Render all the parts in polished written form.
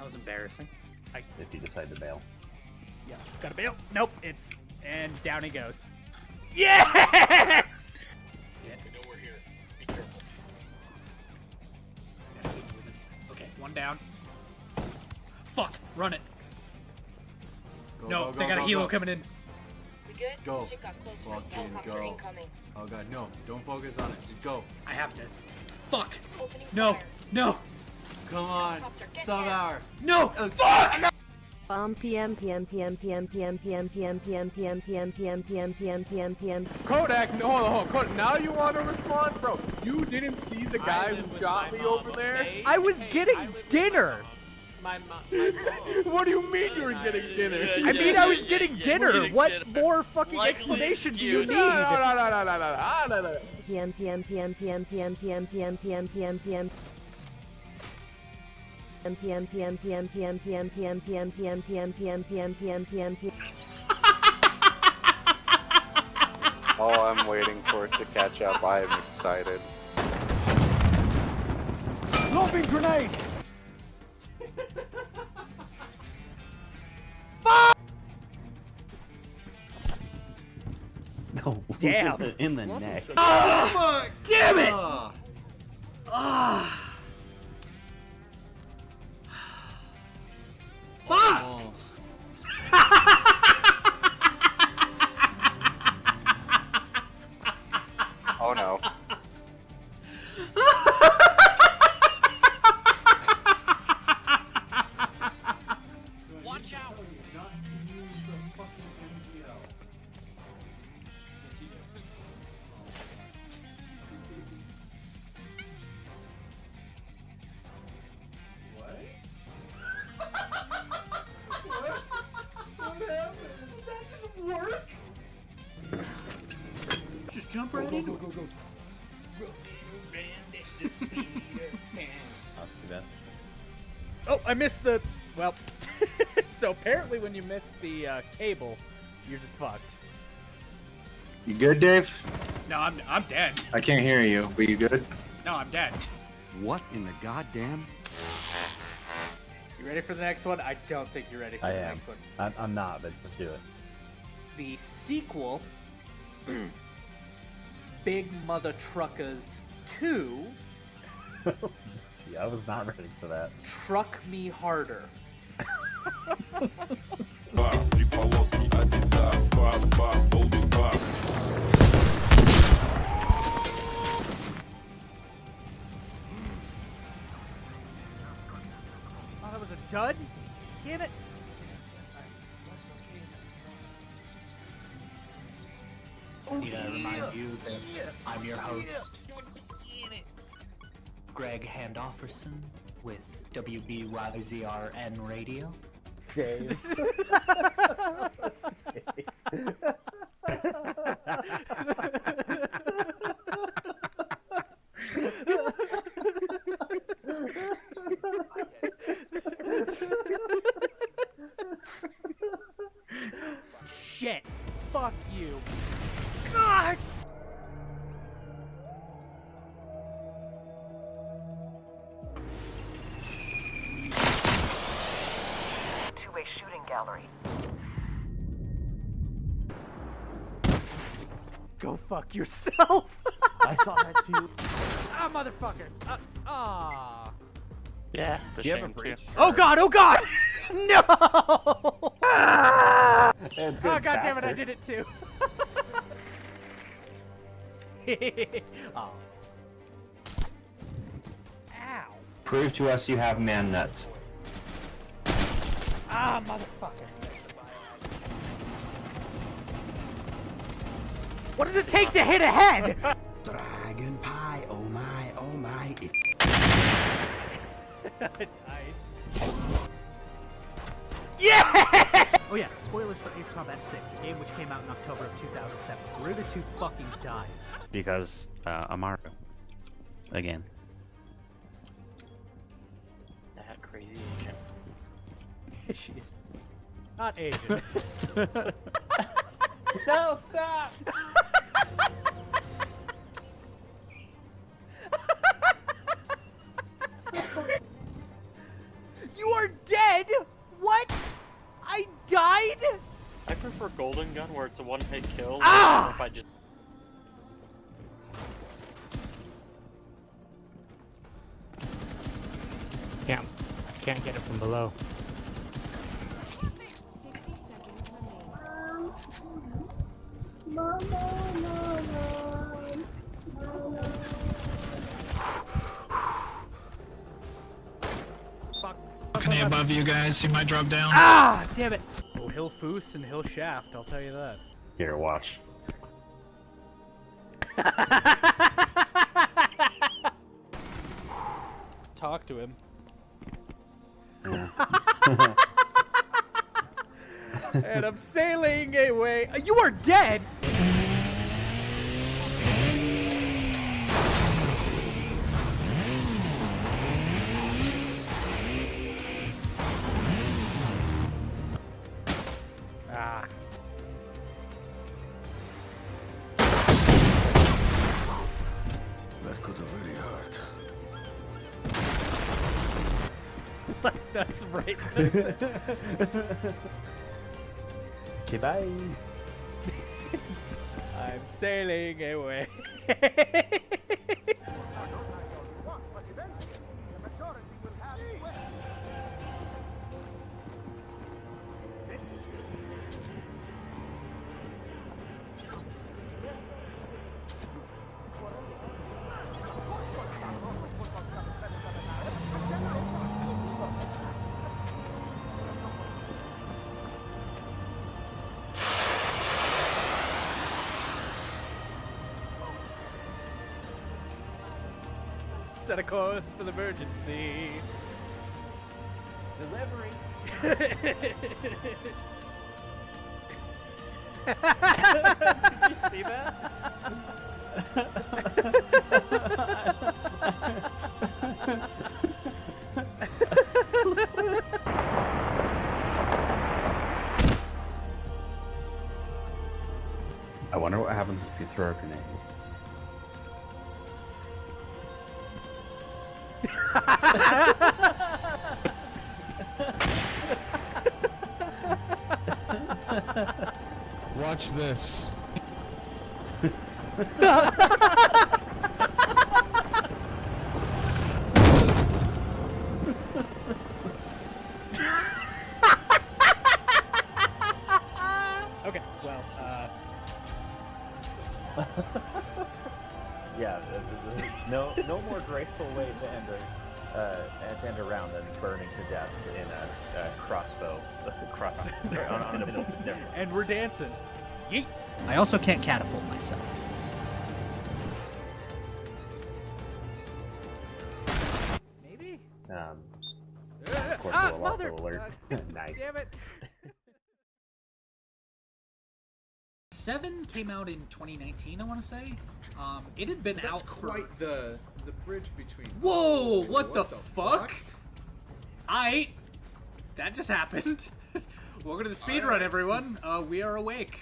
was embarrassing. If you decide to bail. Yeah, gotta bail. Nope, and down he goes. Yes! Yeah, I know we're here. Be careful. Okay, one down. Fuck, run it. Go, No, go, go, they got a go, helo go. coming in. We good? Go. Shit got close. Fucking Helicopter go. incoming. Oh god, no. Don't focus on it. Just go. I have to. Fuck. Opening No, fire. no, Come on. Helicopter, get Sub down. hour. no! Fuck! No! PM. Kodak, no, hold on. Kodak, now you want to respond? Bro, you didn't see the guy who shot me over there? I was getting dinner. My mom. What do you mean you were getting dinner? I mean, I was getting dinner. What more fucking explanation do you need? No. PM. Oh, I'm waiting for it to catch up. I am excited. Lobbing grenade! Oh, Damn. in the neck. Oh my! Damn it! Fuck! Oh no. Watch out! Just jump right in. That's too bad. Oh, I missed the. Well, so apparently when you miss the cable, you're just fucked. You good, Dave? No, I'm dead. I can't hear you, but you good? No, I'm dead. What in the goddamn? You ready for the next one? I don't think you're ready for I the am. next one. I'm not, but just do it. The sequel, Big Mother Truckers 2, Gee, I was not ready for that. Truck Me Harder. Oh, that was a dud? Damn it. Need I remind you that I'm your host, Greg Handofferson with WBYZRN Radio. Dave. Shit. Fuck you. God! Two-way shooting gallery. Go fuck yourself. I saw that too. Ah, motherfucker. Yeah, it's a You have a shame too. breach. Oh god, oh god! No! It's Oh god damn it, I did it too. Oh. Ow. Prove to us you have man nuts. Ah, motherfucker. What does it take to hit a head? Dragon pie, oh my, oh my. I died. Yeah! Oh yeah, spoilers for Ace Combat 6, a game which came out in October of 2007. Ruda 2 fucking dies. Because Amaru. Again. That crazy Asian. She's not Asian. No, stop! You are dead! I prefer golden gun where it's a one-hit kill. Ah! If I just Can't get it from below. 60 seconds remaining. Balcony above you guys, you might drop down. Ah, damn it. Oh, he'll foos and he'll shaft, I'll tell you that. Here, watch. Talk to him. And I'm sailing away. You are dead! Ah. That could have really hurt. That's right. Okay, bye. I'm sailing away. Set a course for the emergency. Delivery. Did you see that? I wonder what happens if you throw a grenade. Watch this. Okay, well, Yeah, no more graceful way to end a round than burning to death in a crossbow. on a middle. and we're dancing. Yeet. I also can't catapult myself. Maybe? Of course, we'll also alert. Nice. Damn it. 7 came out in 2019, I want to say. It had been out for... quite the bridge between. Whoa! What the fuck? Aight. That just happened. Welcome to the speedrun, everyone. We are awake.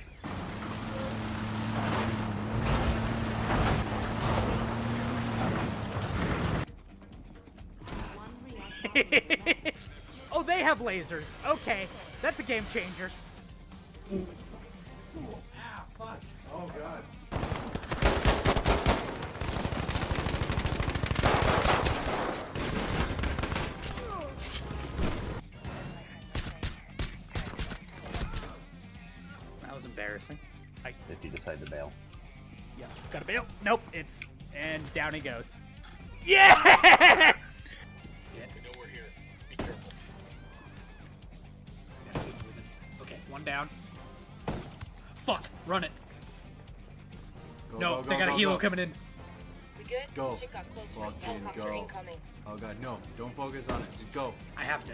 Oh, they have lasers. Okay, that's a game changer. Oh god. That was embarrassing. If you decide to bail. Yeah, gotta bail. Nope, and down he goes. Yes! I know we're here. Be careful. Okay, one down. Fuck, run it. Go, No, go, go, they got a go, helo go. coming in. We good? Go. Shit got close for us. Fucking Helicopter go. incoming. Oh god, no. Don't focus on it. Just go. I have to.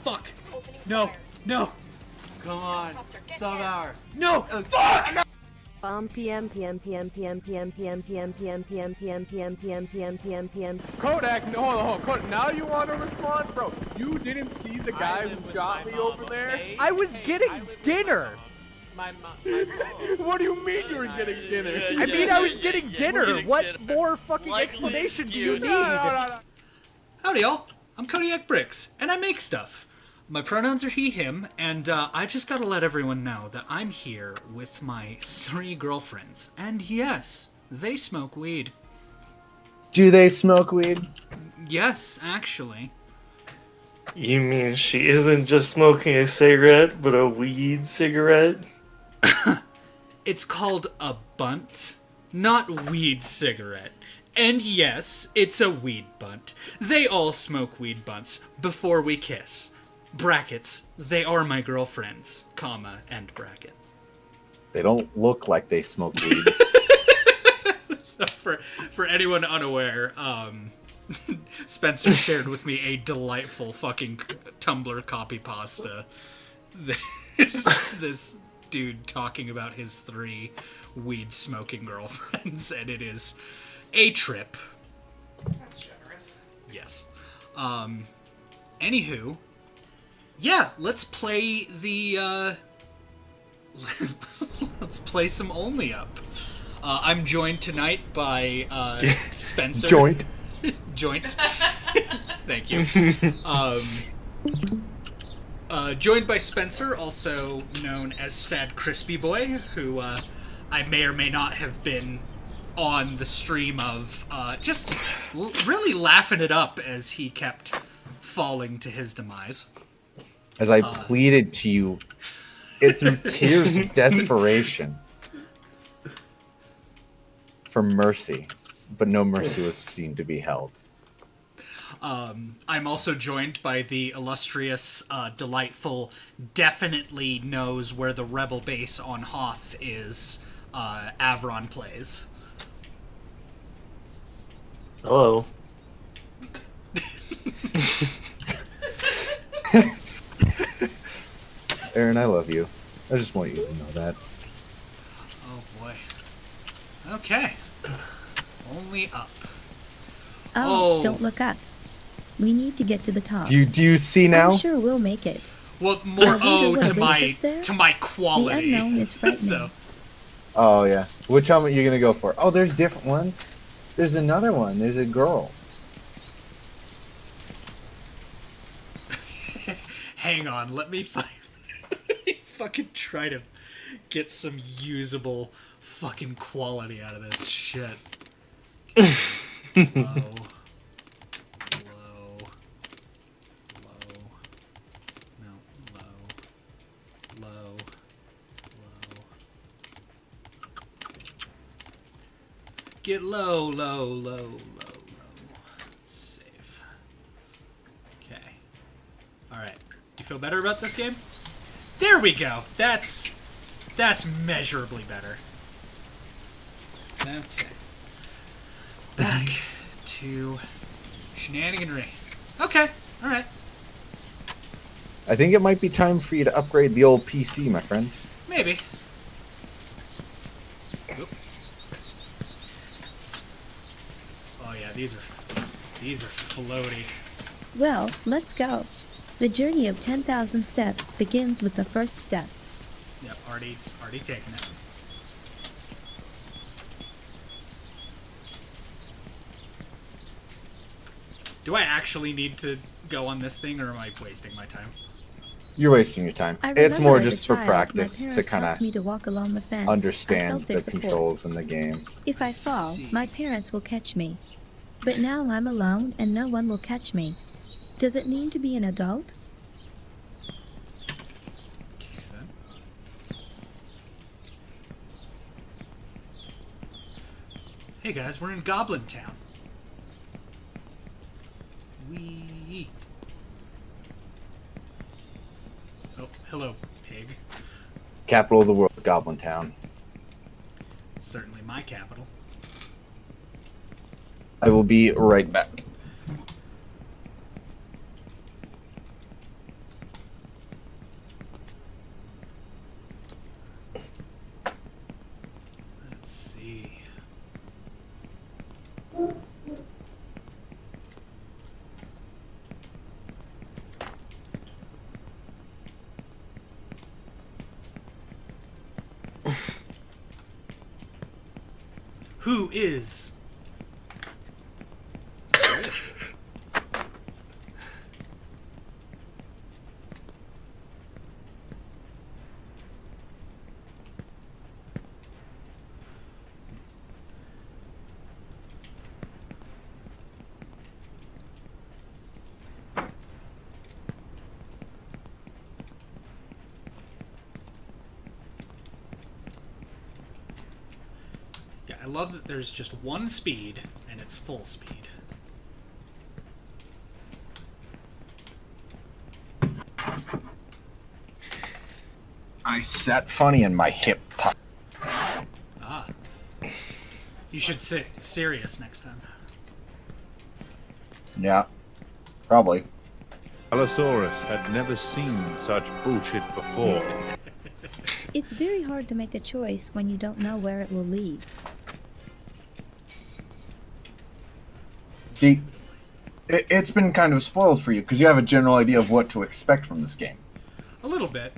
Fuck. Opening No, fire. no, Come on. Helicopter, get Somehow. no! Fuck! No! Kodiak, no, hold on. Kodak, now you want to respond? Bro, you didn't see the guy who shot me over there? I was getting dinner. My mom. What do you mean you were getting dinner? I mean, I was getting dinner. What more fucking explanation do you need? No. Howdy, y'all. I'm Kodiak Bricks, and I make stuff. My pronouns are he, him, and I just gotta let everyone know that I'm here with my 3 girlfriends. And yes, they smoke weed. Do they smoke weed? Yes, actually. You mean she isn't just smoking a cigarette, but a weed cigarette? It's called a bunt, not weed cigarette. And yes, it's a weed bunt. They all smoke weed bunts before we kiss. Brackets, they are my girlfriends, comma, end bracket. They don't look like they smoke weed. So for anyone unaware, Spencer shared with me a delightful fucking Tumblr copy pasta. There's just this dude talking about his 3 weed smoking girlfriends, and it is a trip. That's generous. Yes. Anywho, yeah, let's play the let's play some Only Up. I'm joined tonight by Spencer. Joint. Joint. Thank you. Joined by Spencer, also known as Sad Crispy Boy, who I may or may not have been on the stream of, just really laughing it up as he kept falling to his demise. As I pleaded to you, through tears of desperation, for mercy, but no mercy was seen to be held. I'm also joined by the illustrious, delightful, definitely knows where the rebel base on Hoth is, Avron Plays. Hello. Aaron, I love you. I just want you to know that. Oh boy. Okay. Only Up. Oh, don't look up. We need to get to the top. Do you see now? I'm sure we'll make it. Well, more to my quality. The unknown is frightening. So. Oh yeah. Which helmet are you gonna go for? Oh, there's different ones. There's another one. There's a girl. Hang on, let me fucking try to get some usable fucking quality out of this shit. Low. Get low. Save. Okay. Alright. You feel better about this game? There we go. That's measurably better. Okay. Back to shenaniganry. Okay. Alright. I think it might be time for you to upgrade the old PC, my friend. Maybe. Oh yeah, these are floaty. Well, let's go. The journey of 10,000 steps begins with the first step. Yep, already taken it. Do I actually need to go on this thing, or am I wasting my time? You're wasting your time. It's more just for practice to kind of understand the controls in the game. If I fall, my parents will catch me. But now I'm alone and no one will catch me. Does it need to be an adult? Hey guys, we're in Goblin Town. Wee. Oh, hello, pig. Capital of the world, Goblin Town. Certainly my capital. I will be right back. Let's see. Who is? love that there's just one speed, and it's full speed. I sat funny in my hip pop. Ah. You should sit serious next time. Yeah, probably. Allosaurus had never seen such bullshit before. It's very hard to make a choice when you don't know where it will lead. See, it's been kind of spoiled for you because you have a general idea of what to expect from this game. A little bit.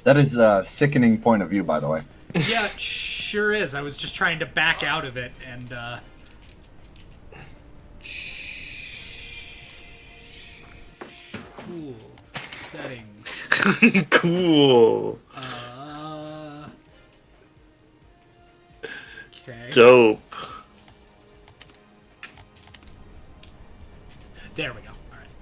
That is a sickening point of view, by the way. Yeah, it sure is. I was just trying to back out of it, and, cool. Settings. Cool. Okay. Dope. There we go. Alright.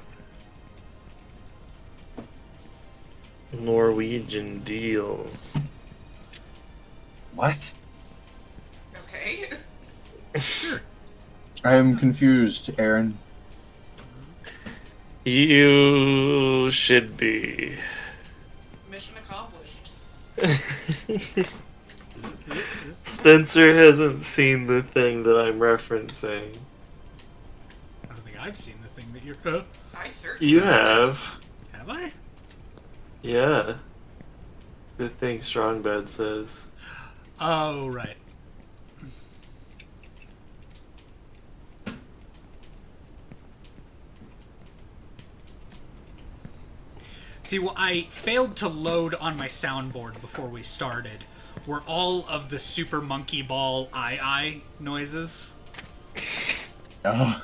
Norwegian deals. What? Okay. Sure. I am confused, Aaron. You should be. Mission accomplished. Spencer hasn't seen the thing that I'm referencing. I don't think I've seen the thing that you're... I certainly You have. Have I? Yeah. The thing Strongbed says. Oh, right. See, what I failed to load on my soundboard before we started were all of the Super Monkey Ball I noises. Oh.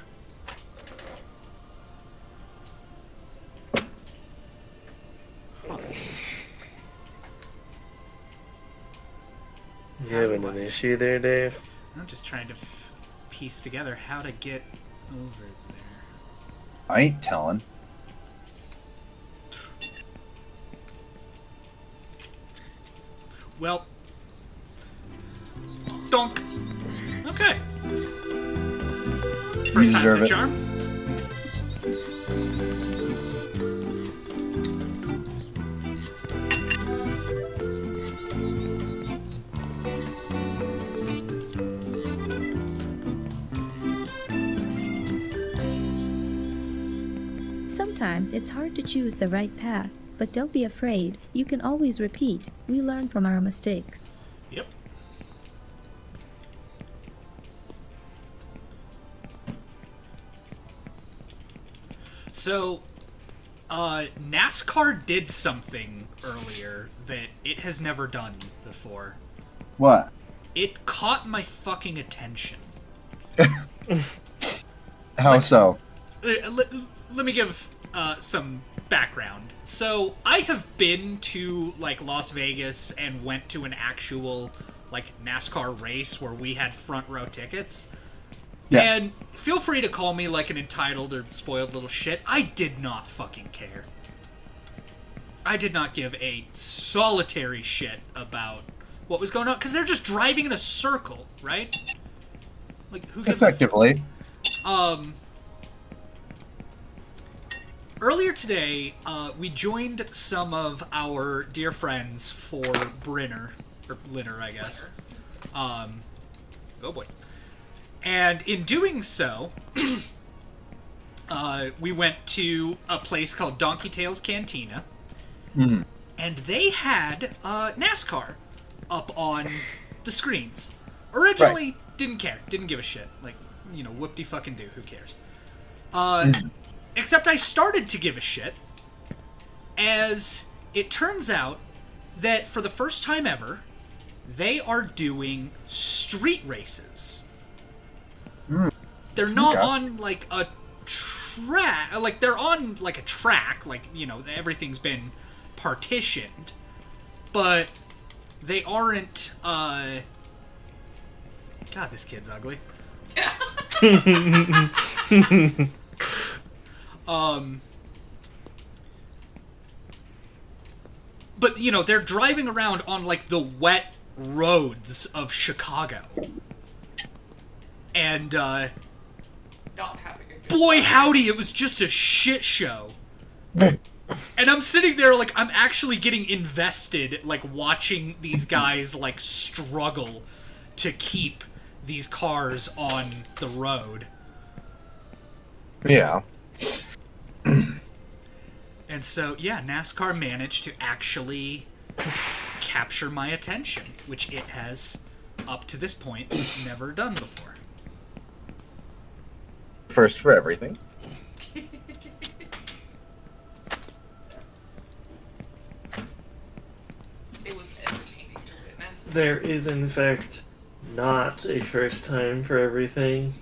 You having an issue there, Dave? I'm just trying to piece together how to get over there. I ain't telling. Well, donk. Okay. First time's a charm. Sometimes it's hard to choose the right path, but don't be afraid. You can always repeat. We learn from our mistakes. Yep. So, NASCAR did something earlier that it has never done before. What? It caught my fucking attention. How so? Let me give some background. So, I have been to, like, Las Vegas and went to an actual, like, NASCAR race where we had front row tickets. Yeah. And feel free to call me, like, an entitled or spoiled little shit. I did not fucking care. I did not give a solitary shit about what was going on, because they're just driving in a circle, right? Like, who gives Effectively. a fuck? Earlier today, we joined some of our dear friends for Brinner, or Linner, I guess. Oh boy. And in doing so, we went to a place called Donkey Tail's Cantina, and they had NASCAR up on the screens. Originally, didn't care, didn't give a shit. Like, you know, whoop-de-fucking-do, who cares? Except I started to give a shit, as it turns out that for the first time ever, they are doing street races. They're not on, like, a track. Like, they're on, like, a track. Like, you know, everything's been partitioned. But they aren't, God, this kid's ugly. But, you know, they're driving around on, like, the wet roads of Chicago. And, Not having a good boy, time. howdy, it was just a shit show. And I'm sitting there, like, I'm actually getting invested, like, watching these guys, like, struggle to keep these cars on the road. Yeah. And so, yeah, NASCAR managed to actually capture my attention, which it has, up to this point, never done before. First for everything. It was entertaining to witness. There is, in fact, not a first time for everything.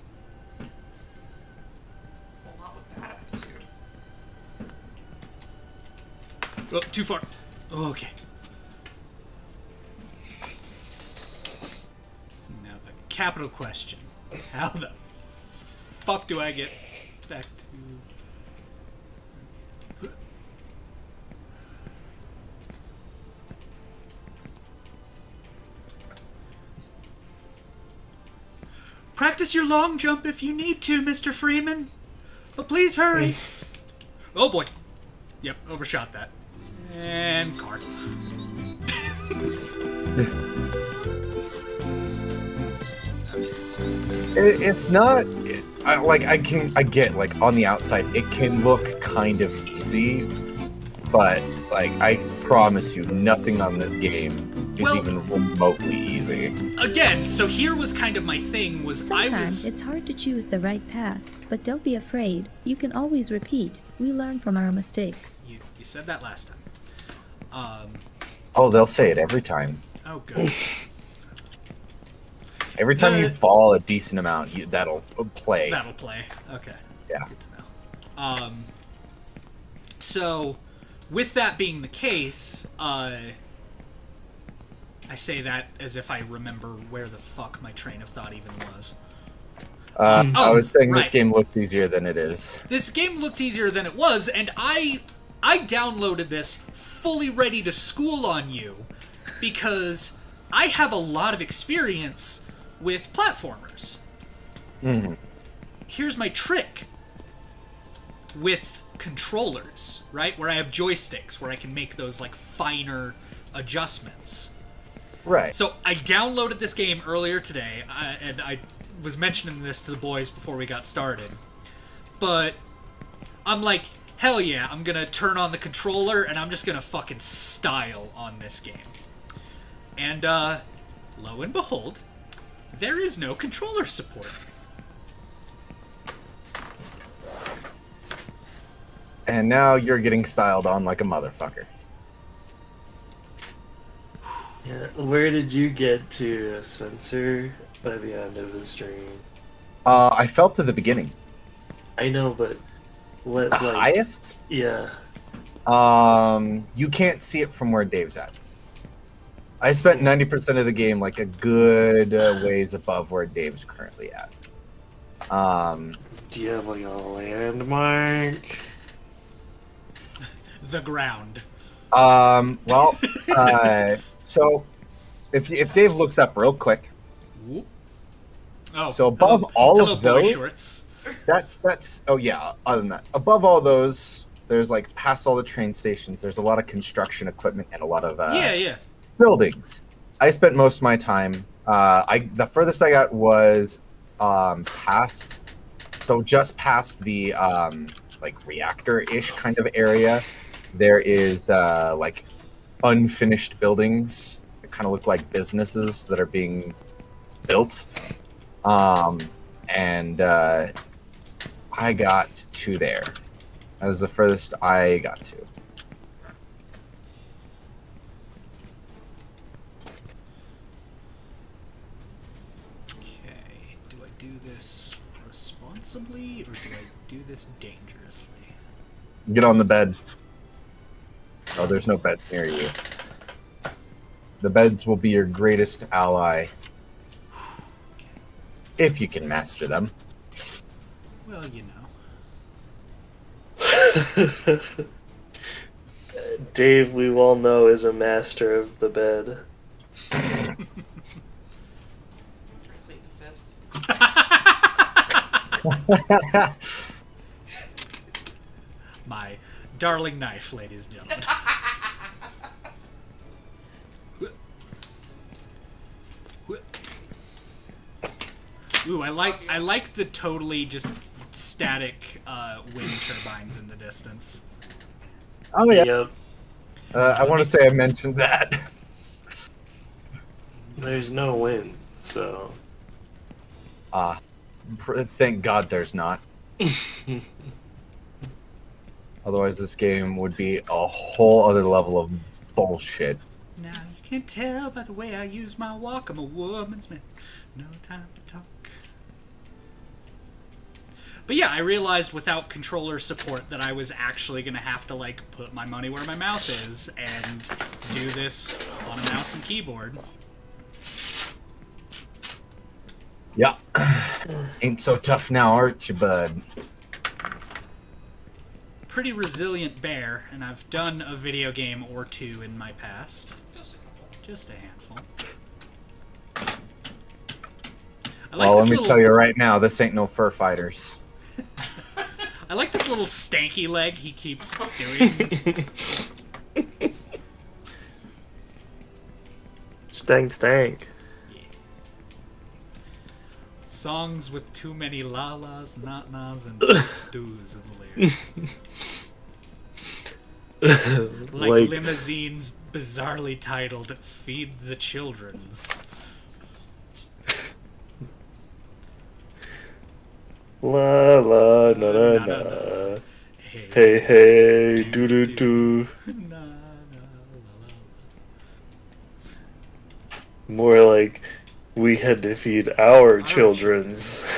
Well, not with that attitude. Oh, too far. Okay. Now the capital question. How the fuck do I get back to... Practice your long jump if you need to, Mr. Freeman. But please hurry. Oh boy. Yep, overshot that. And car. It's not like I get like on the outside it can look kind of easy, but like I promise you nothing on this game is even remotely easy. Again, so here was kind of my thing was Sometimes it's hard to choose the right path, but don't be afraid. You can always repeat. We learn from our mistakes. You said that last time. Oh, they'll say it every time. Oh, good. Every time you fall a decent amount, that'll play. That'll play. Okay. Yeah. Good to know. So, with that being the case, I say that as if I remember where the fuck my train of thought even was. I was saying this right. game looked easier than it is. This game looked easier than it was, and I downloaded this fully ready to school on you because I have a lot of experience with platformers. Mm-hmm. Here's my trick with controllers, right? Where I have joysticks where I can make those like finer adjustments. Right. So I downloaded this game earlier today, and I was mentioning this to the boys before we got started. But I'm like, hell yeah, I'm gonna turn on the controller and I'm just gonna fucking style on this game. And lo and behold, there is no controller support. And now you're getting styled on like a motherfucker. Yeah, where did you get to, Spencer, by the end of the stream? I fell to the beginning. I know, but what, the highest? Yeah. You can't see it from where Dave's at. I spent 90% of the game like a good ways above where Dave's currently at. Do you have like a landmark? The ground. Well, so if Dave looks up real quick. Whoop. Oh. So above all of boy those, shorts. that's oh yeah. Other than that, above all those, there's like past all the train stations. There's a lot of construction equipment and a lot of buildings. I spent most of my time. The furthest I got was past, so just past the like reactor-ish kind of area. There is like unfinished buildings that kind of look like businesses that are being built. And I got to there. That was the furthest I got to. Okay, do I do this responsibly or do I do this dangerously? Get on the bed. Oh, there's no beds near you. The beds will be your greatest ally. If you can master them. Well, you know. Dave, we all know, is a master of the bed. My darling knife, ladies and gentlemen. Ooh, I like the totally just static wind turbines in the distance. Oh yeah. Yep. I want to say I mentioned that. There's no wind, so. Thank God there's not. Otherwise, this game would be a whole other level of bullshit. Now you can tell by the way I use my walk, I'm a woman's man. No time to talk. But yeah, I realized without controller support that I was actually gonna have to like put my money where my mouth is and do this on a mouse and keyboard. Yeah. Ain't so tough now, aren't you, bud? Pretty resilient bear, and I've done a video game or two in my past. Just a handful. Well, let me tell you right now, this ain't no fur fighters. I like this little stanky leg he keeps doing. Stank. Songs with too many la-las, not-nas, and do's in the lyrics. Like limousines bizarrely titled Feed the Children's. La la na na na. Hey hey doo doo doo. More like we had to feed our children's,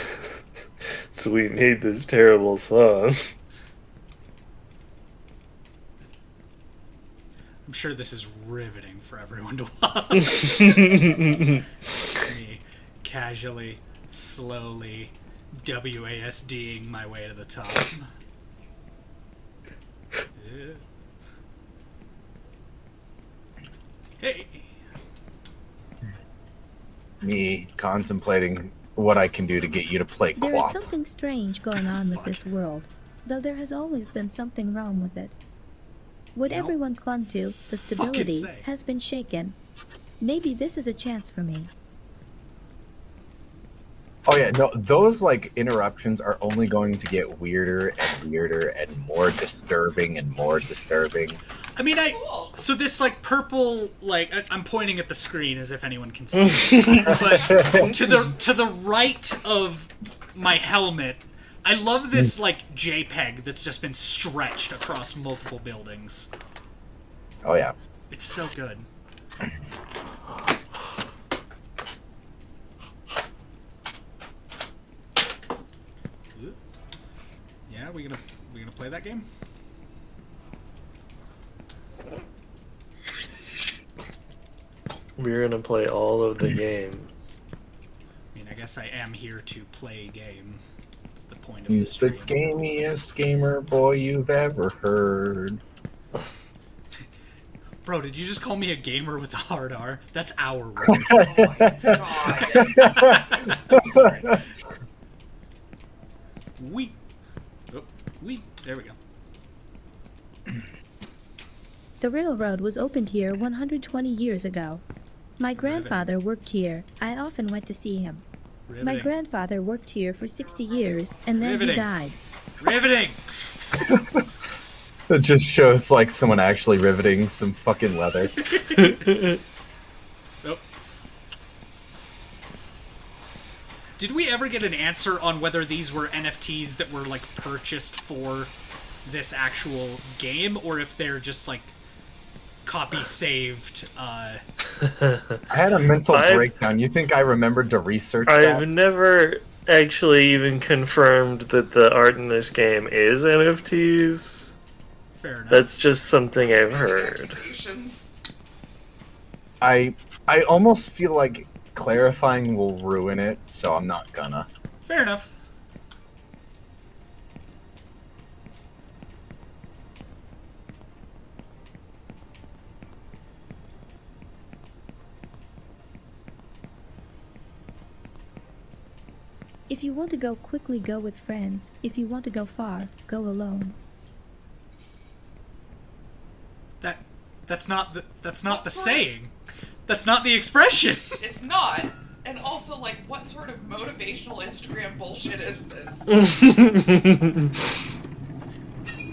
so we made this terrible song. I'm sure this is riveting for everyone to watch. Me casually, slowly WASDing my way to the top. Yeah. Hey! Me contemplating what I can do to get you to play There is co-op. something strange going on with this world, though there has always been something wrong with it. What everyone clung to, the stability, has been shaken. Maybe this is a chance for me. Oh yeah, no, those like interruptions are only going to get weirder and weirder and more disturbing and more disturbing. I mean, so this like purple, like I'm pointing at the screen as if anyone can see, but to the right of my helmet, I love this like JPEG that's just been stretched across multiple buildings. Oh yeah, it's so good. Yeah, we gonna play that game? We're gonna play all of the games. I mean, I guess I am here to play a game. That's the point of he's the gamiest gamer boy you've ever heard. Bro, did you just call me a gamer with a hard R? That's our word. There we go. The railroad was opened here 120 years ago. My grandfather worked here. I often went to see him. My grandfather worked here for 60 years, and then he died. Riveting! It just shows like someone actually riveting some fucking leather. Nope. Did we ever get an answer on whether these were NFTs that were like purchased for this actual game, or if they're just like copy saved? I had a mental breakdown. You think I remembered to research that? I've never actually even confirmed that the art in this game is NFTs. Fair enough. That's just something I've heard. I almost feel like clarifying will ruin it, so I'm not gonna. Fair enough. If you want to go quickly, go with friends. If you want to go far, go alone. That's not the saying. That's not the expression. It's not. And also, like, what sort of motivational Instagram bullshit is this?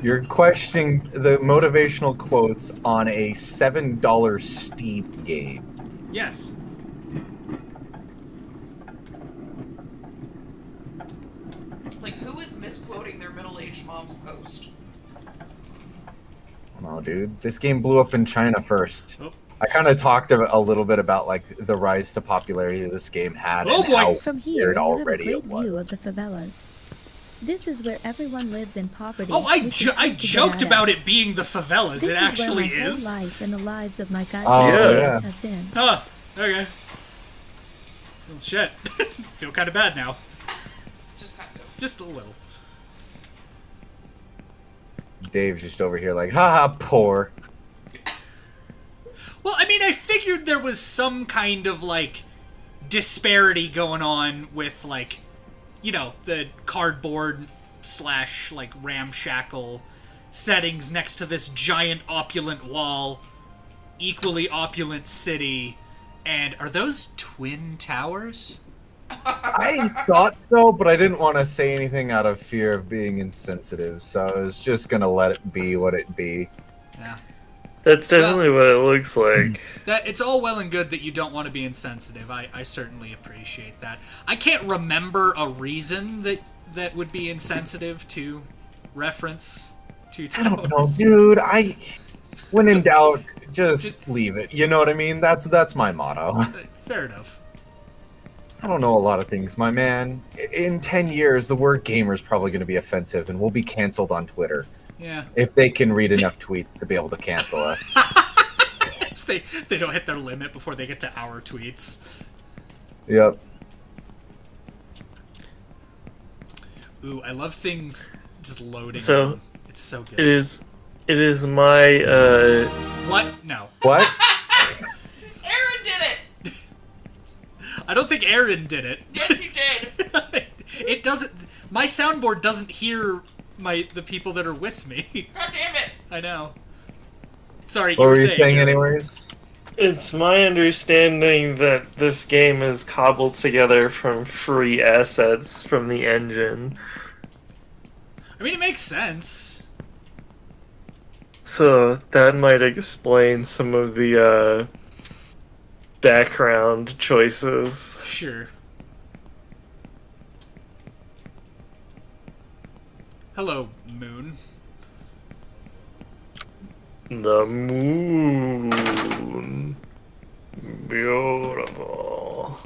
You're questioning the motivational quotes on a $7 Steam game. Yes. Like, who is misquoting their middle-aged mom's post? Oh, dude, this game blew up in China first. Oh. I kind of talked a little bit about like the rise to popularity this game had and how From here, weird you have a already great it was. view of the favelas. This is where everyone lives in poverty. Oh, I joked about it being the favelas. This It actually is. Where my is. whole life and the lives of my yeah. have been. Oh, okay. Well, shit. Feel kind of bad now. Just kind of. Just a little. Dave's just over here like, haha, poor. Well, I mean, I figured there was some kind of, like, disparity going on with, like, you know, the cardboard / like, ramshackle settings next to this giant opulent wall, equally opulent city, and are those twin towers? I thought so, but I didn't want to say anything out of fear of being insensitive, so I was just gonna let it be what it be. Yeah. That's definitely what it looks like. It's all well and good that you don't want to be insensitive. I certainly appreciate that. I can't remember a reason that would be insensitive to reference to towers. I don't know, dude. When in doubt, just leave it. You know what I mean? That's my motto. Fair enough. I don't know a lot of things, my man. In 10 years, the word gamer is probably going to be offensive, and we'll be canceled on Twitter. Yeah. If they can read enough tweets to be able to cancel us. If they don't hit their limit before they get to our tweets. Yep. Ooh, I love things just loading. So it's so good. It is my What? No. What? Aaron did it! I don't think Aaron did it. Yes, he did! It doesn't. My soundboard doesn't hear the people that are with me. God damn it! I know. Sorry, What were you saying Aaron. anyways? It's my understanding that this game is cobbled together from free assets from the engine. I mean, it makes sense. So that might explain some of the background choices. Sure. Hello, Moon. The moon. Beautiful.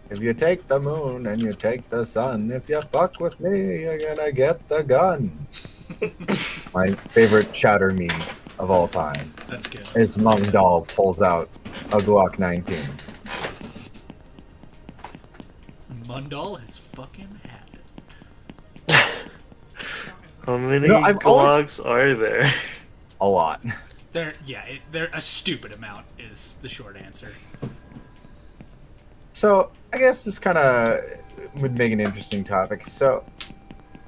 If you take the moon and you take the sun, if you fuck with me, you're gonna get the gun. My favorite chatter meme of all time. That's good. Is Mungdal pulls out a Glock 19. Mundal has fucking had it. How many No, I've Glocks are there? A lot. They're a stupid amount is the short answer. So, I guess this kind of would make an interesting topic. So,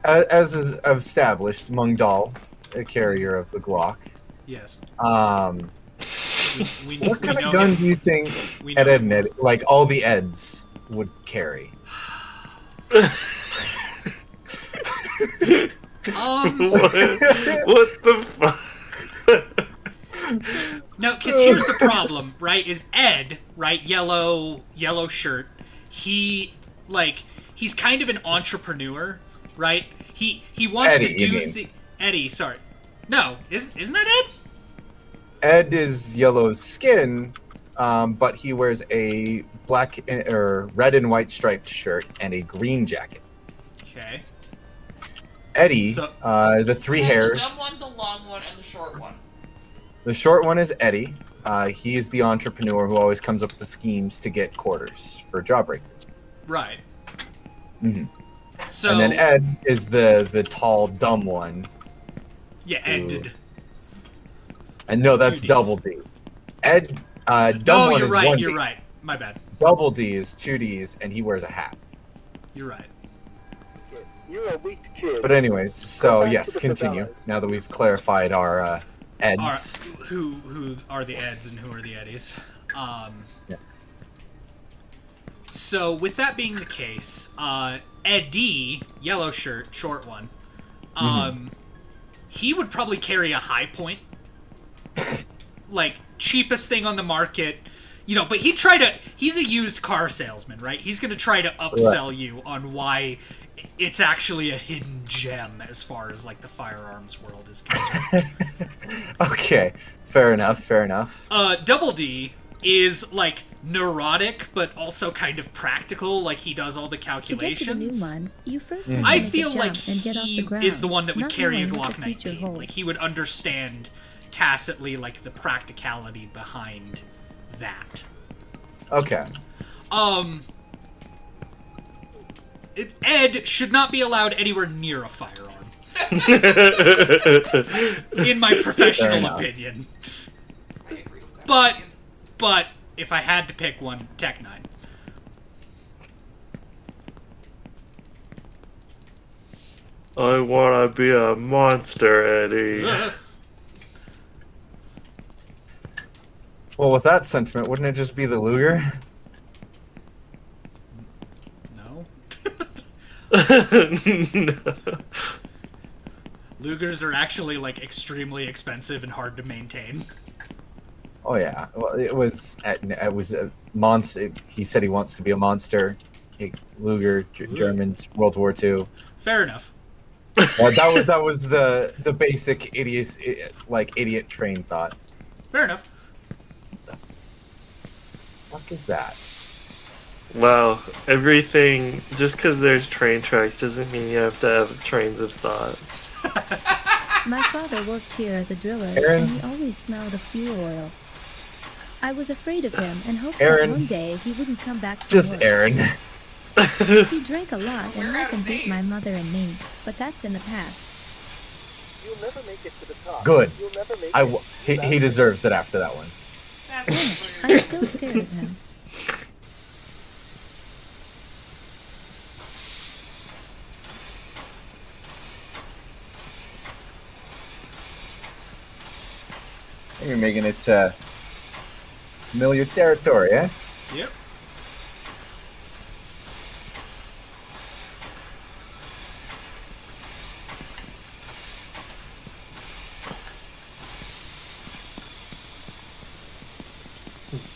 as is established, Mungdal, a carrier of the Glock. Yes. What kind of gun do you think Ed and Ed, like all the Eds, would carry? What the fuck? No, because here's the problem, right? Is Ed, right? Yellow shirt. He's kind of an entrepreneur, right? He wants Eddie, to you do mean. Eddie, sorry. No, isn't that Ed? Ed is yellow skin, but he wears a black or red and white striped shirt and a green jacket. Okay. Eddie, the three hairs. The dumb one, the long one, and the short one. The short one is Eddie. He's the entrepreneur who always comes up with the schemes to get quarters for jawbreakers. Right. Mm-hmm. So, and then Ed is the tall, dumb one. Yeah, Ed. And no, that's 2Ds. double D. Ed Dumb one you're is right. 1D. You're right. My bad. Double D is 2Ds, and he wears a hat. You're right. You're a weak kid. But anyways, so back yes, to the continue. favelas. Now that we've clarified our eds. Who are the Eds and who are the Eddies? Yeah. So with that being the case, Eddie, yellow shirt, short one, he would probably carry a high point, like cheapest thing on the market, you know. But he's a used car salesman, right? He's gonna try to upsell you on why it's actually a hidden gem as far as like the firearms world is concerned. Okay, fair enough. Double D is like neurotic, but also kind of practical. Like he does all the calculations. To get to the new one, you first have to I make a feel jump like and get off the he ground, is the one that would not carry a knowing what Glock the future 19. holds. Like he would understand tacitly like the practicality behind that. Okay. Ed should not be allowed anywhere near a firearm. In my professional opinion. But if I had to pick one, Tech 9. I wanna be a monster, Eddie. Well, with that sentiment, wouldn't it just be the Luger? No. Lugers are actually like extremely expensive and hard to maintain. Oh yeah. Well, it was a monster. He said he wants to be a monster. Luger, Germans, World War II. Fair enough. That was the basic idiot train thought. Fair enough. What the fuck is that? Wow, everything, just because there's train tracks doesn't mean you have to have trains of thought. My father worked here as a driller, Aaron? and he always smelled of fuel oil. I was afraid of him and hoped Aaron? that one day he wouldn't come back from Just work. Aaron. He drank a lot and often beat my mother and me, but that's in the past. You'll never make it to the top. Good. You'll never make He deserves it after that one. I'm still scared of him. You're making it familiar territory, eh? Yep.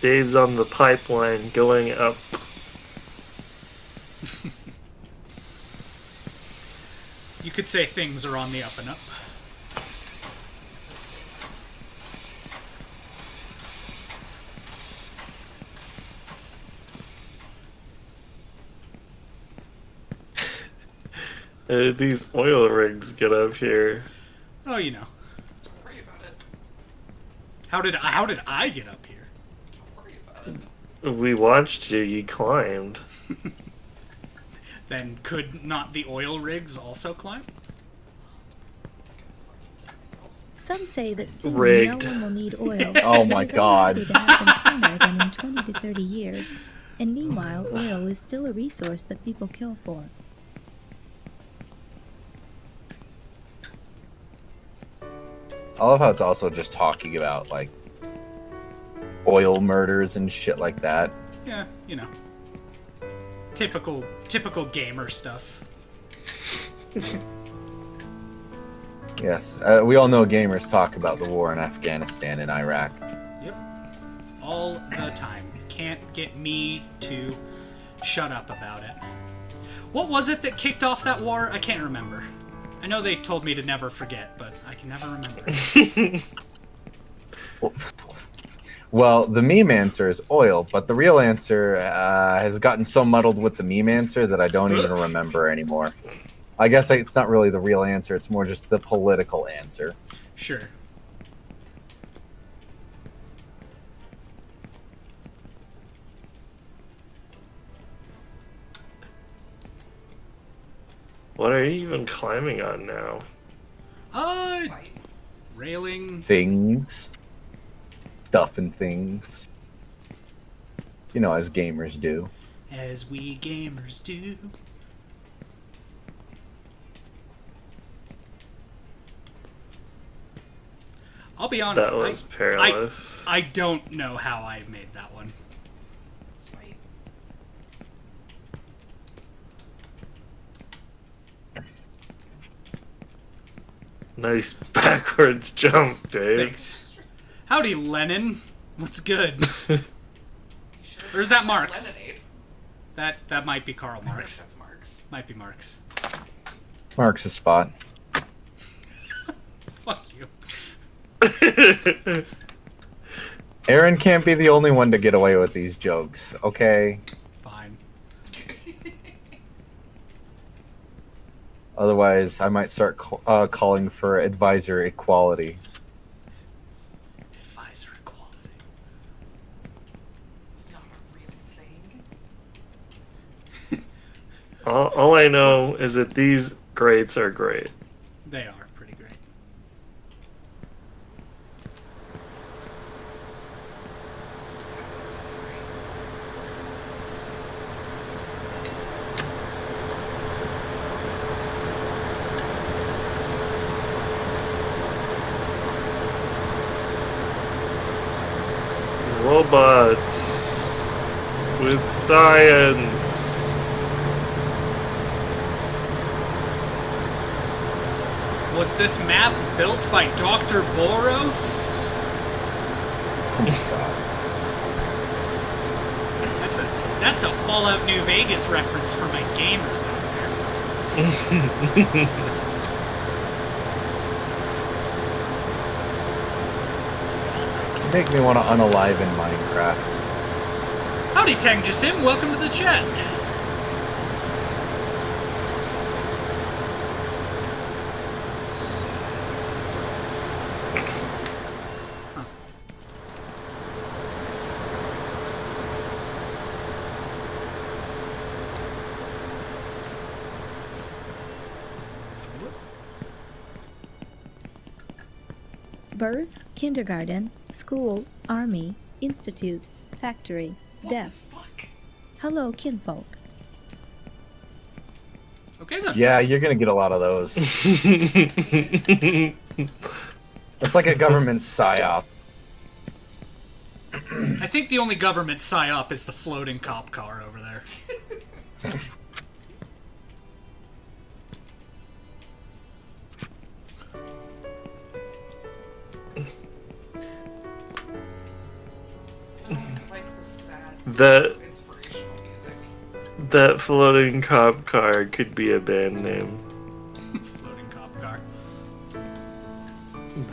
Dave's on the pipeline going up. You could say things are on the up and up. These oil rigs get up here. Oh, you know. Don't worry about it. How did I get up here? Don't worry about it. We watched you, you climbed. Then could not the oil rigs also climb? Some say that soon Rigged. no one will need oil. Oh my because God. It's likely to happen sooner than in 20 to 30 years. And meanwhile, oil is still a resource that people kill for. I love how it's also just talking about like oil murders and shit like that. Yeah, you know. Typical gamer stuff. Yes, we all know gamers talk about the war in Afghanistan and Iraq. Yep. All the time. Can't get me to shut up about it. What was it that kicked off that war? I can't remember. I know they told me to never forget, but I can never remember. Well, the meme answer is oil, but the real answer has gotten so muddled with the meme answer that I don't even remember anymore. I guess it's not really the real answer, it's more just the political answer. Sure. What are you even climbing on now? Railing. Things. Stuff and things. You know, as gamers do. As we gamers do. I'll be honest. That was perilous. I don't know how I made that one. Sweet. Nice backwards jump, Dave. Thanks. Howdy, Lennon. What's good? Or is that Marx? That might be Karl Marx. That's Marx. Might be Marx. Mark's a spot. Fuck you. Aaron can't be the only one to get away with these jokes, okay? Fine. Otherwise, I might start calling for advisor equality. Advisor equality. It's not a real thing. All I know is that these grades are great. They are pretty great. Robots with science. Was this map built by Dr. Boros? Oh my god. That's a Fallout New Vegas reference for my gamers out there. Make me want to unalive in Minecraft. Howdy, Tang Jasim. Welcome to the chat. Birth, kindergarten, school, army, institute, factory, death. Hello, kinfolk. Okay then. Yeah, you're gonna get a lot of those. It's like a government psyop. I think the only government psyop is the floating cop car over there. That floating cop car could be a band name. Floating cop car.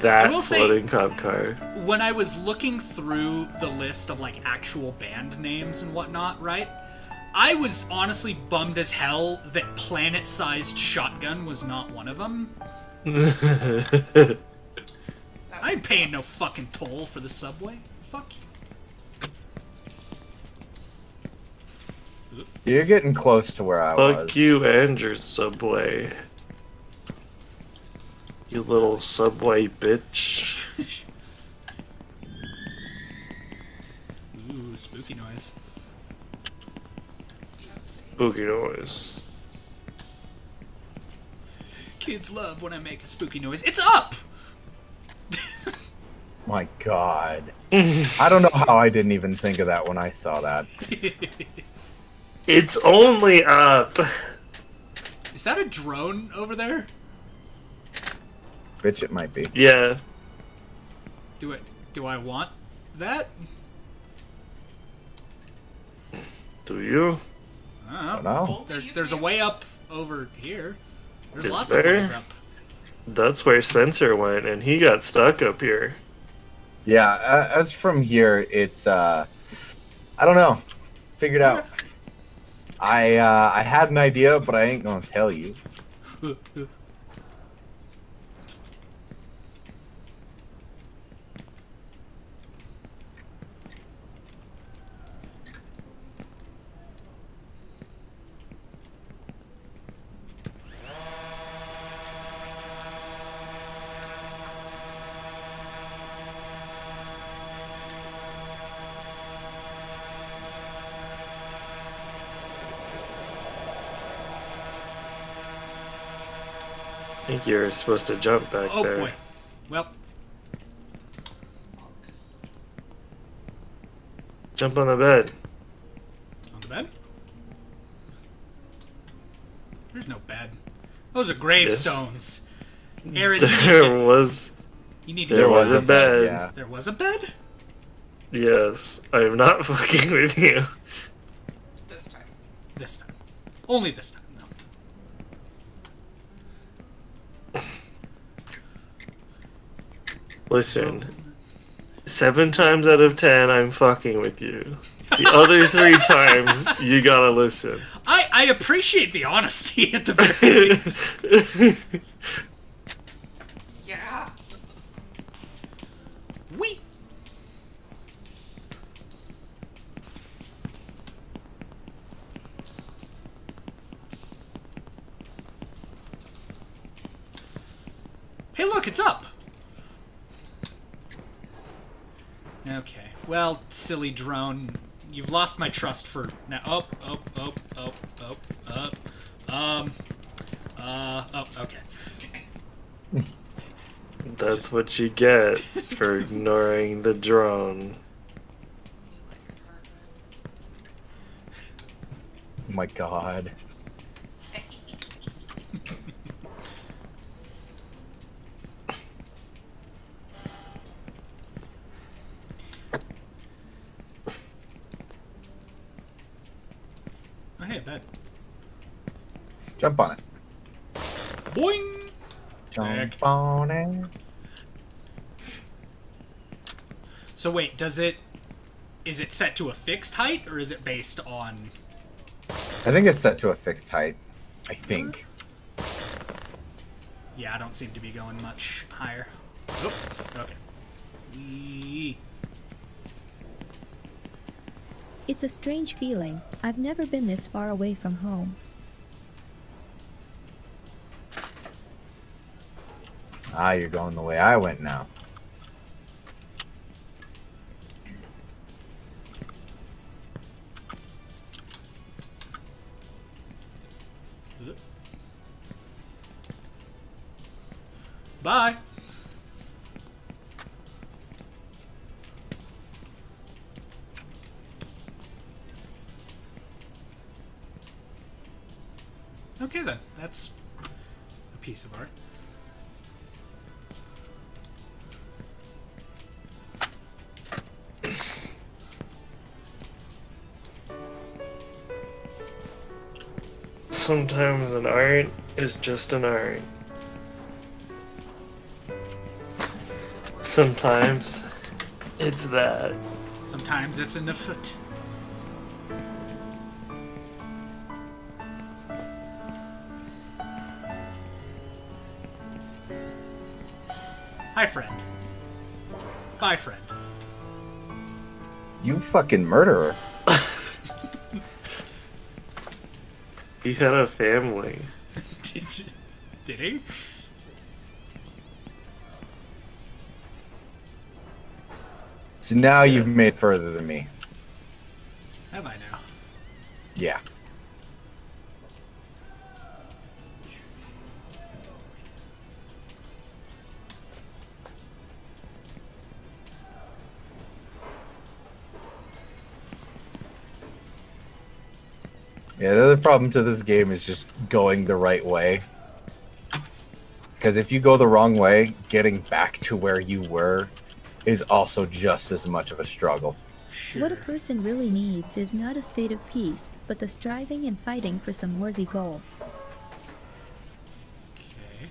That floating cop car. When I was looking through the list of like actual band names and whatnot, right? I was honestly bummed as hell that Planet-Sized Shotgun was not one of them. I ain't paying no fucking toll for the subway. Fuck you. You're getting close to where I was. Fuck you and your subway. You little subway bitch. Ooh, spooky noise. Spooky noise. Kids love when I make a spooky noise. It's up! My god. I don't know how I didn't even think of that when I saw that. It's only up. Is that a drone over there? Bitch, it might be. Yeah. Do I want that? Do you? I don't know. There's a way up over here. There's Is lots there? of ways up. That's where Spencer went, and he got stuck up here. Yeah, as from here, it's I don't know. Figured out. I had an idea, but I ain't gonna tell you. think you're supposed to jump back Oh there. boy. Well, Jump on the bed. on the bed? There's no bed. Those are gravestones. Aaron, There was. you need to There get was a out. bed. Yeah. There was a bed? Yes, I am not fucking with you. This time. This time. Only this time, though. Listen, 7 times out of 10, I'm fucking with you. The other 3 times, you gotta listen. I appreciate the honesty at the very least. Yeah. We. Hey, look, it's up. Okay. Well, silly drone, you've lost my trust for now. Oh, okay. That's what you get for ignoring the drone. Oh my god. Oh, hey, bed. Jump on it. Boing! Sick. Jump on it. So wait, is it set to a fixed height, or is it based on... I think it's set to a fixed height. I think. Yeah, I don't seem to be going much higher. Oop. Okay. Whee. It's a strange feeling. I've never been this far away from home. Ah, you're going the way I went now. Bye! Okay then, that's a piece of art. Sometimes an art is just an art. Sometimes it's that. Sometimes it's in the foot. Hi, friend. Bye, friend. You fucking murderer. He had a family. Did he? So now you've made further than me. Have I now? Yeah. Yeah, the other problem to this game is just going the right way. Because if you go the wrong way, getting back to where you were is also just as much of a struggle. Sure. What a person really needs is not a state of peace, but the striving and fighting for some worthy goal. Okay.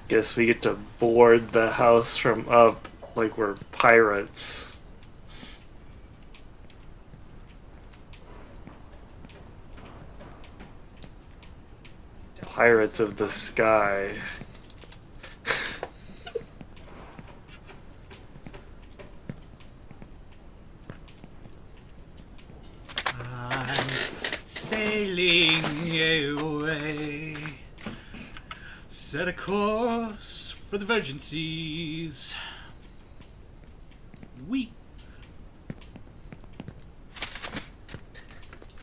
Guess we get to board the house from up like we're pirates. Pirates of the sky. I'm sailing away. Set a course for the Virgin Seas.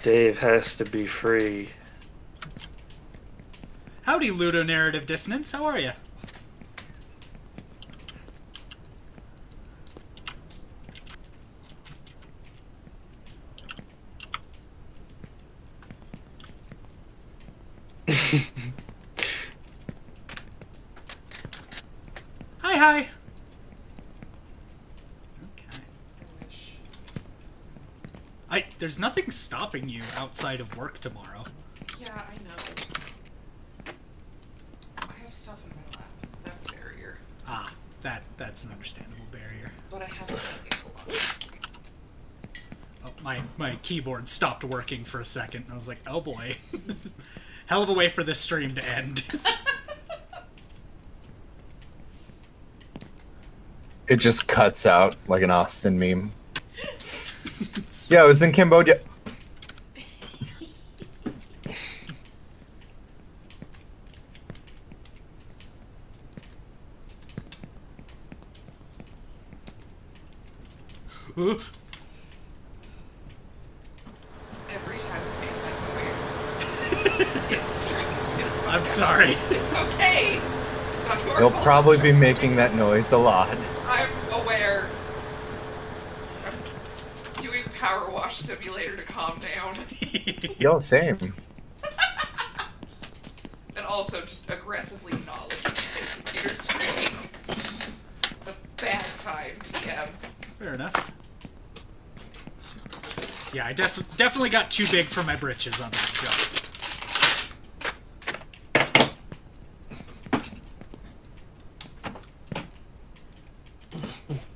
Dave has to be free. Howdy, ludonarrative dissonance. How are you? Hi. Okay. There's nothing stopping you outside of work tomorrow. Yeah, I know. I have stuff in my lap. That's a barrier. Ah, that's an understandable barrier. But I have a lot. Oh, my keyboard stopped working for a second. I was like, oh boy. Hell of a way for this stream to end. It just cuts out like an Austin meme. Yeah, I was in Cambodia. Every time I make that noise, it stresses me the fuck I'm out. sorry. It's okay. It's not your You'll fault. probably be making that noise a lot. I'm aware. I'm doing Power Wash Simulator to calm down. Yo, same. And also just aggressively not looking at his computer screen. A bad time, TM. Fair enough. Yeah, I definitely got too big for my britches on that job.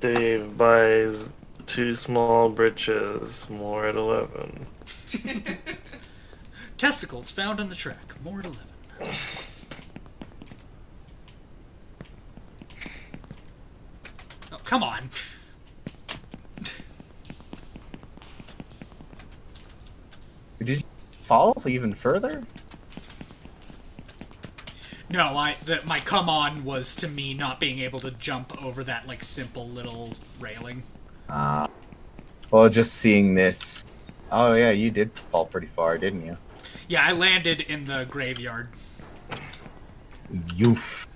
Dave buys 2 small britches, more at 11. Testicles found on the track, more at 11. Oh, come on. Did you fall even further? No, my come on was to me not being able to jump over that like simple little railing. Well, just seeing this. Oh yeah, you did fall pretty far, didn't you? Yeah, I landed in the graveyard. Yoof.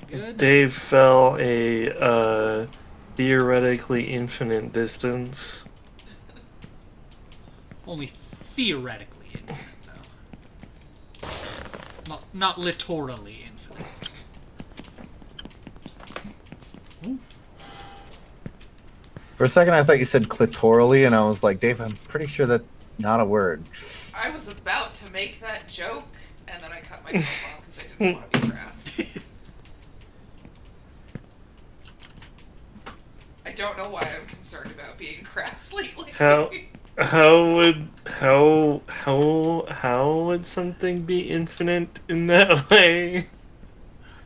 Good. Dave fell a theoretically infinite distance. Only theoretically infinite, though. Not literally infinite. Ooh. For a second, I thought you said clitorally, and I was like, Dave, I'm pretty sure that's not a word. I was about to make that joke, and then I cut myself off because I didn't want to be crass. I don't know why I'm concerned about being crass lately. How would something be infinite in that way?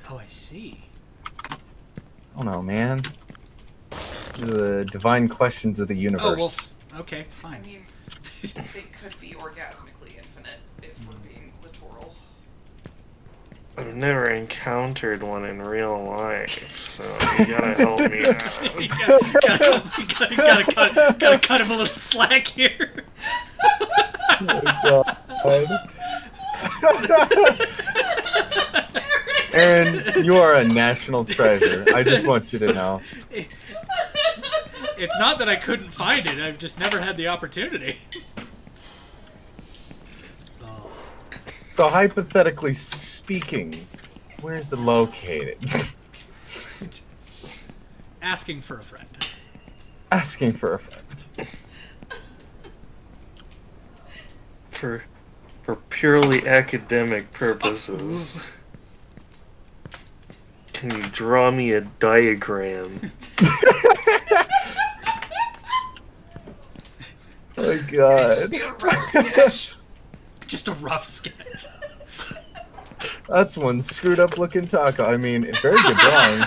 Oh, I see. Oh no, man. The divine questions of the universe. Oh, well, okay, fine. I mean, they could be orgasmically infinite if we're being clitoral. I've never encountered one in real life, so you gotta help me out. gotta cut him a little slack here. Oh, God. Aaron, you are a national treasure. I just want you to know. It's not that I couldn't find it, I've just never had the opportunity. So hypothetically speaking, where's it located? Asking for a friend. Asking for a friend. For purely academic purposes. Can you draw me a diagram? Oh God. Just be a rough sketch. Just a rough sketch. That's one screwed up looking taco. I mean, very good drawing.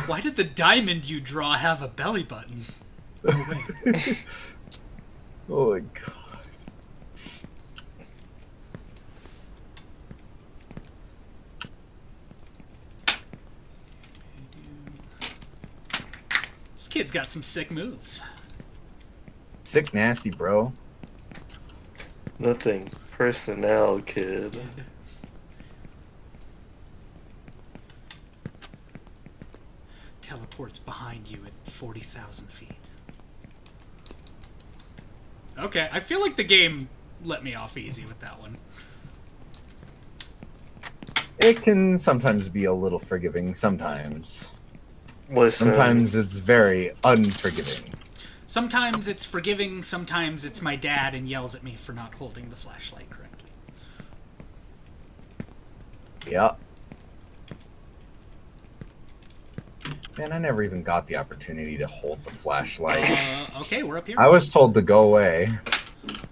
Why did the diamond you draw have a belly button? Oh, wait. Oh my God. Kid's got some sick moves. Sick nasty, bro. Nothing personnel, kid. Teleports behind you at 40,000 feet. Okay, I feel like the game let me off easy with that one. It can sometimes be a little forgiving, sometimes. Listen. Sometimes it's very unforgiving. Sometimes it's forgiving, sometimes it's my dad and yells at me for not holding the flashlight correctly. Yeah. Man, I never even got the opportunity to hold the flashlight. Okay, we're up here. I was told to go away.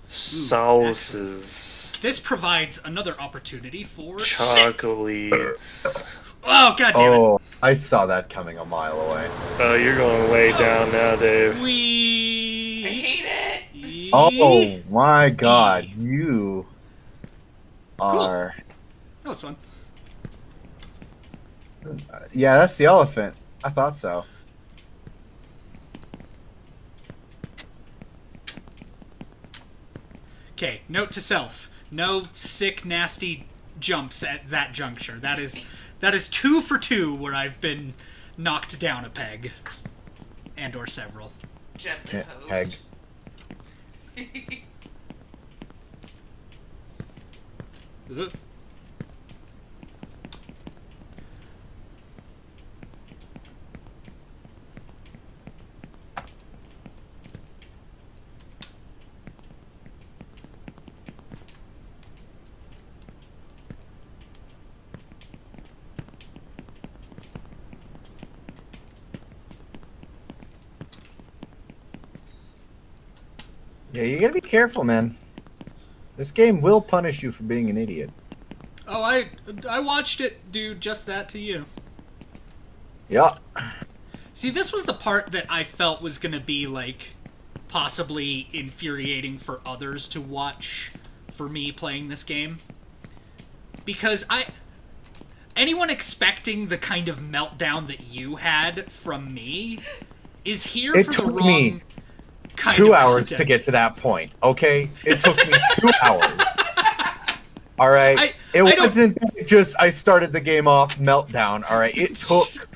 Sauces. This provides another opportunity for Chocolates. Oh, god damn it. Oh, I saw that coming a mile away. Oh, you're going way down now, Dave. I hate it. Oh my god, you are... That was fun. Yeah, that's the elephant. I thought so. Okay, note to self. No sick, nasty jumps at that juncture. That is 2 for 2 where I've been knocked down a peg. And or several. Gently Peg. hosed. Yeah, you gotta be careful, man. This game will punish you for being an idiot. Oh, I watched it do just that to you. Yeah. See, this was the part that I felt was gonna be, like, possibly infuriating for others to watch for me playing this game. Because anyone expecting the kind of meltdown that you had from me is here It for the took wrong me kind 2 of hours content. to get to that point, okay? It took me 2 hours. Alright? It wasn't just I started the game off meltdown, alright? It took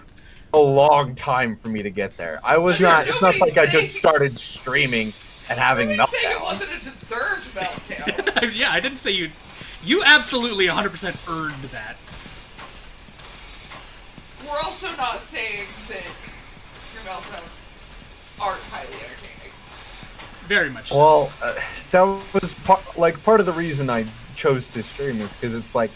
a long time for me to get there. I was not, it's not like I just started streaming and having Saying it meltdown. wasn't a deserved meltdown. Yeah, I didn't say you... You absolutely 100% earned that. We're also not saying that your meltdowns aren't highly entertaining. Very much so. Well, that was part of the reason I chose to stream is because it's like,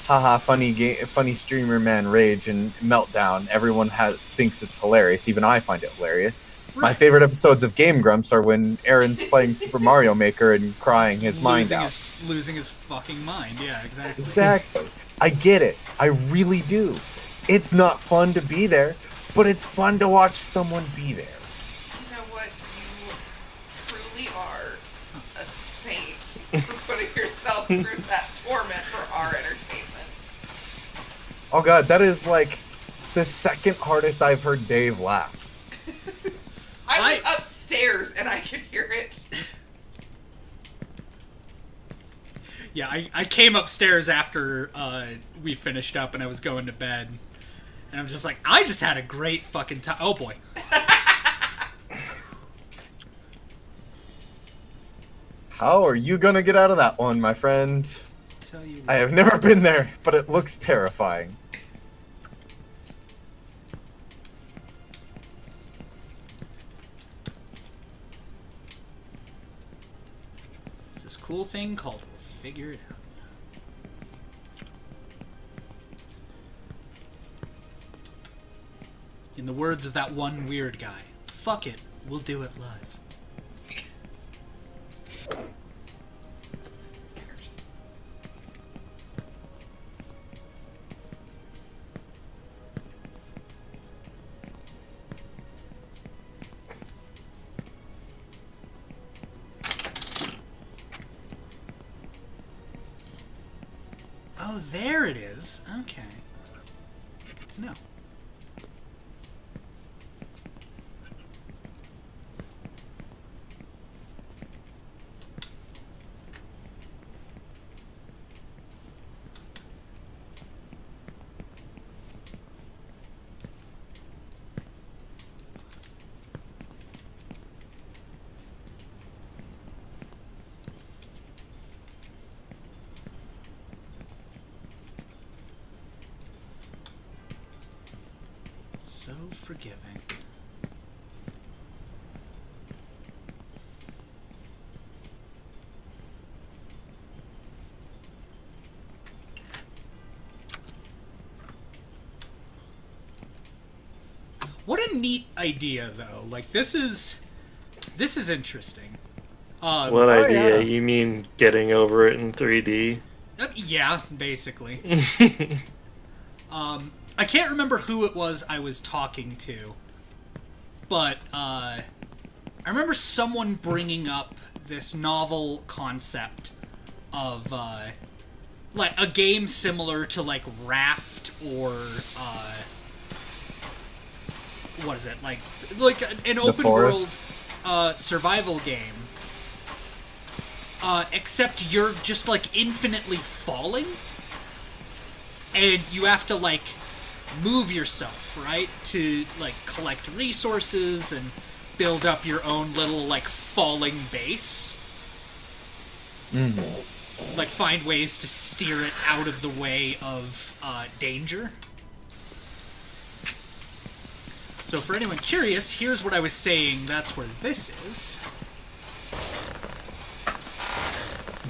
haha, funny streamer man rage and meltdown. Everyone thinks it's hilarious. Even I find it hilarious. Right. My favorite episodes of Game Grumps are when Aaron's playing Super Mario Maker and crying his mind out. Losing his fucking mind. Yeah, exactly. Exactly. I get it. I really do. It's not fun to be there, but it's fun to watch someone be there. You know what? You truly are a saint for putting yourself through that torment for our entertainment. Oh god, that is like the second hardest I've heard Dave laugh. I was upstairs and I could hear it. Yeah, I came upstairs after we finished up and I was going to bed. And I'm just like, I just had a great fucking time. Oh boy. How are you gonna get out of that one, my friend? I have never been there, but it looks terrifying. It's this cool thing called Figure It Out. In the words of that one weird guy, fuck it, we'll do it live. Oh, there it is. Okay. Good to know. So forgiving. What a neat idea, though. Like, this is interesting. What idea? yeah. You mean getting over it in 3D? Yeah, basically. I can't remember who it was I was talking to, but I remember someone bringing up this novel concept of like a game similar to like Raft or what is it, like an open world survival game, except you're just like infinitely falling, and you have to like move yourself, right, to like collect resources and build up your own little like falling base. Like find ways to steer it out of the way of danger. So for anyone curious, here's what I was saying. That's where this is.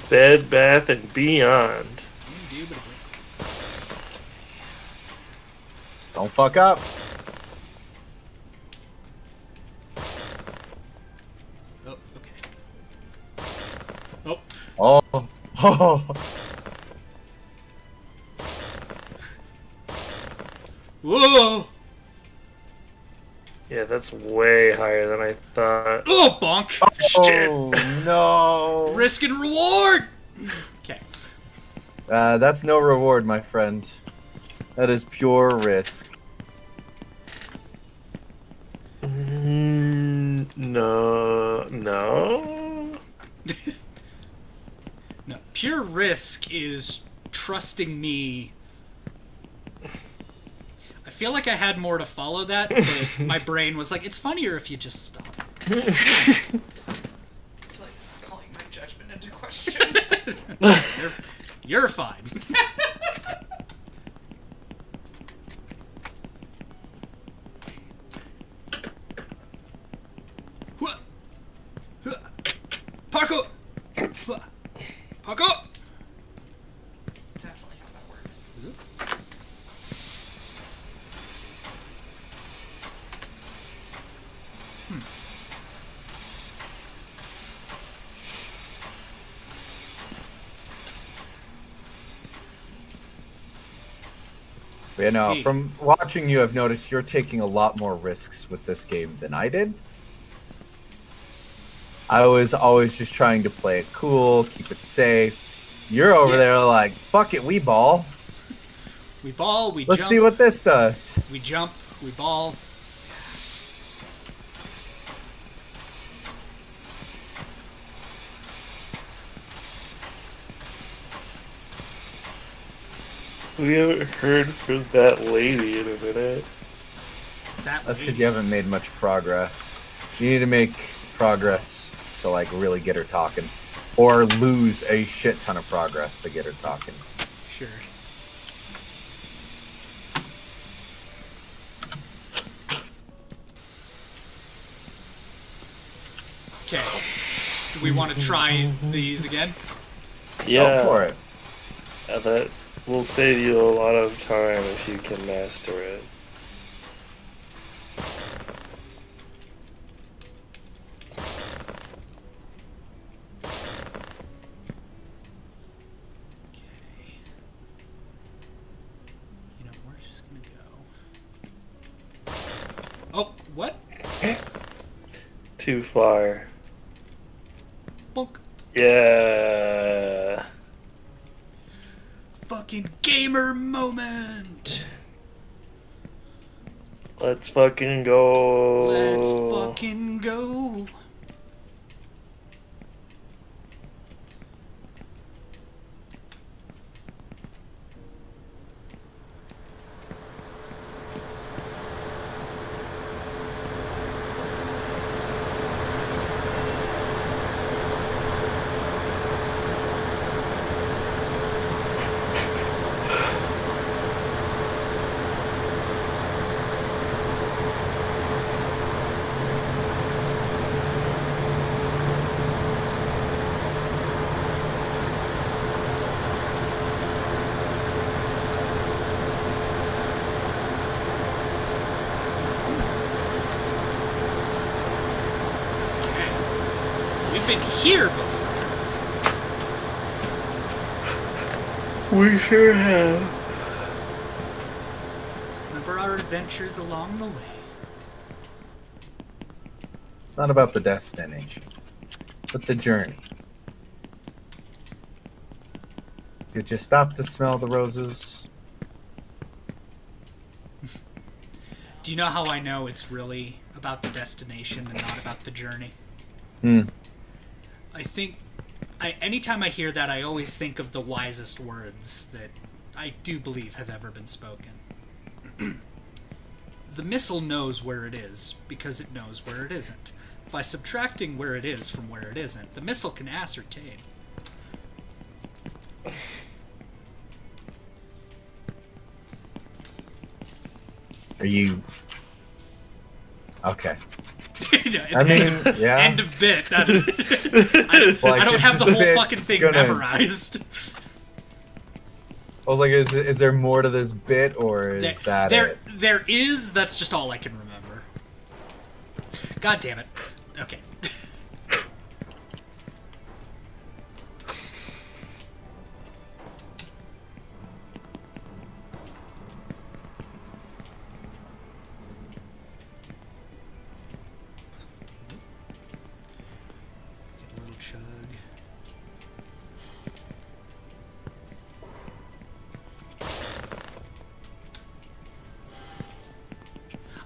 Bed, Bath, and Beyond. Indubitably. Don't fuck up. Oh, okay. Oh. Oh. Oh. Whoa! Yeah, that's way higher than I thought. Oh, bonk! Oh, no. Risk and reward! Okay. That's no reward, my friend. That is pure risk. No. No, pure risk is trusting me. I feel like I had more to follow that, but my brain was like, it's funnier if you just stop. I feel like this is calling my judgment into question. You're fine. Parkour! Parkour! That's definitely how that works. You know, See. from watching you, I've noticed you're taking a lot more risks with this game than I did. I was always just trying to play it cool, keep it safe. You're over there like, fuck it, we ball. We ball, we Let's jump. see what this does. We jump, we ball. We haven't heard from that lady in a minute. That's because you haven't made much progress. You need to make progress to like really get her talking, or lose a shit ton of progress to get her talking. Sure. Okay. Do we want to try these again? Yeah. Go for it. That will save you a lot of time if you can master it. You know, we're just gonna go. Oh, what? Too far. Bonk. Yeah. Fucking gamer moment. Let's fucking go. Let's fucking go. been here before. We sure have. Remember our adventures along the way. It's not about the destination, but the journey. Did you stop to smell the roses? Do you know how I know it's really about the destination and not about the journey? I think anytime I hear that, I always think of the wisest words that I do believe have ever been spoken. The missile knows where it is because it knows where it isn't. By subtracting where it is from where it isn't, the missile can ascertain. Are you... Okay. I mean, yeah. End of bit. I don't have the whole fucking thing memorized. I was like, is there more to this bit, or is that it? There is. That's just all I can remember. God damn it. Okay.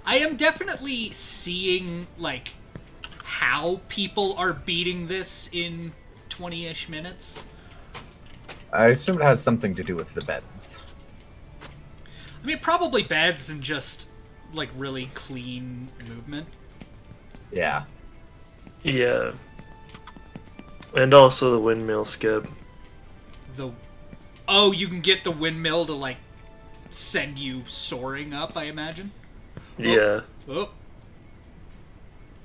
I am definitely seeing, like, how people are beating this in 20-ish minutes. I assume it has something to do with the beds. I mean, probably beds and just, like, really clean movement. Yeah. Yeah. And also the windmill skip. Oh, you can get the windmill to, like, send you soaring up, I imagine? Yeah. Oh.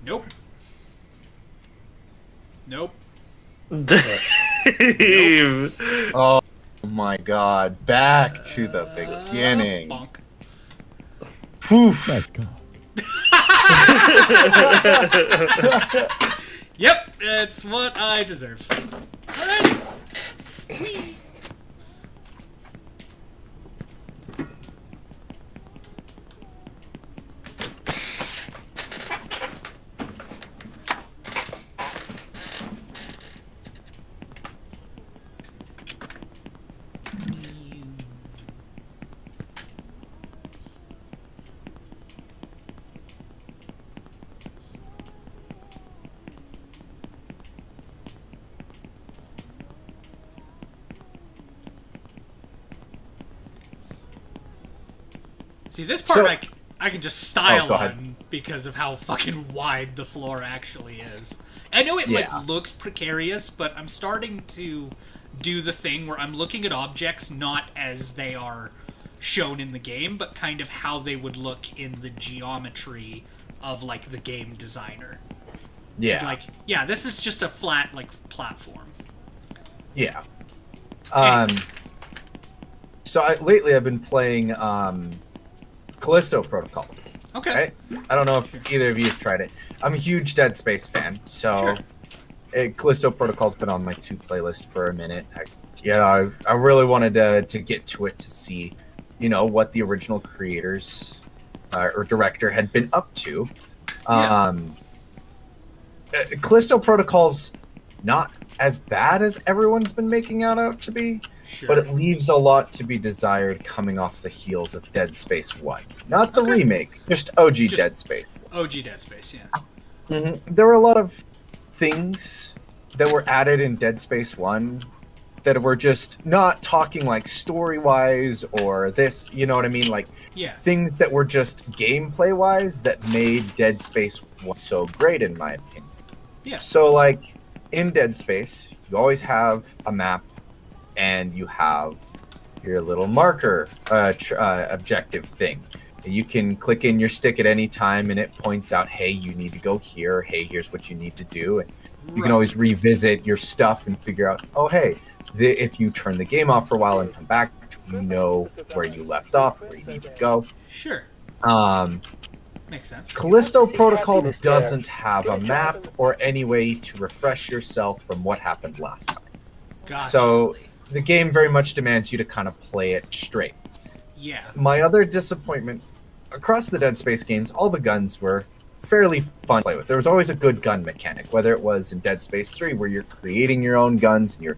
Nope. Nope. Dave. Oh my god. Back to the beginning. Bonk. Poof. Let's go. Yep, that's what I deserve. Alrighty. Whee. See, this part I can just style on because of how fucking wide the floor actually is. I know it like looks precarious, but I'm starting to do the thing where I'm looking at objects not as they are shown in the game, but kind of how they would look in the geometry of like the game designer. Yeah. Like, yeah, this is just a flat like platform. Yeah. So lately I've been playing Callisto Protocol. Okay. Right? I don't know if either of you have tried it. I'm a huge Dead Space fan, so Callisto Protocol's been on my 2 playlist for a minute. I really wanted to get to it to see, you know, what the original creators or director had been up to. Callisto Protocol's not as bad as everyone's been making out to be. Sure. But it leaves a lot to be desired coming off the heels of Dead Space 1. Not the remake, just OG Dead Space. OG Dead Space, yeah. Mm-hmm. There were a lot of things that were added in Dead Space 1 that were just not talking like story-wise or this, you know what I mean? Like things that were just gameplay-wise that made Dead Space 1 so great, in my opinion. Yeah. So, like, in Dead Space, you always have a map and you have your little marker objective thing. You can click in your stick at any time and it points out, hey, you need to go here. Hey, here's what you need to do. And you can always revisit your stuff and figure out, oh, hey, if you turn the game off for a while and come back, you know where you left off, where you need to go. Sure. Makes sense. Callisto Protocol doesn't have a map or any way to refresh yourself from what happened last time. Gotcha. So the game very much demands you to kind of play it straight. Yeah. My other disappointment, across the Dead Space games, all the guns were fairly fun to play with. There was always a good gun mechanic, whether it was in Dead Space 3 where you're creating your own guns and you're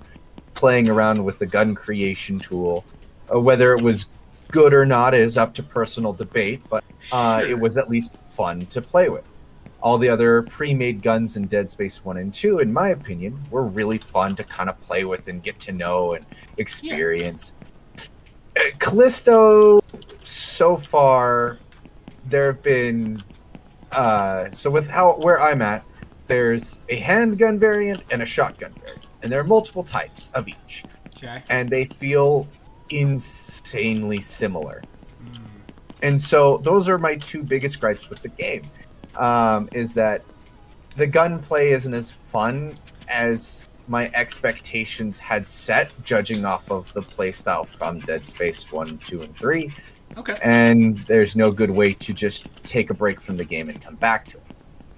playing around with the gun creation tool. Whether it was good or not is up to personal debate, but it was at least fun to play with. All the other pre-made guns in Dead Space 1 and 2, in my opinion, were really fun to kind of play with and get to know and experience. Callisto, so far, there have been... so with where I'm at, there's a handgun variant and a shotgun variant. And there are multiple types of each. Okay. And they feel insanely similar. And so those are my two biggest gripes with the game, is that the gunplay isn't as fun as my expectations had set, judging off of the playstyle from Dead Space 1, 2, and 3. Okay. And there's no good way to just take a break from the game and come back to it.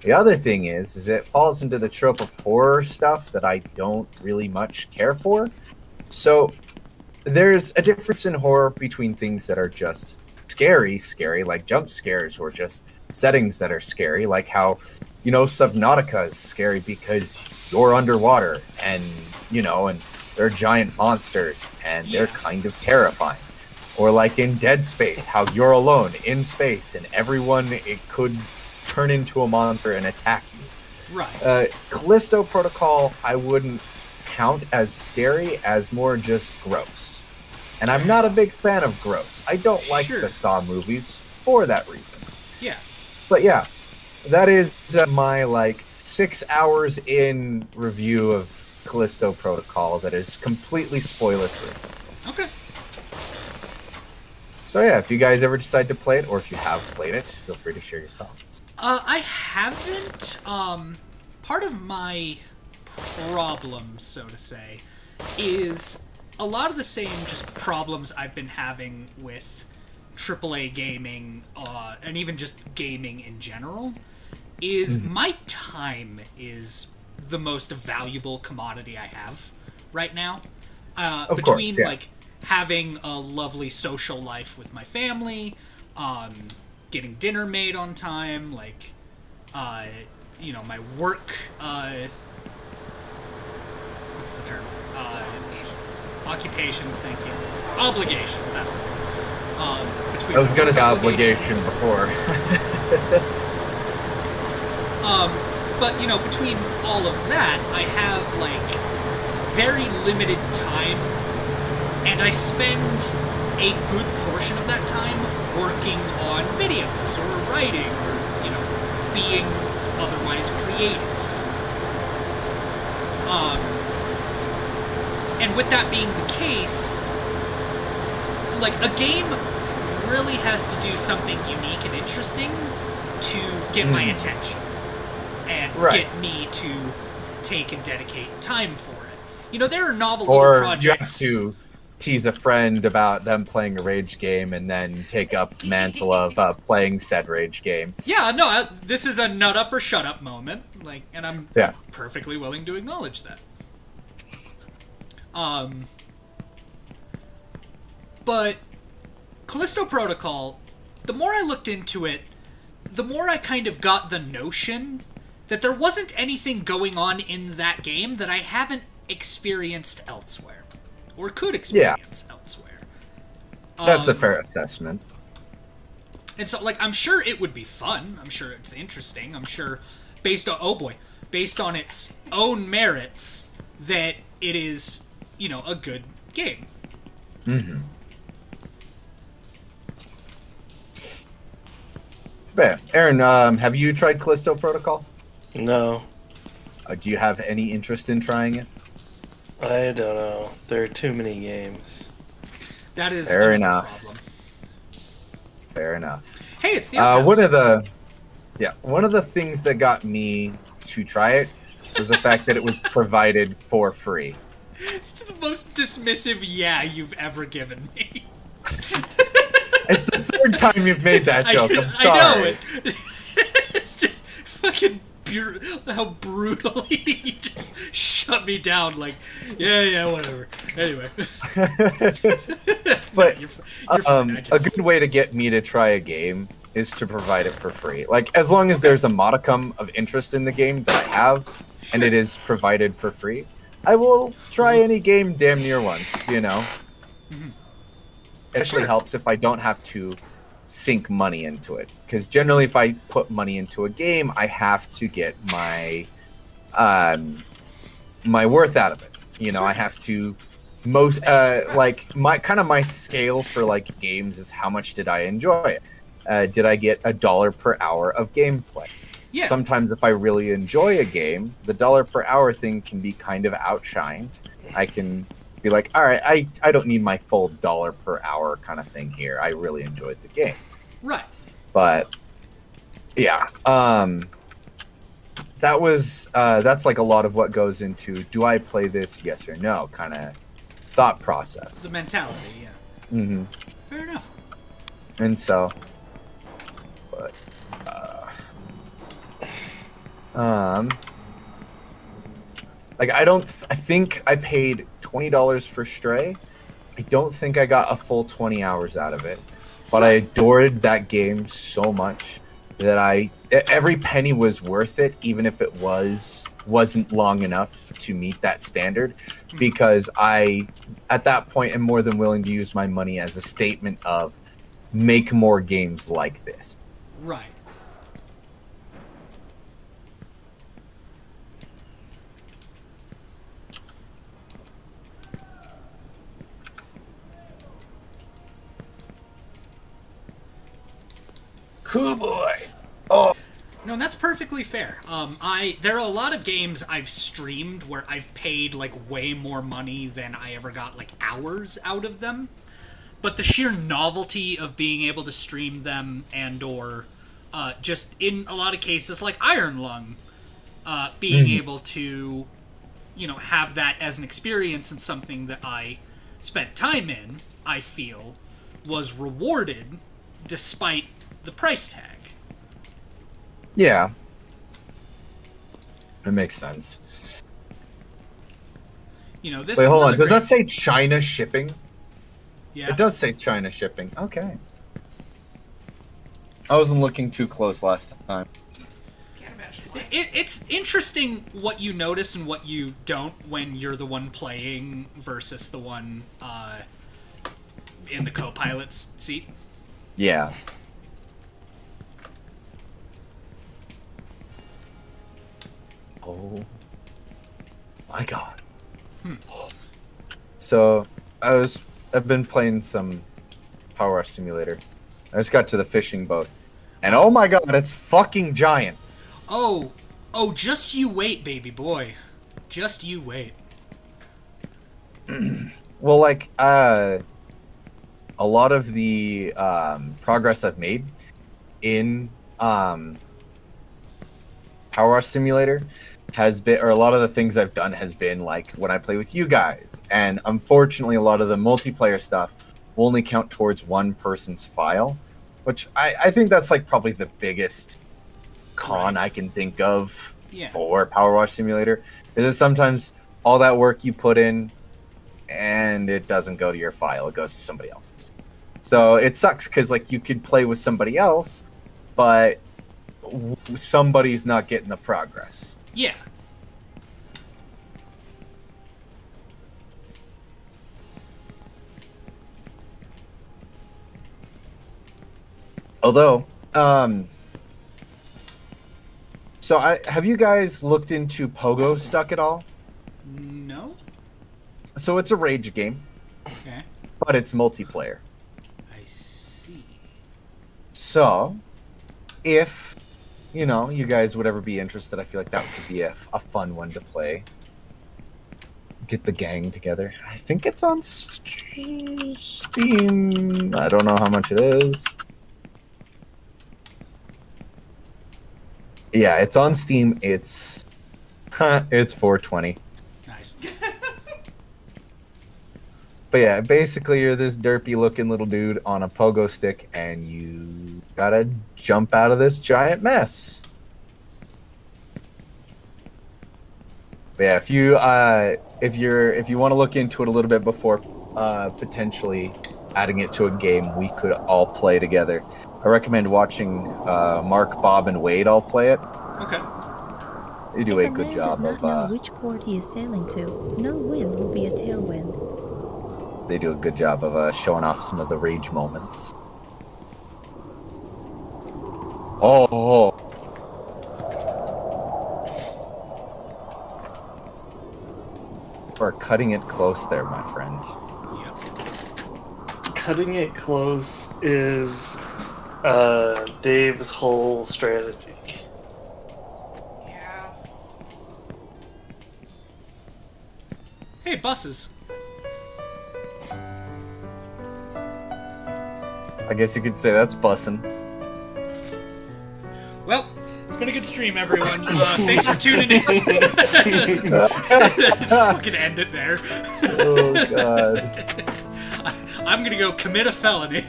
The other thing is it falls into the trope of horror stuff that I don't really much care for. So there's a difference in horror between things that are just scary, like jump scares, or just settings that are scary, like how, Subnautica is scary because you're underwater and, and there are giant monsters and they're kind of terrifying. Or like in Dead Space, how you're alone in space and it could turn into a monster and attack you. Right. Callisto Protocol, I wouldn't count as scary as more just gross. And I'm not a big fan of gross. I don't like the Saw movies for that reason. Yeah. But yeah, that is my 6 hours in review of Callisto Protocol that is completely spoiler free. Okay. So yeah, if you guys ever decide to play it, or if you have played it, feel free to share your thoughts. I haven't. Part of my problem, so to say, is a lot of the same just problems I've been having with AAA gaming, and even just gaming in general, is my time is the most valuable commodity I have right now. Between having a lovely social life with my family, getting dinner made on time, my work, what's the term? Occupations, thank you. Obligations, that's it. I was going to say obligation before. But, between all of that, I have, very limited time, and I spend a good portion of that time working on videos, or writing, or, being otherwise creative. And with that being the case, a game really has to do something unique and interesting to get my attention and get me to take and dedicate time for it. There are novel little projects. You have to tease a friend about them playing a rage game and then take up the mantle of playing said rage game. Yeah, no, this is a nut up or shut up moment, and I'm perfectly willing to acknowledge that. But Callisto Protocol, the more I looked into it, the more I kind of got the notion that there wasn't anything going on in that game that I haven't experienced elsewhere, or could experience elsewhere. That's a fair assessment. And so, I'm sure it would be fun. I'm sure it's interesting. I'm sure, based on its own merits, that it is, a good game. Mm-hmm. But Aaron, have you tried Callisto Protocol? No. Do you have any interest in trying it? I don't know. There are too many games. That is fair enough. Problem. Fair enough. Hey, it's the one of the things that got me to try it was the fact that it was provided for free. It's the most dismissive yeah you've ever given me. It's the third time you've made that joke. I'm sorry. I know it. It's just fucking how brutally you just shut me down. Like, yeah, whatever. Anyway. But you're fine, a good way to get me to try a game is to provide it for free. Like, as long as there's a modicum of interest in the game that I have, and it is provided for free, I will try any game damn near once, you know? It actually helps if I don't have to sink money into it. Because generally if I put money into a game, I have to get my my worth out of it. You know, I have to like my scale for like games is how much did I enjoy it? Did I get $1 per hour of gameplay? Yeah. Sometimes if I really enjoy a game, the $1 per hour thing can be kind of outshined. I can be like, all right, I don't need my full $1 per hour kind of thing here. I really enjoyed the game. Right. But yeah, that's like a lot of what goes into, do I play this, yes or no, kind of thought process. The mentality, yeah. Mm-hmm. Fair enough. And so, but, like I think I paid $20 for Stray. I don't think I got a full 20 hours out of it, but I adored that game so much that every penny was worth it, even if it wasn't long enough to meet that standard, because I, at that point, am more than willing to use my money as a statement of make more games like this. Right. Cool boy. Oh. No, that's perfectly fair. There are a lot of games I've streamed where I've paid like way more money than I ever got like hours out of them. But the sheer novelty of being able to stream them or just in a lot of cases like Iron Lung, being able to, have that as an experience and something that I spent time in, I feel, was rewarded despite the price tag. Yeah. It makes sense. This Wait, is hold on. another Does that say China shipping? Yeah. It does say China shipping. Okay. I wasn't looking too close last time. Can't imagine. It's interesting what you notice and what you don't when you're the one playing versus the one in the co-pilot's seat. Yeah. Oh my god. So I've been playing some Power Wash Simulator. I just got to the fishing boat. And oh my god, it's fucking giant. Oh, just you wait, baby boy. Just you wait. Well, like, a lot of the progress I've made in Power Wash Simulator has been, or a lot of the things I've done has been like when I play with you guys. And unfortunately, a lot of the multiplayer stuff will only count towards one person's file, which I think that's like probably the biggest con I can think of for Power Wash Simulator. Is that sometimes all that work you put in and it doesn't go to your file, it goes to somebody else's. So it sucks because like you could play with somebody else, but somebody's not getting the progress. Yeah. Although, so have you guys looked into Pogo Stuck at all? No. So it's a rage game. Okay. But it's multiplayer. I see. So, if you guys would ever be interested, I feel like that could be a fun one to play. Get the gang together. I think it's on Steam. I don't know how much it is. Yeah, it's on Steam. It's $4.20. Nice. But yeah, basically you're this derpy looking little dude on a pogo stick and you gotta jump out of this giant mess. But yeah, if you want to look into it a little bit before potentially adding it to a game we could all play together, I recommend watching Mark, Bob, and Wade all play it. Okay. They do If a a good man job does not of know which port he is sailing to, no wind will be a tailwind. they do a good job of showing off some of the rage moments. Oh. Or cutting it close there, my friend. Cutting it close is Dave's whole strategy. Yeah. Hey, buses. I guess you could say that's bussin'. Well, it's been a good stream, everyone. Thanks for tuning in. Just fucking end it there. Oh, God. I'm gonna go commit a felony.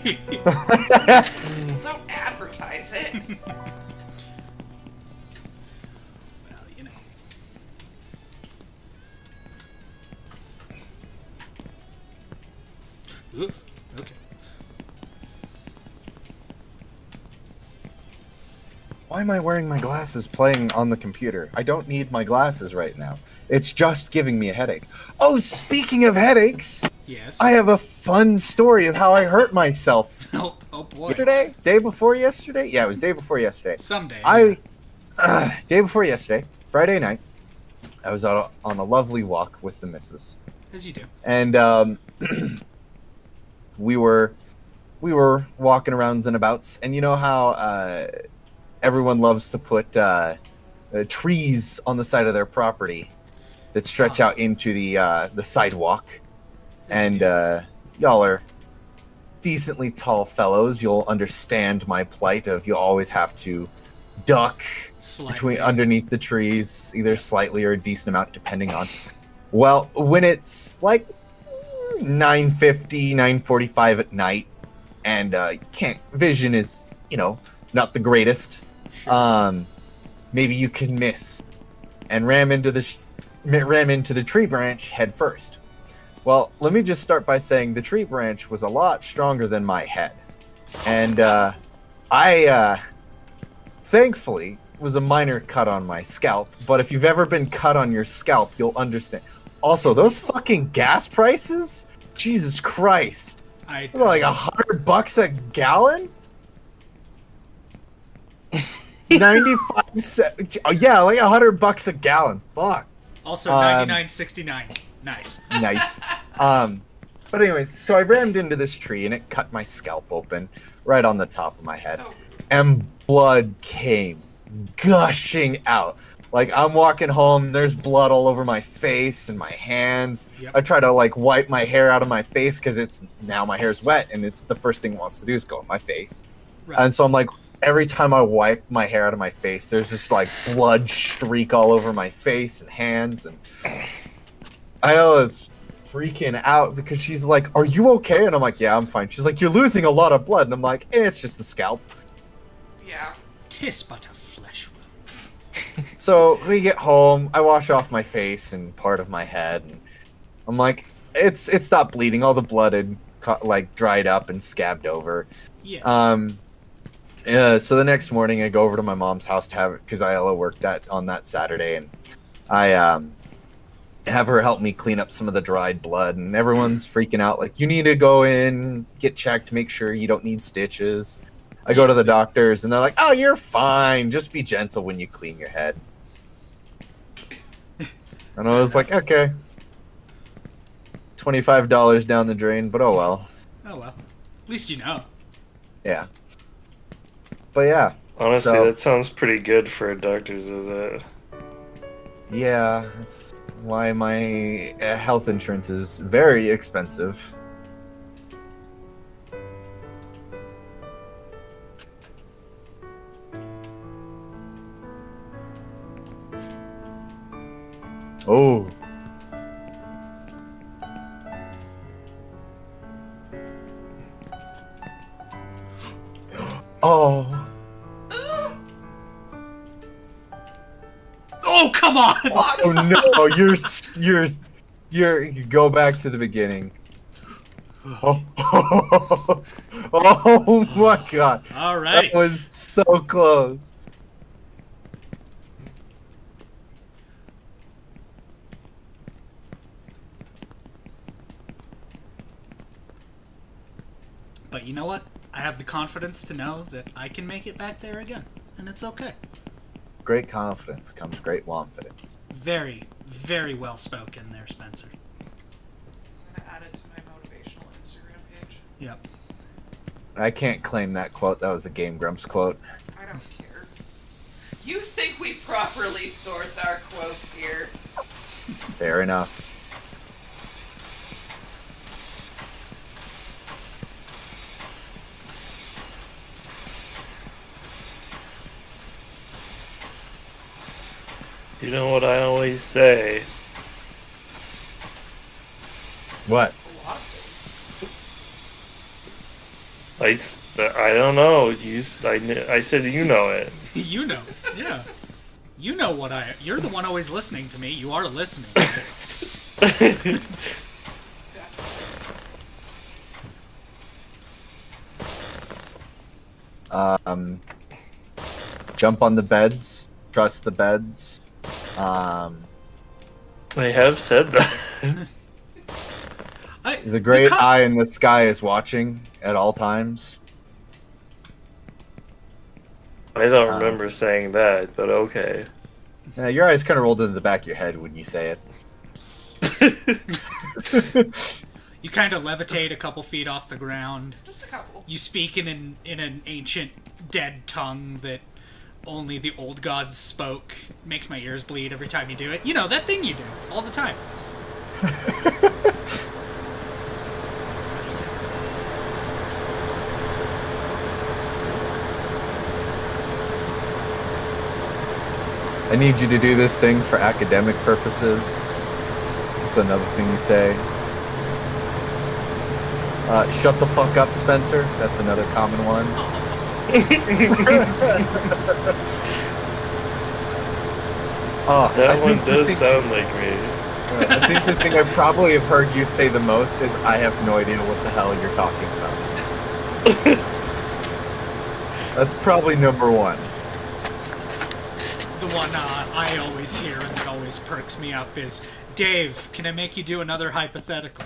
Don't advertise it. Well, you know. Oof, okay. Why am I wearing my glasses playing on the computer? I don't need my glasses right now. It's just giving me a headache. Oh, speaking of headaches, yes, I have a fun story of how I hurt myself. Oh boy. Yesterday? Day before yesterday? Yeah, it was day before yesterday. Someday. Day before yesterday, Friday night, I was out on a lovely walk with the missus. As you do. And we were walking around and abouts, and you know how everyone loves to put trees on the side of their property that stretch out into the sidewalk. And y'all are decently tall fellows. You'll understand my plight of you always have to duck underneath the trees, either slightly or a decent amount, depending on. Well, when it's like 9:50, 9:45 at night, and vision is, not the greatest. Maybe you can miss and ram into the tree branch head first. Well, let me just start by saying the tree branch was a lot stronger than my head, and I thankfully was a minor cut on my scalp. But if you've ever been cut on your scalp, you'll understand. Also, those fucking gas prices, Jesus Christ, like $100 a gallon. 95 cents. Oh, yeah, like $100 a gallon. Fuck. Also 99.69. Nice. Nice. But anyways, so I rammed into this tree and it cut my scalp open right on the top of my head. And blood came gushing out. Like, I'm walking home, there's blood all over my face and my hands. Yep. I try to, wipe my hair out of my face because now my hair's wet, and it's the first thing it wants to do is go in my face. Right. And so I'm like, every time I wipe my hair out of my face, there's this, blood streak all over my face and hands. And I was freaking out because she's like, "Are you okay?" And I'm like, "Yeah, I'm fine." She's like, "You're losing a lot of blood." And I'm like, it's just the scalp. Yeah. 'Tis but a flesh wound. So we get home, I wash off my face and part of my head, and I'm like, it stopped bleeding. All the blood had dried up and scabbed over. Yeah. So the next morning I go over to my mom's house to have it because Ayala worked on that Saturday, and I have her help me clean up some of the dried blood, and everyone's freaking out like, you need to go in, get checked, make sure you don't need stitches. I go to the doctors and they're like, "Oh, you're fine. Just be gentle when you clean your head." And I was like, okay. $25 down the drain, but oh well. Oh well. At least you know. Yeah. But yeah. Honestly, that sounds pretty good for a doctor's visit. Yeah, that's why my health insurance is very expensive. Oh. Oh. Oh, come on! Oh no, you go back to the beginning. Oh, oh my god. Alright. That was so close. But you know what? I have the confidence to know that I can make it back there again, and it's okay. Great confidence comes great confidence. Very, very well spoken there, Spencer. I'm gonna add it to my motivational Instagram page. Yep. I can't claim that quote. That was a Game Grumps quote. I don't care. You think we properly sort our quotes here? Fair enough. You know what I always say? What? I don't know. I said you know it. You know, yeah. You know what you're the one always listening to me. You are listening. Jump on the beds. Trust the beds. I have said that. The great eye in the sky is watching at all times. I don't remember saying that, but okay. Yeah, your eyes kind of rolled into the back of your head when you say it. You kind of levitate a couple feet off the ground. Just a couple. You speak in an ancient dead tongue that only the old gods spoke. It makes my ears bleed every time you do it. You know, that thing you do all the time. I need you to do this thing for academic purposes. That's another thing you say. Shut the fuck up, Spencer. That's another common one. That one does sound like me. I think the thing I probably have heard you say the most is, I have no idea what the hell you're talking about. That's probably number one. The one I always hear and that always perks me up is, Dave, can I make you do another hypothetical?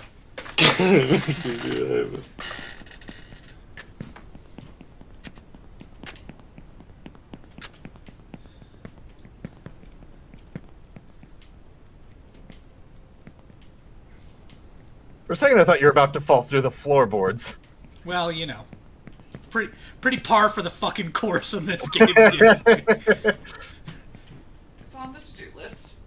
For a second I thought you were about to fall through the floorboards. Well, you know. Pretty par for the fucking course on this game. Yes. It's on the to-do list.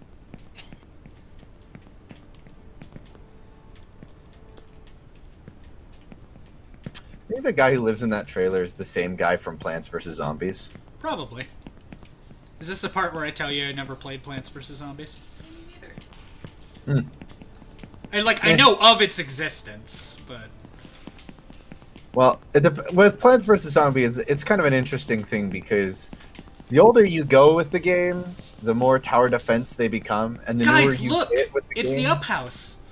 I think the guy who lives in that trailer is the same guy from Plants vs. Zombies. Probably. Is this the part where I tell you I never played Plants vs. Zombies? Me neither. I know of its existence, but... Well, with Plants vs. Zombies, it's kind of an interesting thing because the older you go with the games, the more tower defense they become, and the newer you get with the games. It's the Up House.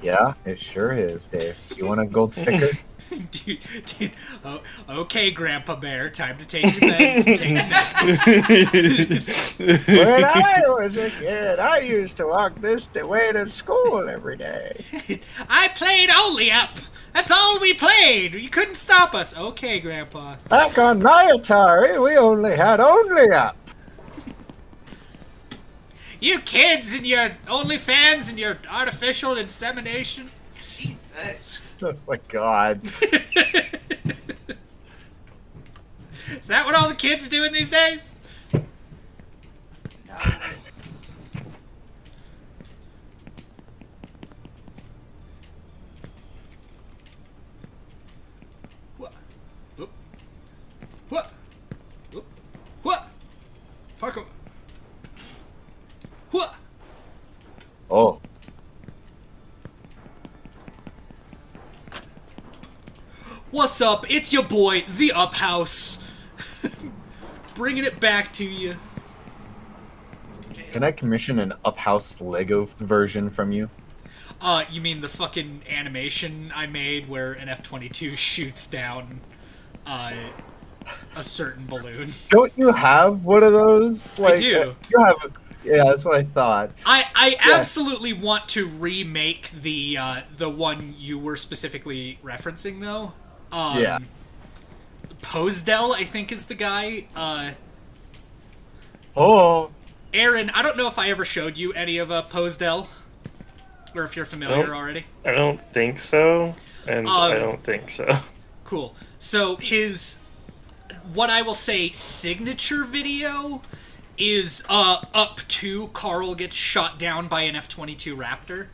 Yeah, it sure is, Dave. You want a gold sticker? dude, okay, Grandpa Bear, time to take your meds. When I was a kid, I used to walk this way to school every day. I played onlyup. That's all we played. You couldn't stop us. Okay, Grandpa. Back on my Atari, we only had onlyup. You kids and your OnlyFans and your artificial insemination. Jesus. Oh my god. Is that what all the kids are doing these days? No. What? What? What? Parker. What? Oh. What's What's up? It's your boy, the Up House. Bringing it back to you. Can I commission an Up House Lego version from you? You mean the fucking animation I made where an F-22 shoots down, a certain balloon? Don't you have one of those? I do. You have. Yeah, that's what I thought. I absolutely want to remake the one you were specifically referencing, though. Yeah. Posedel, I think, is the guy. Oh. Aaron, I don't know if I ever showed you any of Posedel, or if you're familiar already. I don't think so, and I don't think so. Cool. So his, what I will say, signature video is up to Carl gets shot down by an F-22 Raptor.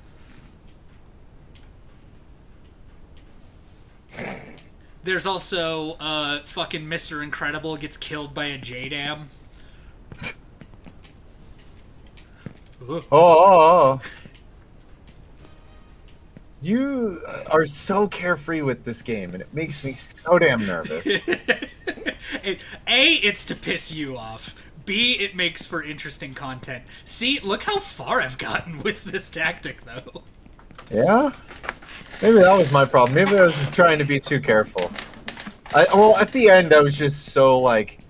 There's also fucking Mr. Incredible gets killed by a JDAM. Oh. You are so carefree with this game, and it makes me so damn nervous. A, it's to piss you off. B, it makes for interesting content. C, look how far I've gotten with this tactic, though. Yeah? Maybe that was my problem. Maybe I was just trying to be too careful. Well, at the end, I was just so, like...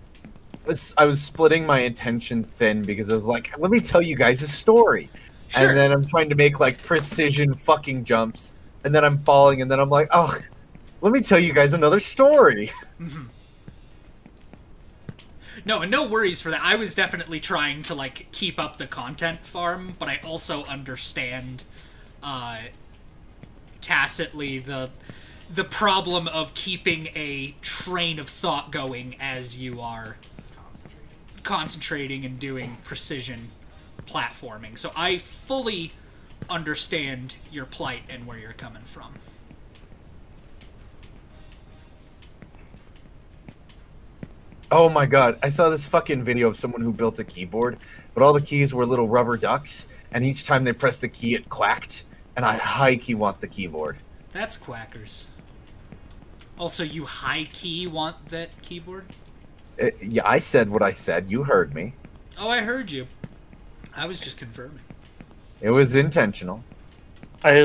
I was splitting my attention thin because I was like, let me tell you guys a story. Sure. And then I'm trying to make, like, precision fucking jumps. And then I'm falling, and then I'm like, oh, let me tell you guys another story. Mm-hmm. No, and no worries for that. I was definitely trying to, like, keep up the content farm, but I also understand, tacitly the problem of keeping a train of thought going as you are concentrating and doing precision platforming. So I fully understand your plight and where you're coming from. Oh my god, I saw this fucking video of someone who built a keyboard, but all the keys were little rubber ducks, and each time they pressed a key, it quacked, and I high-key want the keyboard. That's quackers. Also, you high-key want that keyboard? Yeah, I said what I said. You heard me. Oh, I heard you. I was just confirming. It was intentional. I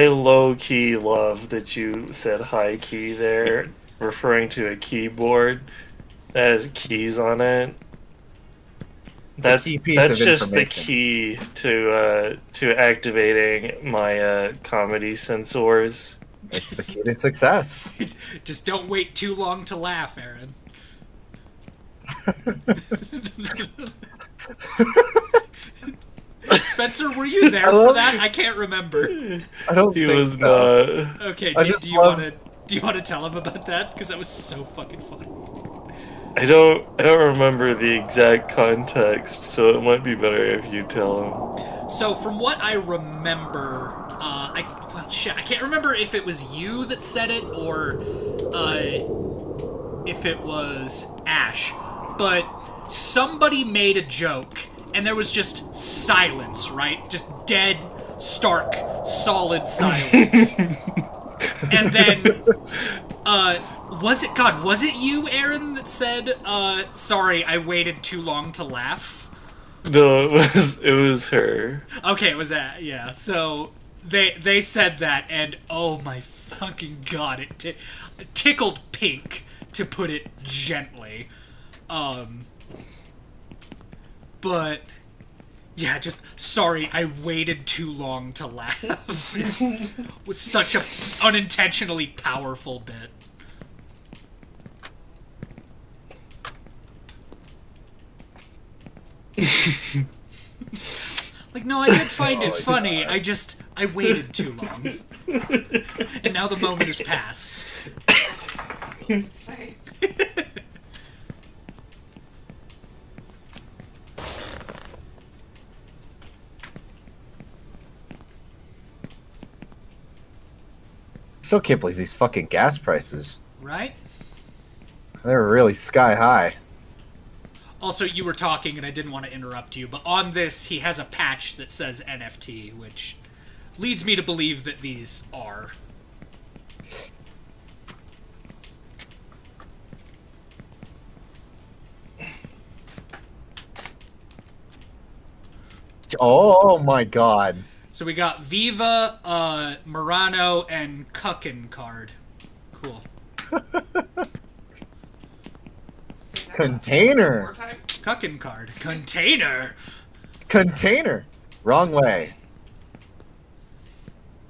low-key love that you said high-key there, referring to a keyboard that has keys on it. That's just the key to activating my comedy sensors. It's the key to success. Just don't wait too long to laugh, Aaron. Spencer, were you there for that? I can't remember. I don't think was so. not. Okay, do you want to tell him about that? Because that was so fucking funny. I don't remember the exact context, so it might be better if you tell him. So from what I remember, I can't remember if it was you that said it or if it was Ash, but somebody made a joke and there was just silence, right? Just dead, stark, solid silence. And then, was it you, Aaron, that said, sorry, I waited too long to laugh? No, it was her. Okay, it was that, yeah. So, they said that, and oh my fucking god, it tickled pink, to put it gently. But, yeah, just, sorry, I waited too long to laugh. It was such a unintentionally powerful bit. Like, no, I did find it funny, I waited too long. And now the moment has passed. Still can't believe these fucking gas prices. Right? They're really sky high. Also, you were talking and I didn't want to interrupt you, but on this, he has a patch that says NFT, which leads me to believe that these are. Oh my god. So we got Viva, Murano, and Cuckin card. Cool. Container. Cuckin card. Container. Container. Wrong way.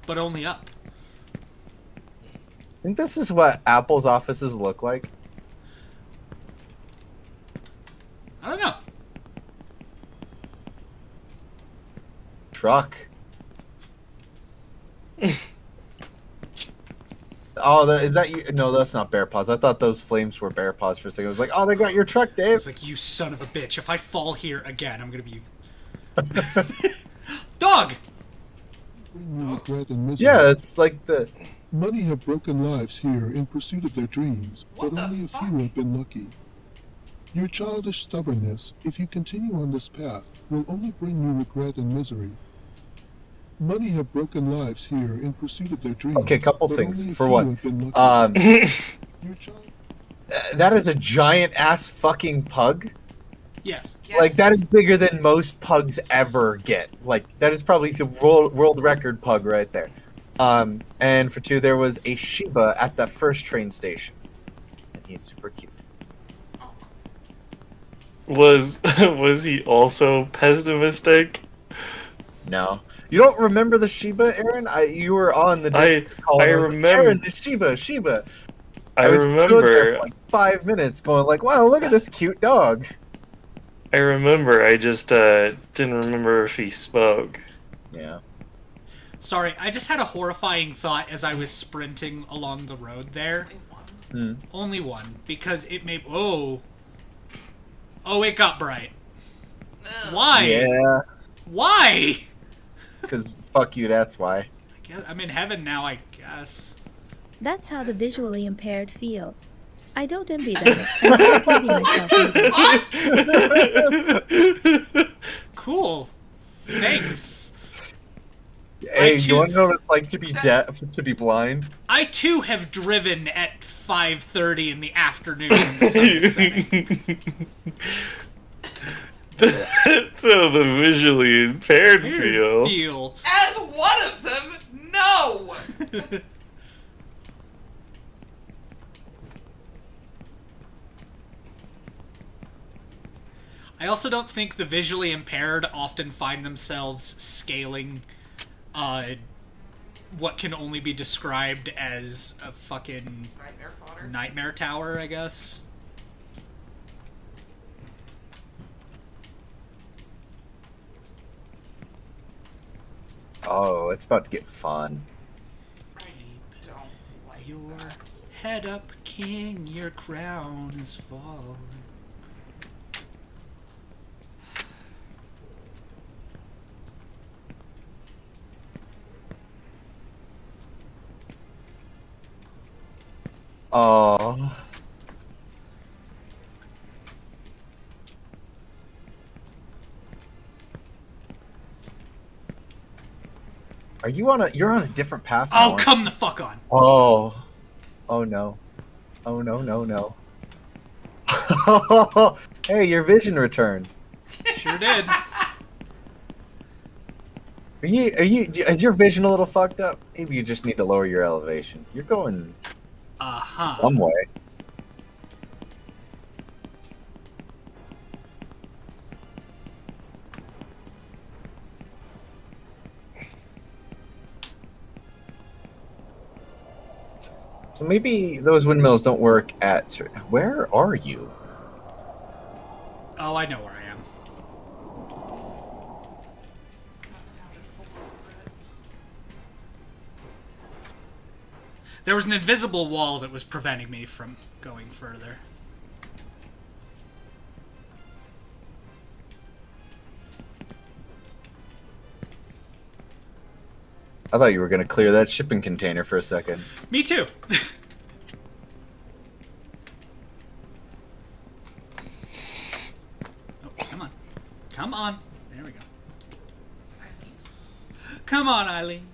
But only up. I think this is what Apple's offices look like. I don't know. Truck. Oh, is that you? No, that's not Bear Paws. I thought those flames were Bear Paws for a second. I was like, oh, they got your truck, Dave. It's like, you son of a bitch. If I fall here again, I'm gonna be... Dog! Regret and misery. Yeah, it's like the... Many have broken lives here in pursuit of their dreams, but only a few have been lucky. Your childish stubbornness, if you continue on this path, will only bring you regret and misery. Many have broken lives here in pursuit of their dreams. Okay, couple but things. only a For few one, have been lucky. that is a giant ass fucking pug. Yes. Like, that is bigger than most pugs ever get. Like, that is probably the world record pug right there. And for two, there was a Shiba at the first train station. And he's super cute. Was he also pessimistic? No. You don't remember the Shiba, Aaron? You were on the Discord call. I and was remember. Like, Aaron, the Shiba. I was remember. There for like 5 minutes going like, wow, look at this cute dog. I remember. I just didn't remember if he spoke. Yeah. Sorry, I just had a horrifying thought as I was sprinting along the road there. Only one, because it made... Oh, it got bright. Why? Yeah. Why? Because fuck you, that's why. I'm in heaven now, I guess. That's how the visually impaired feel. I don't envy them. I don't envy myself either. Cool. Thanks. Hey, you want to know what it's like to be deaf, to be blind? I too have driven at 5:30 in the afternoon in the sun setting. That's how the visually impaired feel. As one of them, no! I also don't think the visually impaired often find themselves scaling what can only be described as a fucking nightmare tower, I guess. Oh, it's about to get fun. Your head up, king, your crown is falling. Oh. Are you on you're on a different path now, Oh, come the fuck on. Oh. Oh no. Oh no. Hey, your vision returned. Sure did. Is your vision a little fucked up? Maybe you just need to lower your elevation. You're going some way. So maybe those windmills don't work at... Where are you? Oh, I know where I am. There was an invisible wall that was preventing me from going further. I thought you were going to clear that shipping container for a second. Me too. Oh, come on. Come on. There we go. Come on, Eileen.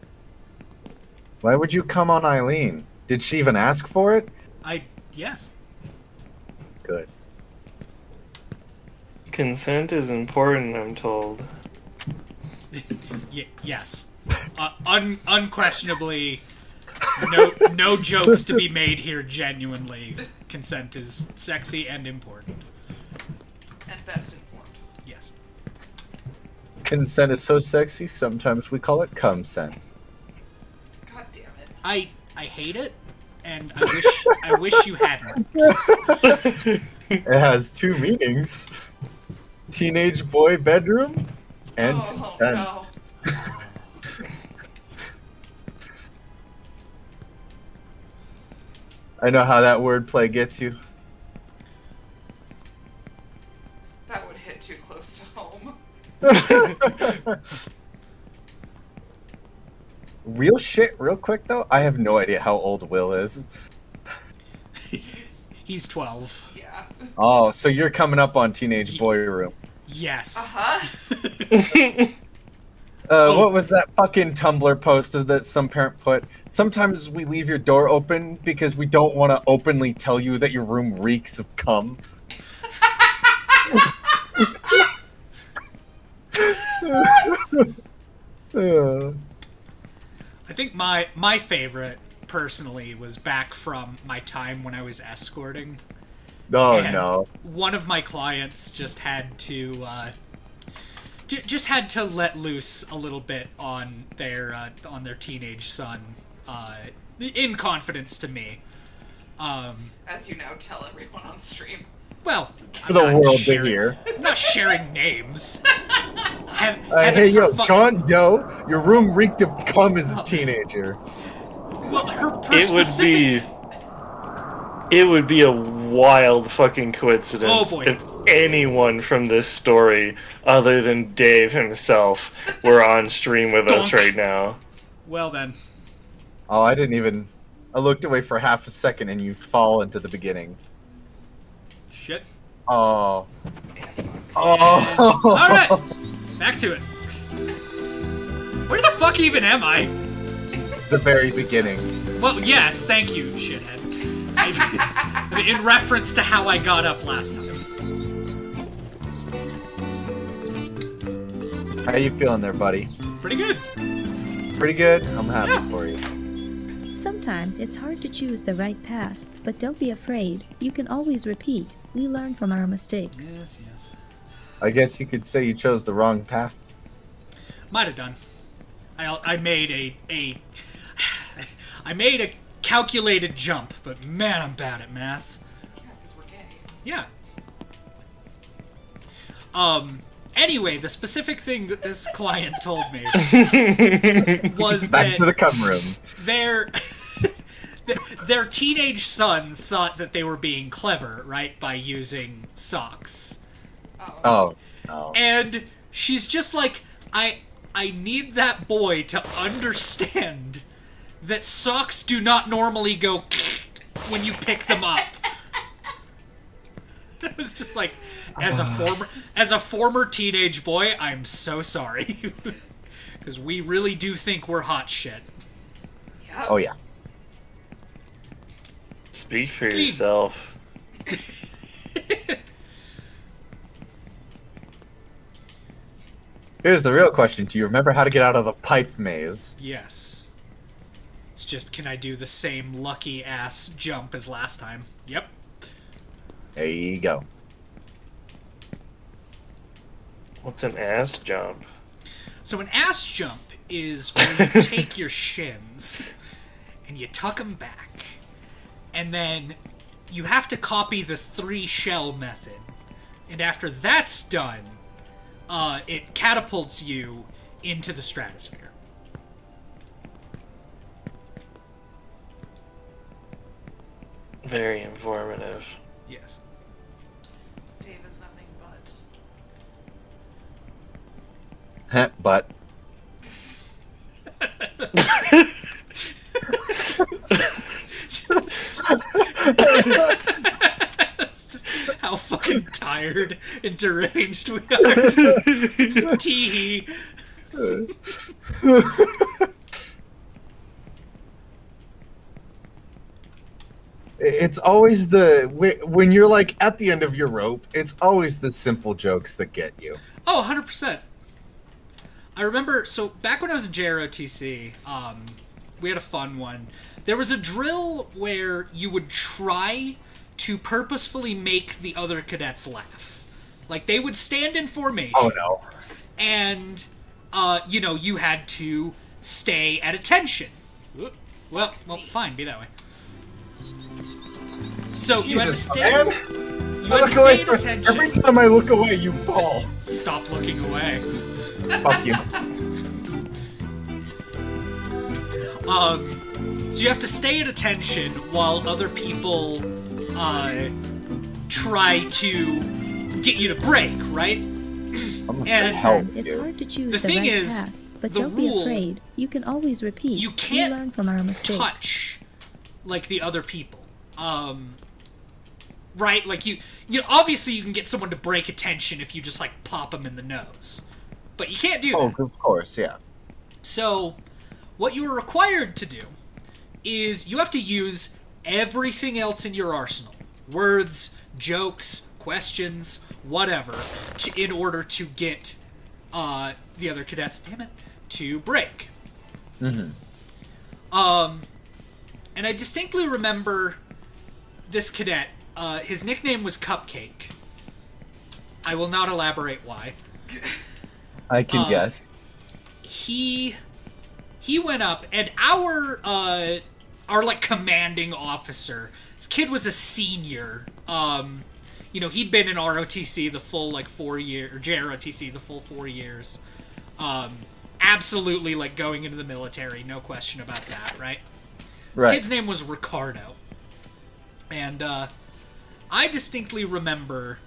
Why would you come on Eileen? Did she even ask for it? Yes. Good. Consent is important, I'm told. Yes. Unquestionably, no jokes to be made here. Genuinely, consent is sexy and important. And best informed. Yes. Consent is so sexy, sometimes we call it cum-sent. God damn it. I hate it, and I wish you hadn't. It has two meanings. Teenage boy bedroom and consent. No. I know how that wordplay gets you. That would hit too close to home. Real shit, real quick though, I have no idea how old Will is. He's 12. Yeah. Oh, so you're coming up on teenage boy room. Yes. Uh-huh. What was that fucking Tumblr post that some parent put? Sometimes we leave your door open because we don't want to openly tell you that your room reeks of cum. I think my favorite, personally, was back from my time when I was escorting. Oh, and no. One of my clients just had to let loose a little bit on their teenage son, in confidence to me. As you now tell everyone on stream. Well, For the world to hear. I'm not sharing names. Hey, yo, John Doe, your room reeked of cum as a teenager. Well, her It would be a wild fucking coincidence if anyone from this story, other than Dave himself, were on stream with us right now. Well then. Oh, I didn't even... I looked away for half a second and you fall into the beginning. Shit. Oh. Oh. Alright! Back to it. Where the fuck even am I? The very beginning. Well, yes, thank you, shithead. In reference to how I got up last time. How you feeling there, buddy? Pretty good. Pretty good? I'm happy for you. Sometimes it's hard to choose the right path, but don't be afraid. You can always repeat. We learn from our mistakes. Yes, yes. I guess you could say you chose the wrong path. Might have done. I made I made a calculated jump, but man, I'm bad at math. Yeah, because we're gay. Yeah. Anyway, the specific thing that this client told me was Back to the cum room. Their teenage son thought that they were being clever, right, by using socks. Oh. And she's just like, I need that boy to understand that socks do not normally go when you pick them up. It was just like, as a former teenage boy, I'm so sorry. Because we really do think we're hot shit. Yep. Oh, yeah. Speak for yourself. Here's the real question. Do you remember how to get out of the pipe maze? Yes. It's just, can I do the same lucky-ass jump as last time? Yep. There you go. What's an ass jump? So an ass jump is where you take your shins and you tuck them back. And then you have to copy the 3-shell method. And after that's done, it catapults you into the stratosphere. Very informative. Yes. Dave is nothing but. But. That's just how fucking tired and deranged we are. Just tee. It's always when you're like at the end of your rope, it's always the simple jokes that get you. Oh, 100%. I remember, so back when I was in JROTC, we had a fun one. There was a drill where you would try to purposefully make the other cadets laugh. Like, they would stand in formation. Oh, no. And, you had to stay at attention. Well, fine, be that way. So you had to stay. You had to stay at attention. Every time I look away, you fall. Stop looking away. Fuck you. So you have to stay at attention while other people try to get you to break, right? And sometimes it's hard to choose the the thing right is, path, but the don't rule, be afraid. You can always repeat. You can't learn from our mistakes. touch like the other people. Right? Like you obviously you can get someone to break attention if you just like pop them in the nose. But you can't do that. Oh, of course, yeah. So, what you are required to do is you have to use everything else in your arsenal. Words, jokes, questions, whatever, in order to get the other cadets, to break. Mm-hmm. And I distinctly remember this cadet. His nickname was Cupcake. I will not elaborate why. I can guess. He went up, and our like commanding officer. This kid was a senior. He'd been in ROTC the full like 4 year, or JROTC the full 4 years. Absolutely like going into the military, no question about that, right? This kid's name was Ricardo. And I distinctly remember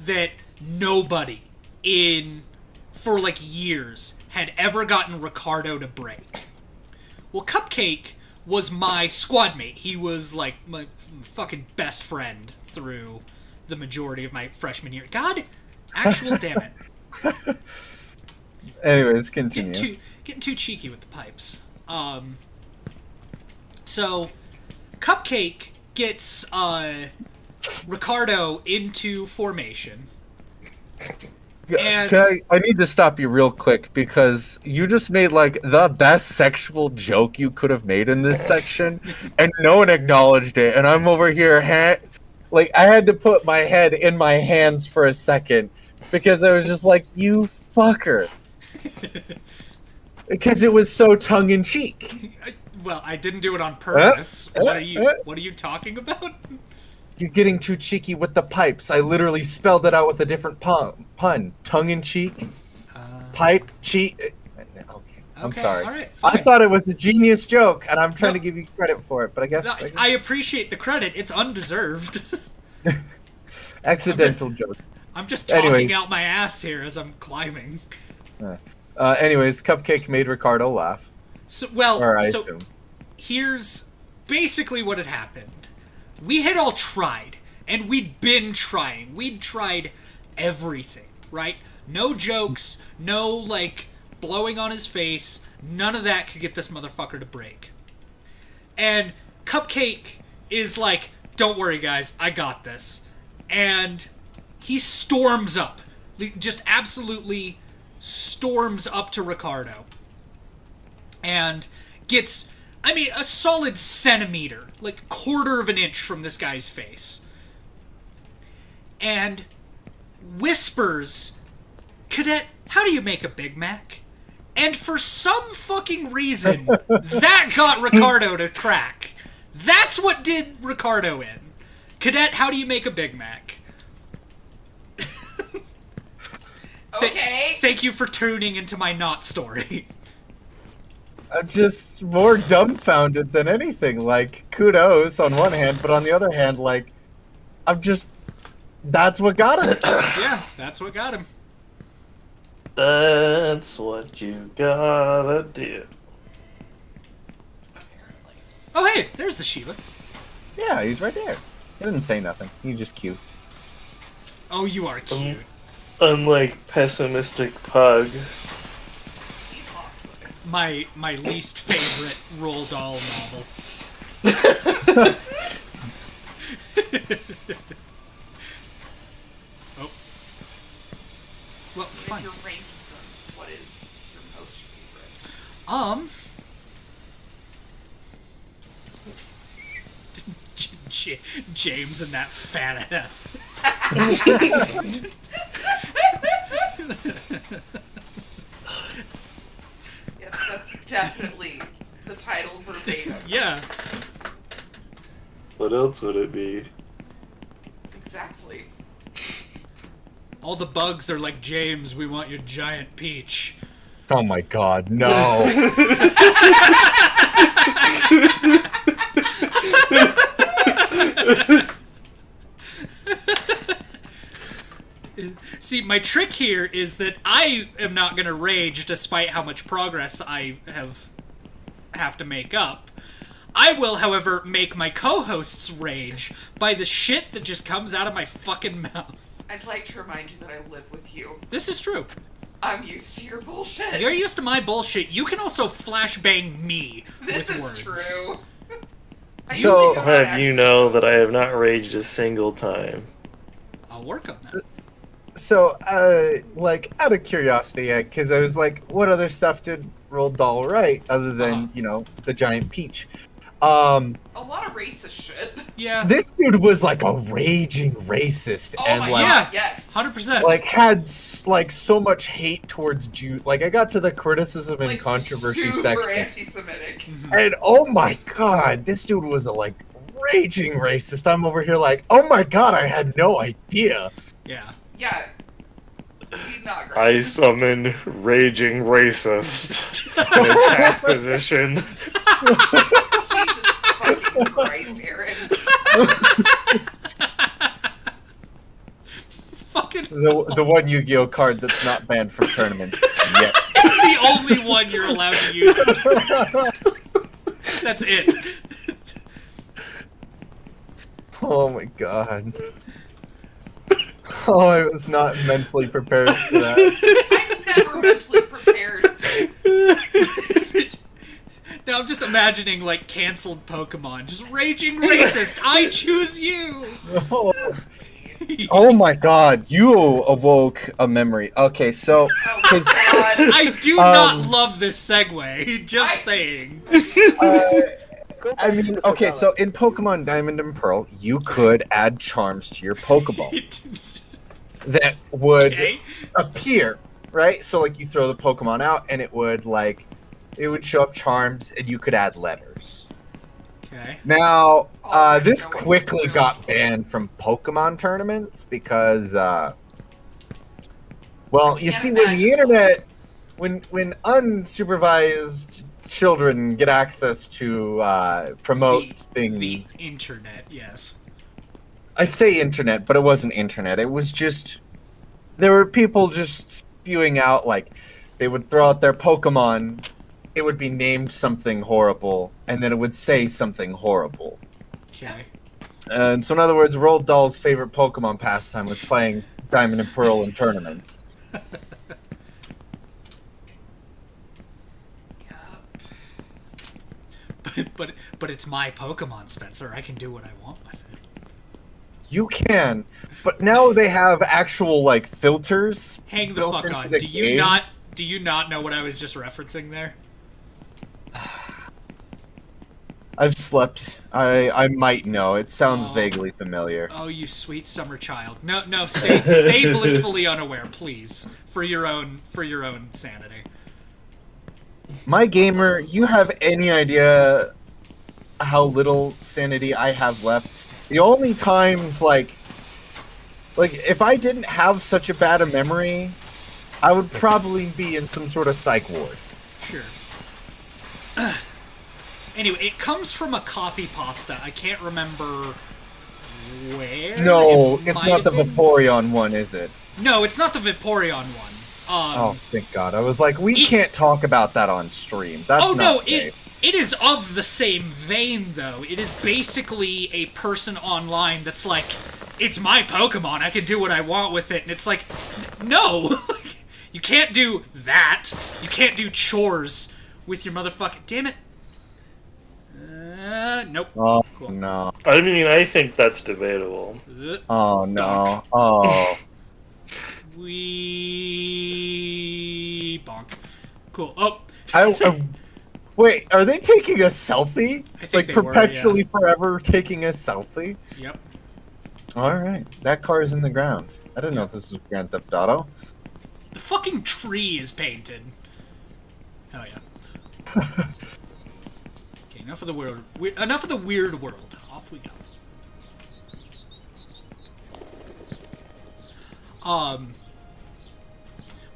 that nobody for like years had ever gotten Ricardo to break. Well, Cupcake was my squad mate. He was like my fucking best friend through the majority of my freshman year. God, actual damn it. Anyways, continue. Getting too cheeky with the pipes. So, Cupcake gets Ricardo into formation. And I need to stop you real quick because you just made like the best sexual joke you could have made in this section, and no one acknowledged it. And I'm over here, I had to put my head in my hands for a second because I was just like, you fucker. Because it was so tongue in cheek. Well, I didn't do it on purpose. What are you talking about? You're getting too cheeky with the pipes. I literally spelled it out with a different pun. Tongue in cheek. Pipe cheek. Okay, I'm sorry. All right, fine. I thought it was a genius joke, and I'm trying to give you credit for it, but I guess... I appreciate the credit. It's undeserved. Accidental joke. I'm just talking out my ass here as I'm climbing. Anyways, Cupcake made Ricardo laugh. So here's basically what had happened. We had all tried, and we'd been trying. We'd tried everything, right? No jokes, no, like, blowing on his face. None of that could get this motherfucker to break. And Cupcake is like, don't worry, guys, I got this. And he storms up. Just absolutely storms up to Ricardo. And gets... a solid centimeter, like quarter of an inch from this guy's face. And whispers, "Cadet, how do you make a Big Mac?" And for some fucking reason, that got Ricardo to crack. That's what did Ricardo in. "Cadet, how do you make a Big Mac?" Okay. Thank you for tuning into my not story. I'm just more dumbfounded than anything. Like, kudos on one hand, but on the other hand, like, that's what got him. Yeah, that's what got him. That's what you gotta do. Apparently. Oh, hey, there's the Shiva. Yeah, he's right there. He didn't say nothing. He's just cute. Oh, you are cute. Unlike pessimistic Pug. My least favorite Roald Dahl novel. Oh. Well, fine. If you're ranking them, what is your James and that fat ass. Yes, that's definitely the title verbatim. Yeah. What else would it be? Exactly. All the bugs are like, James, we want your giant peach. Oh my god, no. See, my trick here is that I am not going to rage despite how much progress I have to make up. I will, however, make my co-hosts rage by the shit that just comes out of my fucking mouth. I'd like to remind you that I live with you. This is true. I'm used to your bullshit. You're used to my bullshit. You can also flashbang me This with is words. true. So have you know that I have not raged a single time. I'll work on that. So, like, out of curiosity, because I was like, what other stuff did Roald Dahl write other than, you know, the giant peach? A lot of racist shit. Yeah. This dude was like a raging racist, and my like, god, yes. 100%. like had like so much hate towards Jews. Like, I got to the criticism and controversy super section, anti-Semitic. and oh my god, this dude was a like raging racist. I'm over here like, oh my god, I had no idea. Yeah. Yeah. He's not great. I summon raging racist in attack position. Jesus fucking Christ, Aaron. The one Yu-Gi-Oh card that's not banned from tournaments yet. It's the only one you're allowed to use. That's it. Oh my god. Oh, I was not mentally prepared for that. I'm never mentally prepared. Now I'm just imagining, like, canceled Pokemon. Just raging racist, I choose you! Oh my god, you awoke a memory. Okay, so... I do not love this segue, just saying. I mean, okay, so in Pokemon Diamond and Pearl, you could add charms to your Pokeball that would appear, right? So, like, you throw the Pokemon out, and it would, like, it would show up charms, and you could add letters. Okay. Now, this quickly got banned from Pokemon tournaments because, well, you see, when the internet, when unsupervised children get access to promote things. The internet, yes. I say internet, but it wasn't internet. It was just, there were people just spewing out, like, they would throw out their Pokemon, it would be named something horrible, and then it would say something horrible. Okay. And so, in other words, Roald Dahl's favorite Pokemon pastime was playing Diamond and Pearl in tournaments. But it's my Pokemon, Spencer. I can do what I want with it. You can, but now they have actual, like, filters. Hang the fuck on. Do you not know what I was just referencing there? I've slept. I might know. It sounds vaguely familiar. Oh, you sweet summer child. No, stay blissfully unaware, please, for your own sanity. My gamer, you have any idea how little sanity I have left? The only times, like if I didn't have such a bad a memory, I would probably be in some sort of psych ward. Sure. Anyway, it comes from a copy pasta. I can't remember where. No, it's not the Vaporeon one, is it? No, it's not the Vaporeon one. Oh, thank God. I was like, we can't talk about that on stream. That's not safe. It is of the same vein, though. It is basically a person online that's like, it's my Pokemon, I can do what I want with it. And it's like, no! You can't do that. You can't do chores with your motherfucking... Damn it. Nope. Oh, cool. No. I mean, I think that's debatable. Oh, no. Oh. We bonk. Cool. Oh. Wait, are they taking a selfie? I think Like they were, perpetually forever taking a selfie? Yep. Alright, that car is in the ground. I didn't know if this was Grand Theft Auto. The fucking tree is painted. Oh yeah. Okay, enough of the weird. Enough of the weird world. Off we go.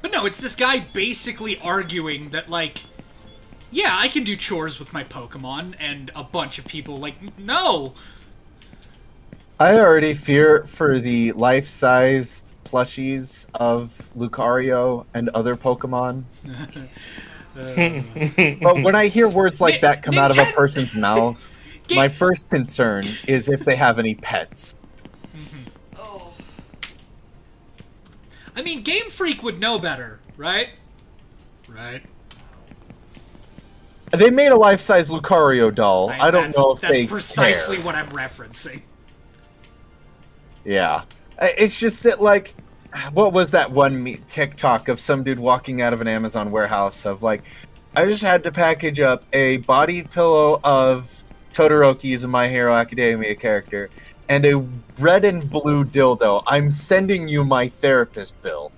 But no, it's this guy basically arguing that, like, yeah, I can do chores with my Pokemon, and a bunch of people like, no. I already fear for the life-sized plushies of Lucario and other Pokemon. But when I hear words like that come out of a person's mouth, my first concern is if they have any pets. Oh. I mean, Game Freak would know better, right? Right. They made a life-size Lucario doll. I don't know if that's they precisely care. what I'm referencing. Yeah. It's just that, like, what was that one TikTok of some dude walking out of an Amazon warehouse of, like, I just had to package up a body pillow of Todoroki's a My Hero Academia character and a red and blue dildo. I'm sending you my therapist bill.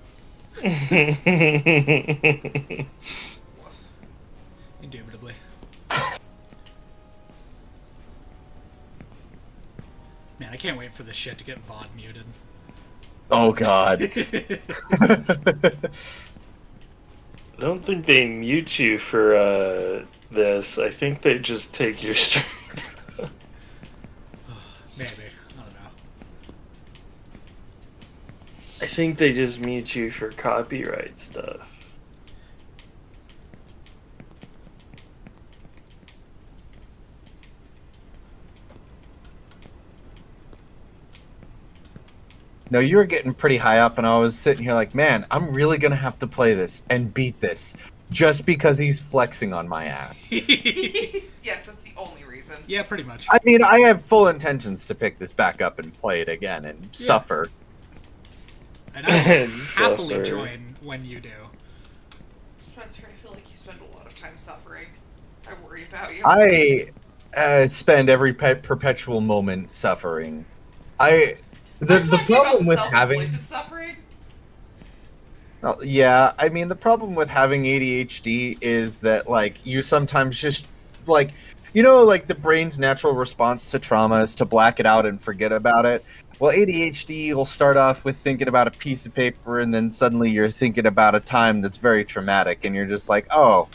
Indubitably. Man, I can't wait for this shit to get VOD muted. Oh god. I don't think they mute you for this. I think they just take your stream. Maybe. I don't know. I think they just mute you for copyright stuff. No, you were getting pretty high up, and I was sitting here like, man, I'm really gonna have to play this and beat this just because he's flexing on my ass. Yes, that's the only reason. Yeah, pretty much. I mean, I have full intentions to pick this back up and play it again and suffer. And I will happily join when you do. Spencer, I feel like you spend a lot of time suffering. I worry about you. I spend every perpetual moment suffering. The problem with having suffering? well, yeah, I mean the problem with having ADHD is that like you sometimes just like like the brain's natural response to trauma is to black it out and forget about it. Well, ADHD will start off with thinking about a piece of paper and then suddenly you're thinking about a time that's very traumatic and you're just like, "Oh,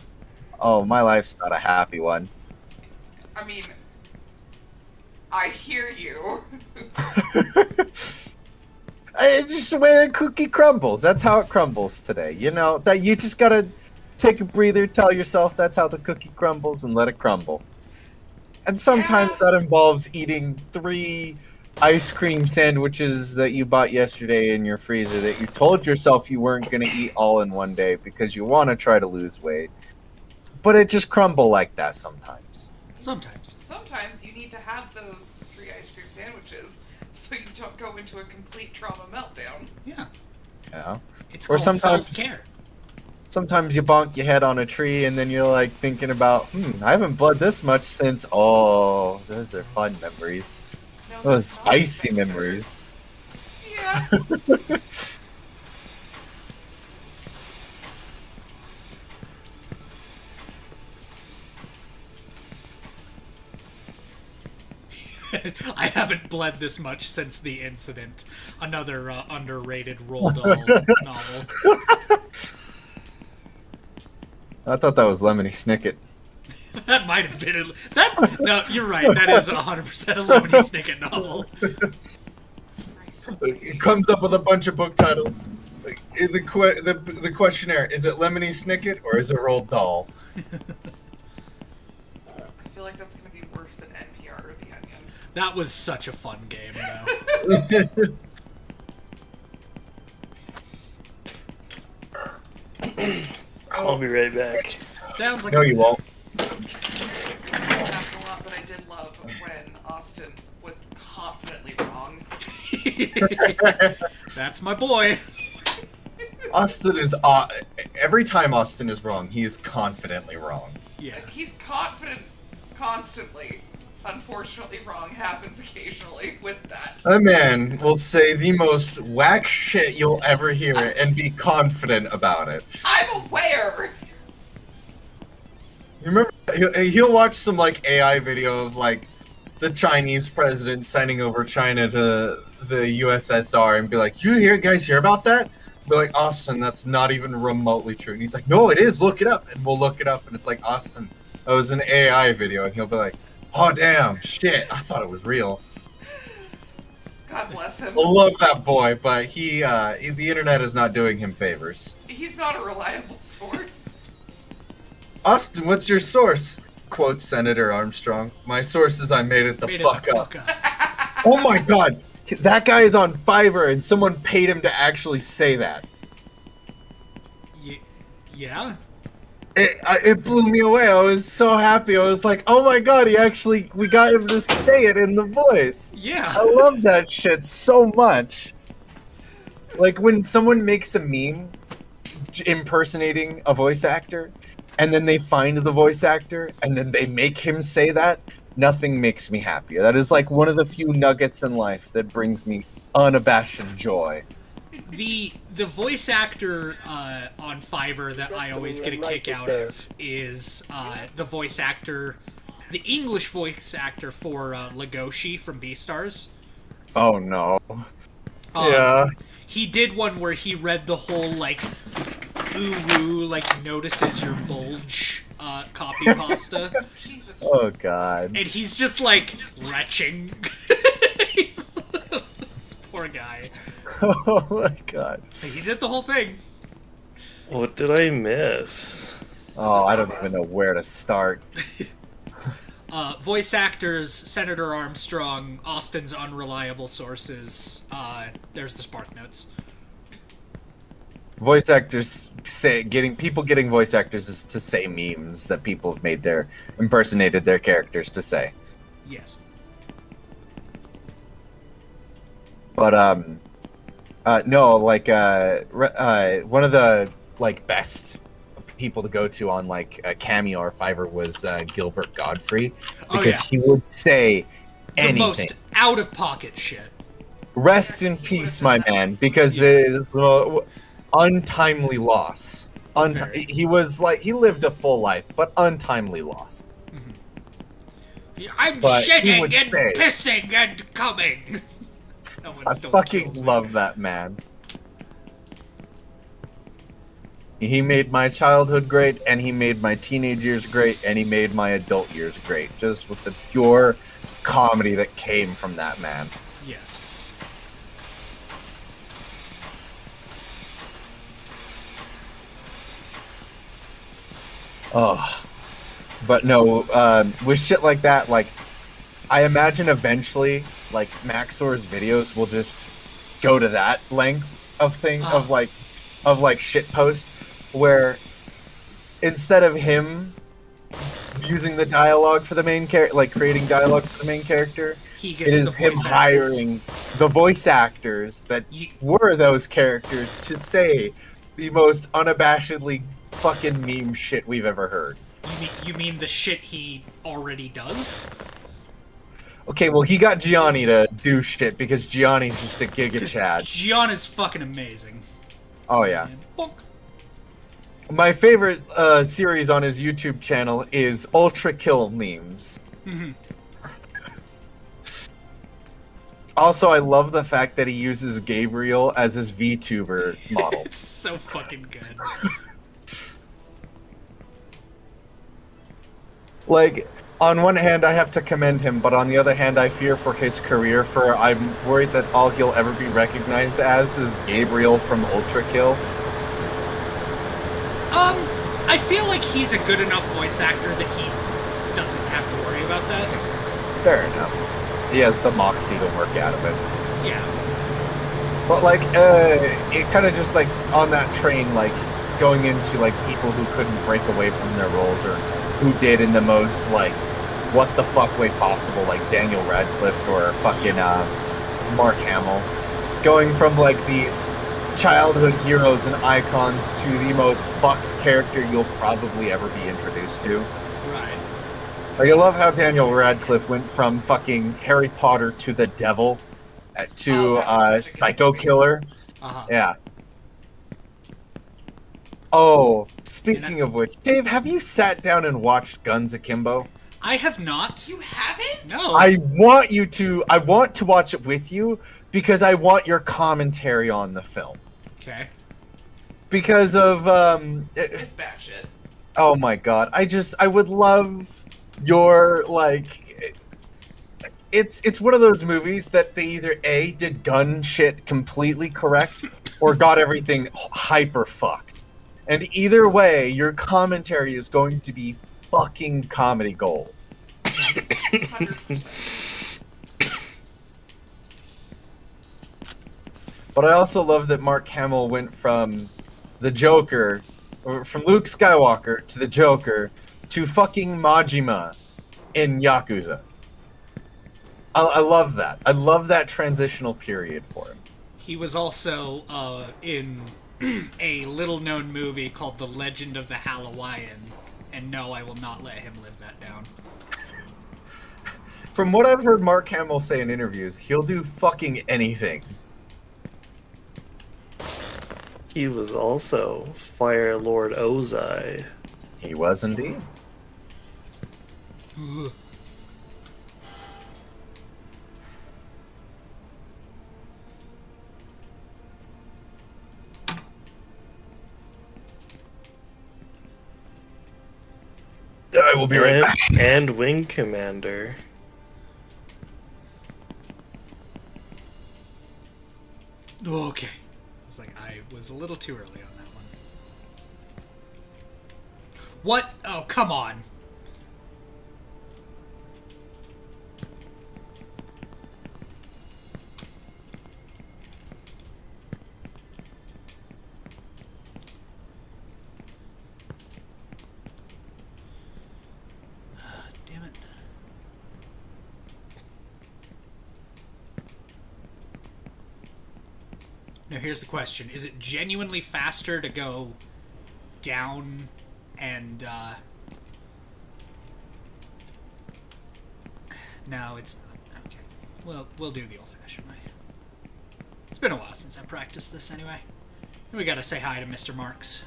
my life's not a happy one." I mean, I hear you. It's just the way the cookie crumbles. That's how it crumbles today. You know, that you just gotta take a breather, tell yourself that's how the cookie crumbles, and let it crumble. And sometimes that involves eating 3 ice cream sandwiches that you bought yesterday in your freezer that you told yourself you weren't gonna eat all in one day because you want to try to lose weight. But it just crumble like that sometimes. Sometimes. Sometimes you need to have those 3 ice cream sandwiches so you don't go into a complete trauma meltdown. Yeah. Yeah. It's or called sometimes self-care. Sometimes you bonk your head on a tree and then you're like thinking about, I haven't bled this much since. Oh, those are fun memories. No, Those spicy memories. Yeah. I haven't bled this much since the incident. Another underrated Roald Dahl novel. I thought that was Lemony Snicket. That might have been no, you're right. That is 100% a Lemony Snicket novel. It comes up with a bunch of book titles. The questionnaire, is it Lemony Snicket or is it Roald Dahl? I feel like that's going to be worse than NPR or The Onion. That was such a fun game, though. I'll be right back. Sounds like no, you won't. But I did love when Austin was confidently wrong. That's my boy. Austin is every time Austin is wrong, he is confidently wrong. Yeah. He's confident constantly. Unfortunately, wrong happens occasionally with that. A man will say the most whack shit you'll ever hear and be confident about it. I'm aware! You remember, he'll watch some, like, AI video of, like, the Chinese president signing over China to the USSR and be like, you guys hear about that? Be like, Austin, that's not even remotely true. And he's like, no, it is, look it up. And we'll look it up, and it's like, Austin, that was an AI video. And he'll be like, oh, damn, shit, I thought it was real. God bless him. I love that boy, but the internet is not doing him favors. He's not a reliable source. Austin, what's your source? Quotes Senator Armstrong. My source is I made it the fuck up. Oh my god, that guy is on Fiverr and someone paid him to actually say that. Yeah? It blew me away. I was so happy. I was like, oh my god, we got him to say it in the voice. Yeah. I love that shit so much. Like when someone makes a meme impersonating a voice actor, and then they find the voice actor, and then they make him say that, nothing makes me happier. That is like one of the few nuggets in life that brings me unabashed joy. The voice actor on Fiverr that I always get a kick out of is the voice actor, the English voice actor for Legoshi from Beastars. Oh no. Yeah. He did one where he read the whole, like, ooh, like, notices your bulge copy pasta. Jesus. Oh god. And he's just, like, retching. This poor guy. Oh my god. He did the whole thing. What did I miss? Oh, I don't even know where to start. Voice actors, Senator Armstrong, Austin's unreliable sources. There's the Spark Notes. Voice actors getting voice actors is to say memes that people have made impersonated their characters to say. Yes. But no, like one of the like best people to go to on like Cameo or Fiverr was Gilbert Godfrey, because he would say anything. The most out of pocket shit. Rest in peace, my man, because it is untimely loss. He was like, he lived a full life, but untimely loss. I'm shitting and pissing and coming. I fucking love that man. He made my childhood great, and he made my teenage years great, and he made my adult years great. Just with the pure comedy that came from that man. Yes. Oh. But no, with shit like that, like, I imagine eventually, like, Maxor's videos will just go to that length of thing, of like shit post, where instead of him using the dialogue for the main character, like creating dialogue for the main character, it is him hiring the voice actors that were those characters to say the most unabashedly fucking meme shit we've ever heard. You mean the shit he already does? Okay, well, he got Gianni to do shit because Gianni's just a Giga Chad. Gian is fucking amazing. Oh, yeah. My favorite series on his YouTube channel is Ultra Kill memes. Also, I love the fact that he uses Gabriel as his VTuber model. It's so fucking good. Like, on one hand, I have to commend him, but on the other hand, I fear for his career, for I'm worried that all he'll ever be recognized as is Gabriel from Ultra Kill. I feel like he's a good enough voice actor that he doesn't have to worry about that. Fair enough. He has the moxie to work out of it. Yeah. But, like, it kind of just, like, on that train, like, going into, like, people who couldn't break away from their roles, or who did in the most, like, what the fuck way possible, like Daniel Radcliffe or fucking Mark Hamill. Going from, like, these childhood heroes and icons to the most fucked character you'll probably ever be introduced to. Right. Like, I love how Daniel Radcliffe went from fucking Harry Potter to the devil to Psycho Killer. Uh-huh. Yeah. Oh, speaking of which, Dave, have you sat down and watched Guns Akimbo? I have not. You haven't? No. I want you to. I want to watch it with you because I want your commentary on the film. Okay. Because of it's bad shit. Oh my god! I would love your like. It's one of those movies that they either A, did gun shit completely correct, or got everything hyper fucked. And either way, your commentary is going to be fucking comedy gold. 100%. But I also love that Mark Hamill went from the Joker, or from Luke Skywalker to the Joker, to fucking Majima in Yakuza. I love that. I love that transitional period for him. He was also in a little-known movie called The Legend of the Halloween, and no, I will not let him live that down. From what I've heard Mark Hamill say in interviews, he'll do fucking anything. He was also Fire Lord Ozai. He was indeed. I will be right back. And Wing Commander. Okay. I was like, I was a little too early on that one. What? Oh, come on. Damn it. Now here's the question. Is it genuinely faster to go down and, No, it's not. Okay. Well, we'll do the old-fashioned way. It's been a while since I practiced this anyway. We gotta say hi to Mr. Marks.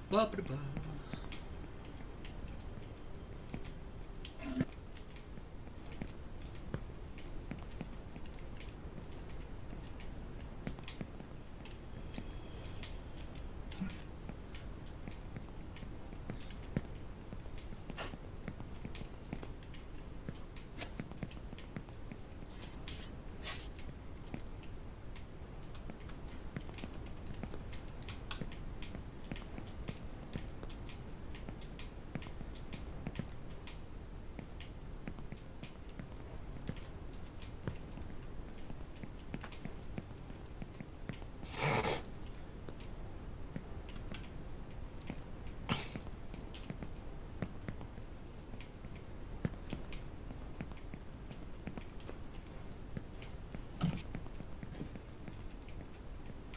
Ba-ba-da-ba.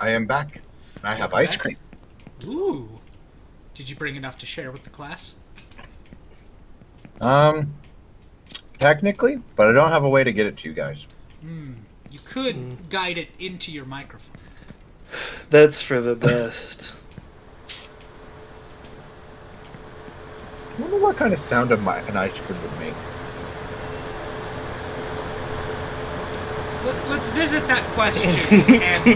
I am back. And I have ice cream. Ooh. Did you bring enough to share with the class? Technically, but I don't have a way to get it to you guys. You could guide it into your microphone. That's for the best. I wonder what kind of sound an ice cream would make. Let's visit that question and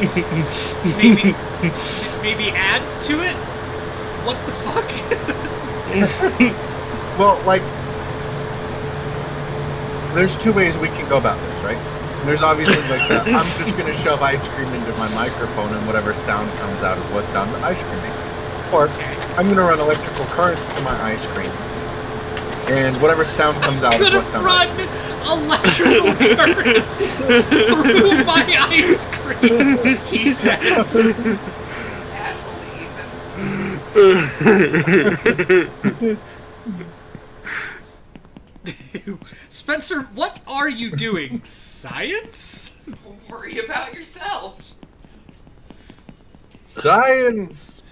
maybe add to it. What the fuck? Well, like, there's two ways we can go about this, right? There's obviously like I'm just gonna shove ice cream into my microphone and whatever sound comes out is what sound the ice cream makes. Or I'm gonna run electrical currents to my ice cream, and whatever sound comes out is what sound. Run electrical currents through my ice cream. He says. Casually, even. Spencer, what are you doing? Science? Worry about yourself. Science!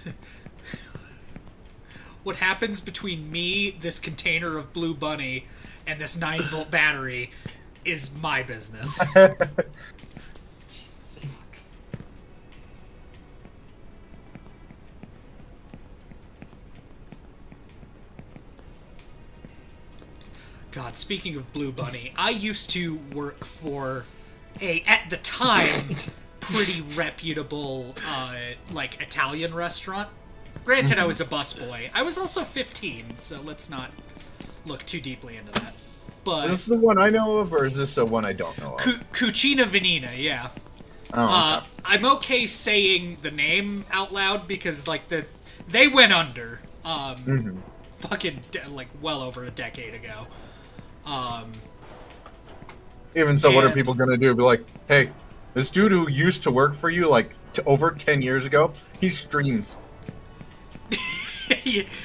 What happens between me, this container of Blue Bunny, and this 9-volt battery is my business. Jesus fuck. God, speaking of Blue Bunny, I used to work for a, at the time, pretty reputable, like, Italian restaurant. Granted, I was a busboy. I was also 15, so let's not look too deeply into that. But Is this the one I know of, or is this the one I don't know of? Cucina Venina, yeah. Oh, okay. I'm okay saying the name out loud because, like, they went under, fucking, like, well over a decade ago. Even so, what are people gonna do? Be like, hey, this dude who used to work for you, like, over 10 years ago, he streams.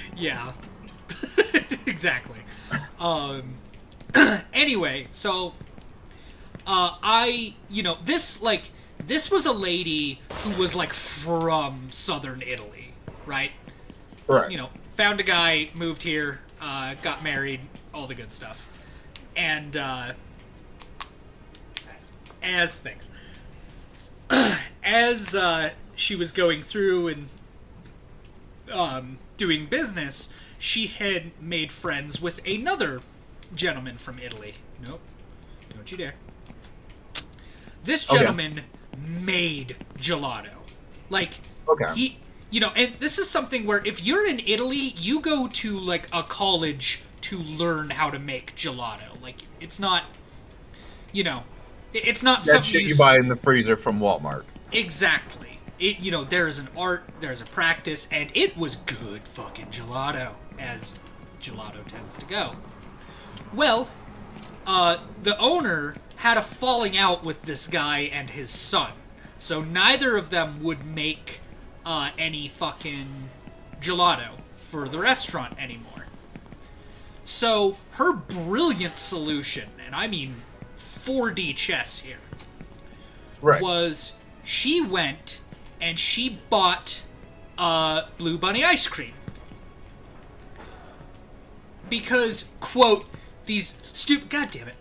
Yeah. Exactly. Anyway, so, this was a lady who was, like, from southern Italy, right? Right. You know, found a guy, moved here, got married, all the good stuff. And, as she was going through and, doing business, she had made friends with another gentleman from Italy. Nope. Don't you dare. This gentleman made gelato. Like, he, you know, and this is something where if you're in Italy, you go to, like, a college to learn how to make gelato. Like, it's not, you know, it's not that something shit you buy in the freezer from Walmart. Exactly. It, you know, there's an art, there's a practice, and it was good fucking gelato, as gelato tends to go. Well, the owner had a falling out with this guy and his son, so neither of them would make any fucking gelato for the restaurant anymore. So her brilliant solution, and I mean 4D chess here, was she went and she bought Blue Bunny ice cream. Because, quote, these stupid, goddammit,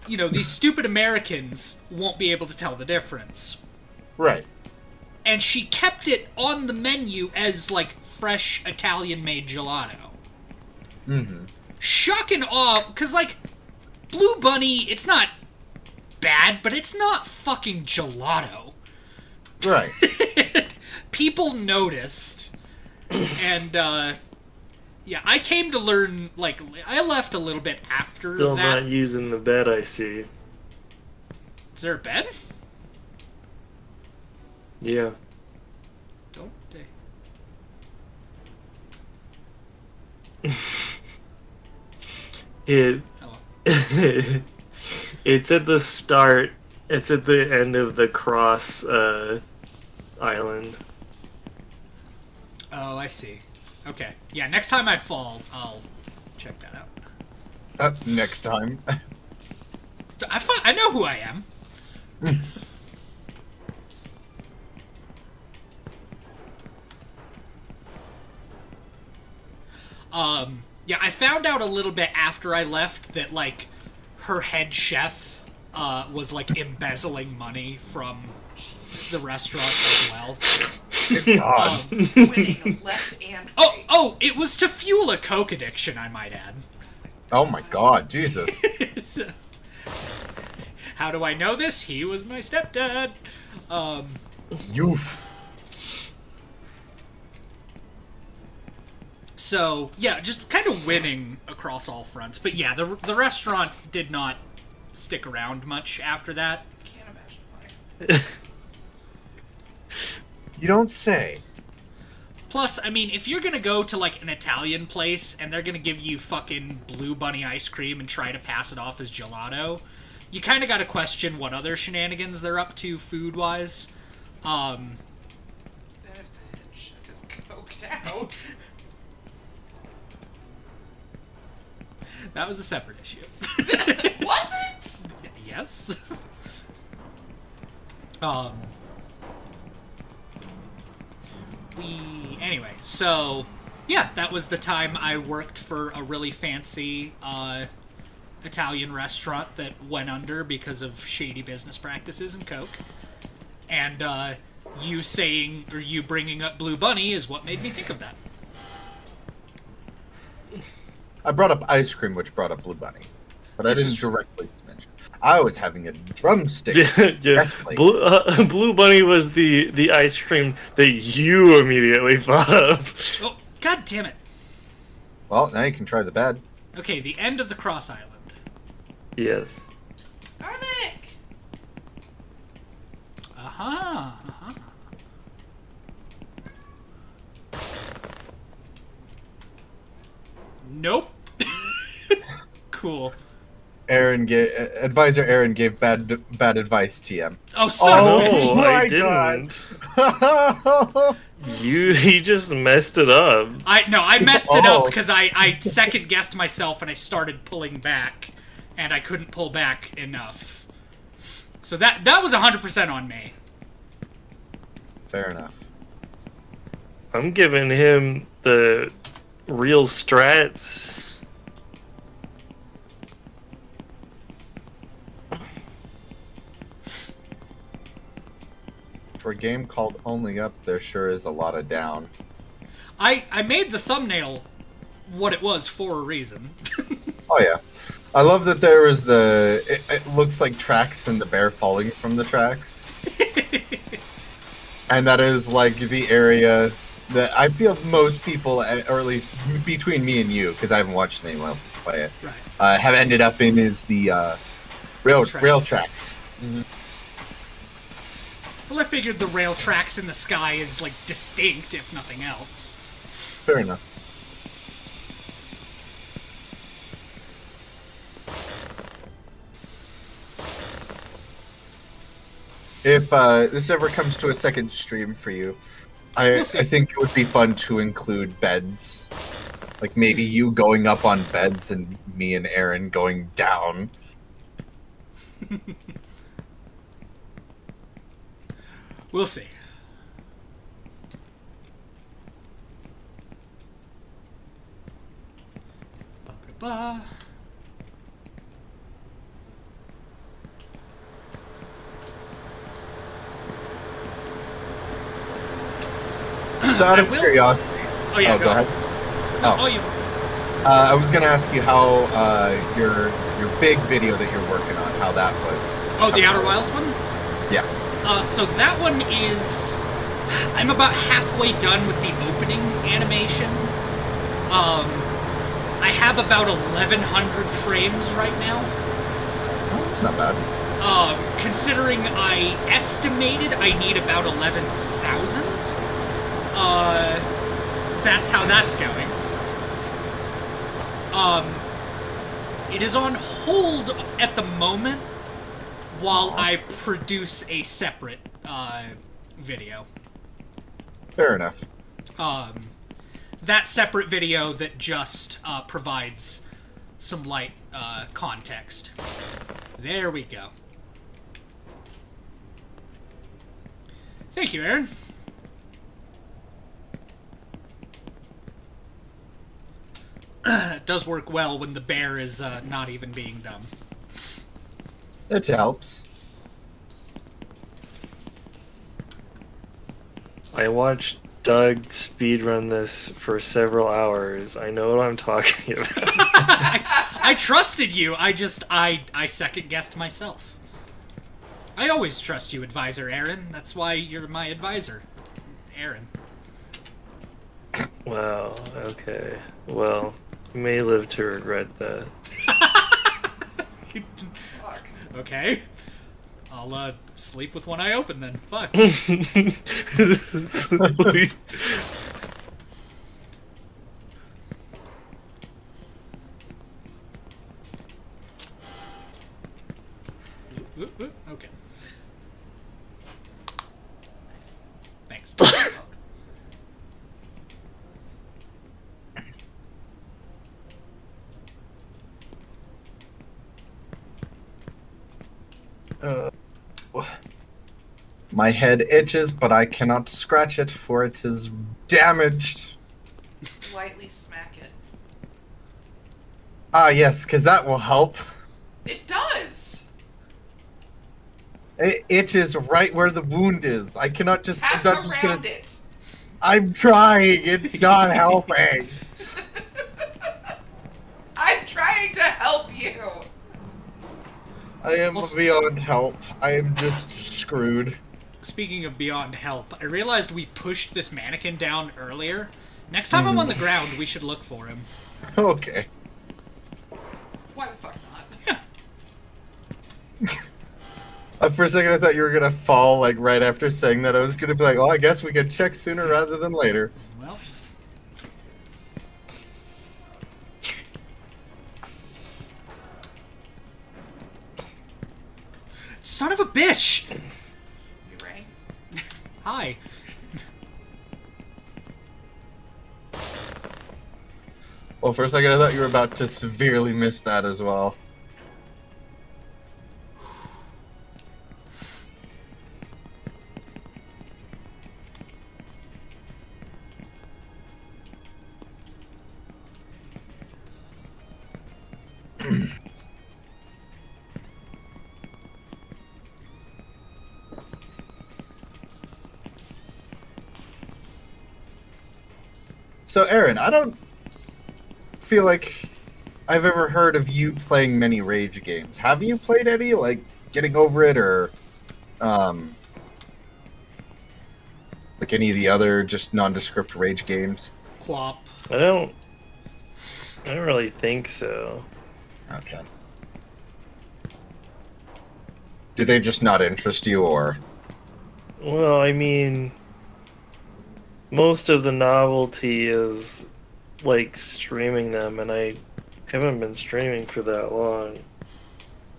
you know, these stupid Americans won't be able to tell the difference. Right. And she kept it on the menu as, like, fresh Italian-made gelato. Mm-hmm. Shock and awe, because, like, Blue Bunny, it's not bad, but it's not fucking gelato. Right. People noticed. And, yeah, I came to learn, like, I left a little bit after Still that. not using the bed, I see. Is there a bed? Yeah. Don't they? It's at the start. It's at the end of the cross island. Oh, I see. Okay. Yeah, next time I fall, I'll check that out. Next time. I know who I am. Yeah, I found out a little bit after I left that, like, her head chef was, like, embezzling money from the restaurant as well. God. Winning left and right. Oh, it was to fuel a coke addiction, I might add. Oh my God, Jesus. So, how do I know this? He was my stepdad. Youth. So, yeah, just kind of winning across all fronts. But yeah, the restaurant did not stick around much after that. Can't imagine why. You don't say. Plus, I mean, if you're gonna go to, like, an Italian place and they're gonna give you fucking Blue Bunny ice cream and try to pass it off as gelato, you kind of gotta question what other shenanigans they're up to food-wise. Then if the head chef is coked out... That was a separate issue. Was it? Yes. Anyway, so yeah, that was the time I worked for a really fancy Italian restaurant that went under because of shady business practices and coke. And you bringing up Blue Bunny is what made me think of that. I brought up ice cream, which brought up Blue Bunny, but I didn't directly mention. I was having a drumstick. Yeah. Blue Bunny was the ice cream that you immediately thought of. Oh, god damn it. Well, now you can try the bad. Okay, the end of the Cross Island. Yes. Garnick! Uh-huh. Nope. Cool. Advisor Aaron gave bad advice, TM. Oh, son of a bitch! I didn't. He just messed it up. I messed it up because I second guessed myself and I started pulling back, and I couldn't pull back enough. So that was 100% on me. Fair enough. I'm giving him the real strats. For a game called Only Up, there sure is a lot of down. I made the thumbnail what it was for a reason. Oh yeah. I love that there was it looks like tracks and the bear falling from the tracks. And that is like the area that I feel most people, or at least between me and you, because I haven't watched anyone else play it, right. Have ended up in is the rail tracks. Mm-hmm. Well, I figured the rail tracks in the sky is, like, distinct, if nothing else. Fair enough. If this ever comes to a second stream for you, I think it would be fun to include beds. Like, maybe you going up on beds and me and Aaron going down. We'll see. Ba-ba-ba. So out of curiosity... Oh yeah, go ahead. You... I was going to ask you how your big video that you're working on, how that was. Oh, the Outer Wilds one? Yeah. So that one is... I'm about halfway done with the opening animation. I have about 1,100 frames right now. Oh, that's not bad. Considering I estimated I need about 11,000. That's how that's going. It is on hold at the moment while I produce a separate video. Fair enough. That separate video that just provides some light context. There we go. Thank you, Aaron. It does work well when the bear is not even being dumb. It helps. I watched Doug speedrun this for several hours. I know what I'm talking about. I trusted you. I second guessed myself. I always trust you, Advisor Aaron. That's why you're my advisor, Aaron. Wow. Okay. Well, you may live to regret that. Okay. I'll sleep with one eye open then. Fuck. Okay. Nice. Thanks. My head itches, but I cannot scratch it, for it is damaged. Lightly smack it. Ah, yes, because that will help. It does! It itches right where the wound is. I cannot just... Tap I'm not just gonna... around it. I'm trying. It's not helping. I'm trying to help you! I am beyond help. I am just screwed. Speaking of beyond help, I realized we pushed this mannequin down earlier. Next time I'm on the ground, we should look for him. Okay. Why the fuck not? For a second, I thought you were gonna fall, like, right after saying that. I was gonna be like, oh, I guess we could check sooner rather than later. Well... Son of a bitch! You rang? Hi. Well, for a second, I thought you were about to severely miss that as well. So, Aaron, I don't feel like I've ever heard of you playing many Rage games. Have you played any, like, Getting Over It, or, like, any of the other just nondescript Rage games? Quap. I don't really think so. Okay. Do they just not interest you, or? Well, I mean, most of the novelty is like streaming them, and I haven't been streaming for that long.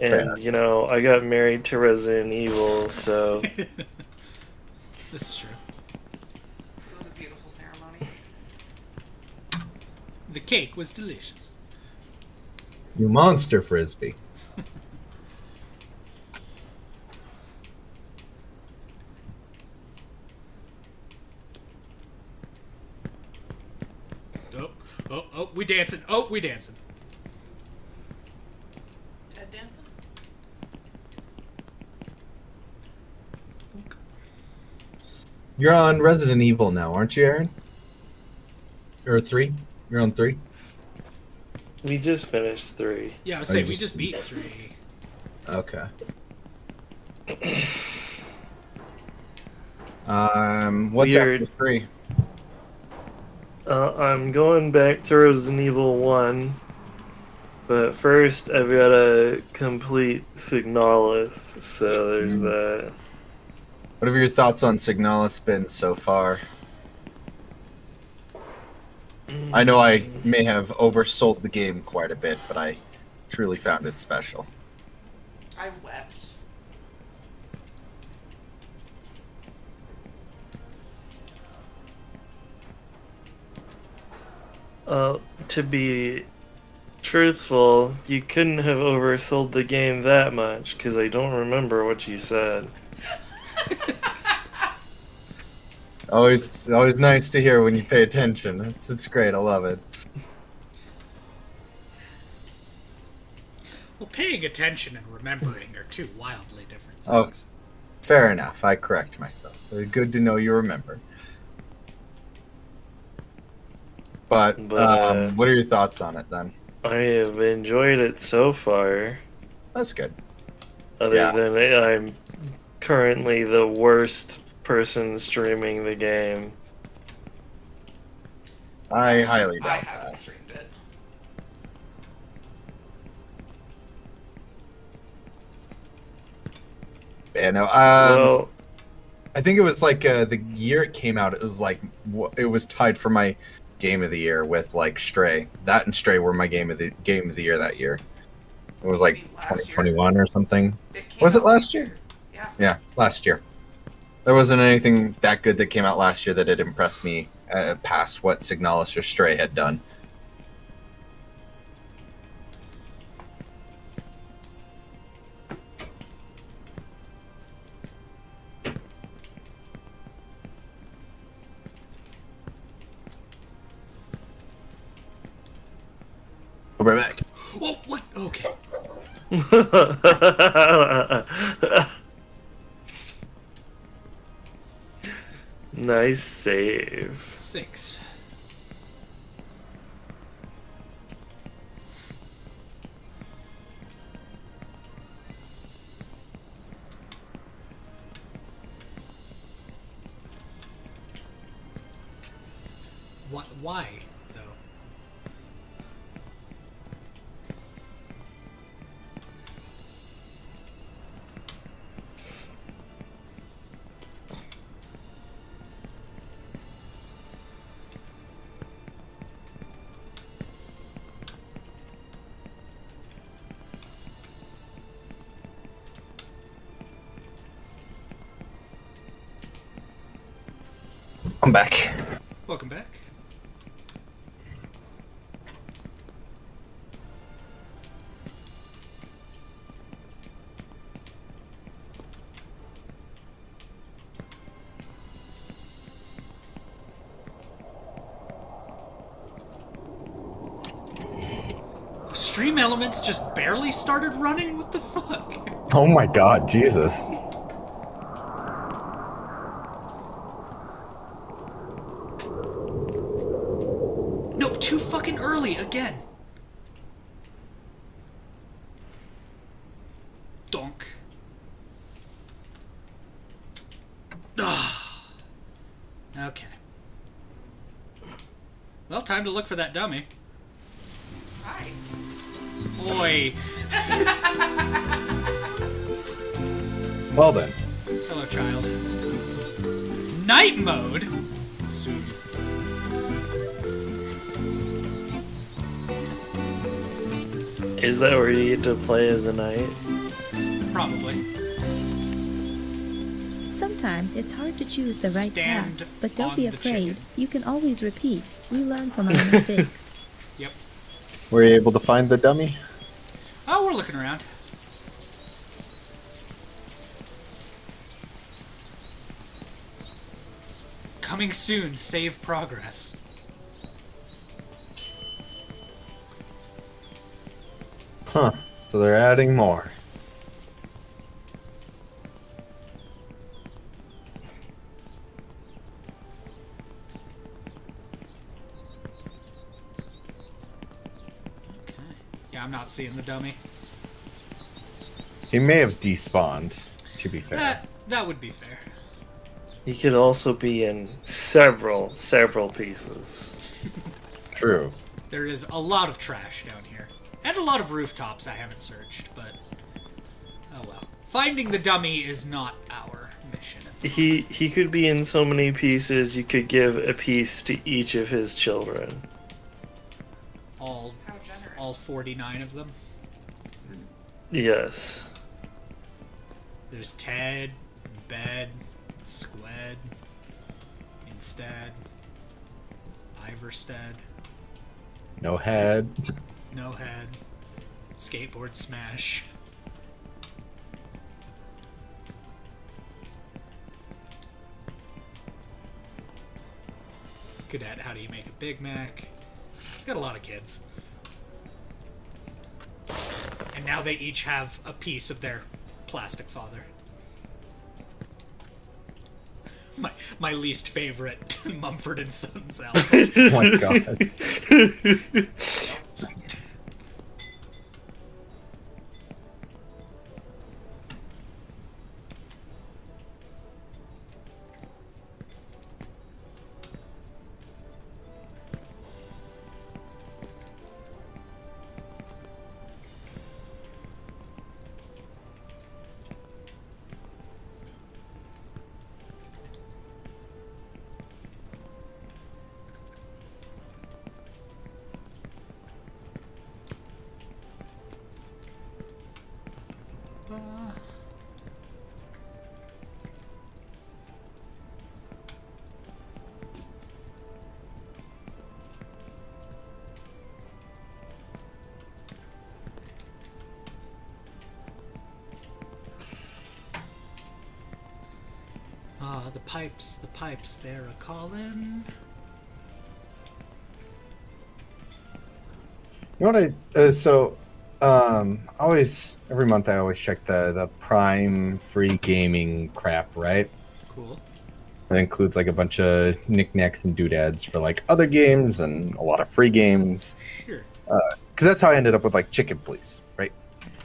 And, you know, I got married to Resident Evil, so... This is true. It was a beautiful ceremony. The cake was delicious. You monster, Frisbee. Oh, we dancing. Oh, we dancing. Ted dancing? You're on Resident Evil now, aren't you, Aaron? Or 3? You're on 3? We just finished 3. Yeah, I was saying, we just beat 3. Okay. What's Weird. after 3? I'm going back to Resident Evil 1, but first I've got to complete Signalis, so there's that. What have your thoughts on Signalis been so far? I know I may have oversold the game quite a bit, but I truly found it special. I wept. To be truthful, you couldn't have oversold the game that much, because I don't remember what you said. Always nice to hear when you pay attention. It's great. I love it. Well, paying attention and remembering are two wildly different Oh, things. fair enough. I correct myself. Good to know you remember. But what are your thoughts on it then? I have enjoyed it so far. That's good. Other than I'm currently the worst person streaming the game. I highly doubt I haven't that. streamed it. Yeah, no. Well, I think it was like the year it came out. It was like it was tied for my game of the year with like Stray. That and Stray were my game of the year that year. It was like 2021 or something. Was it last year? Yeah. Yeah, last year. There wasn't anything that good that came out last year that had impressed me past what Signalis or Stray had done. be right back. Oh, what? Okay. Nice save. Thanks. What? Why, though? I'm back. Welcome back. Stream Elements just barely started running? What the fuck? Oh my god, Jesus. No, too fucking early again. Donk. Ugh. Okay. Well, time to look for that dummy. Hi. Oi. Well then. Hello, child. Night mode? Soon. Is that where you get to play as a knight? Probably. Sometimes it's hard to choose the right Stand path, but don't on be the afraid. chicken. You can always repeat. We learn from our mistakes. Yep. Were you able to find the dummy? Oh, we're looking around. Coming soon, save progress. Huh. So they're adding more. Yeah, I'm not seeing the dummy. He may have despawned, to be fair. That would be fair. He could also be in several pieces. True. There is a lot of trash down here. And a lot of rooftops I haven't searched, but... oh well. Finding the dummy is not our mission. He could be in so many pieces, you could give a piece to each of his children. All 49 of them. Yes. There's Ted, Bed, Squed, Instead, Iverstead, No head. No Head, Skateboard Smash. Cadet, how do you make a Big Mac? He's got a lot of kids. And now they each have a piece of their plastic father. My least favorite Mumford and Sons album. Oh my god. The pipes, they're a-callin'. You know what always every month I always check the Prime free gaming crap, right? Cool. That includes like a bunch of knickknacks and doodads for like other games and a lot of free games. Sure. Because that's how I ended up with like Chicken Police, right?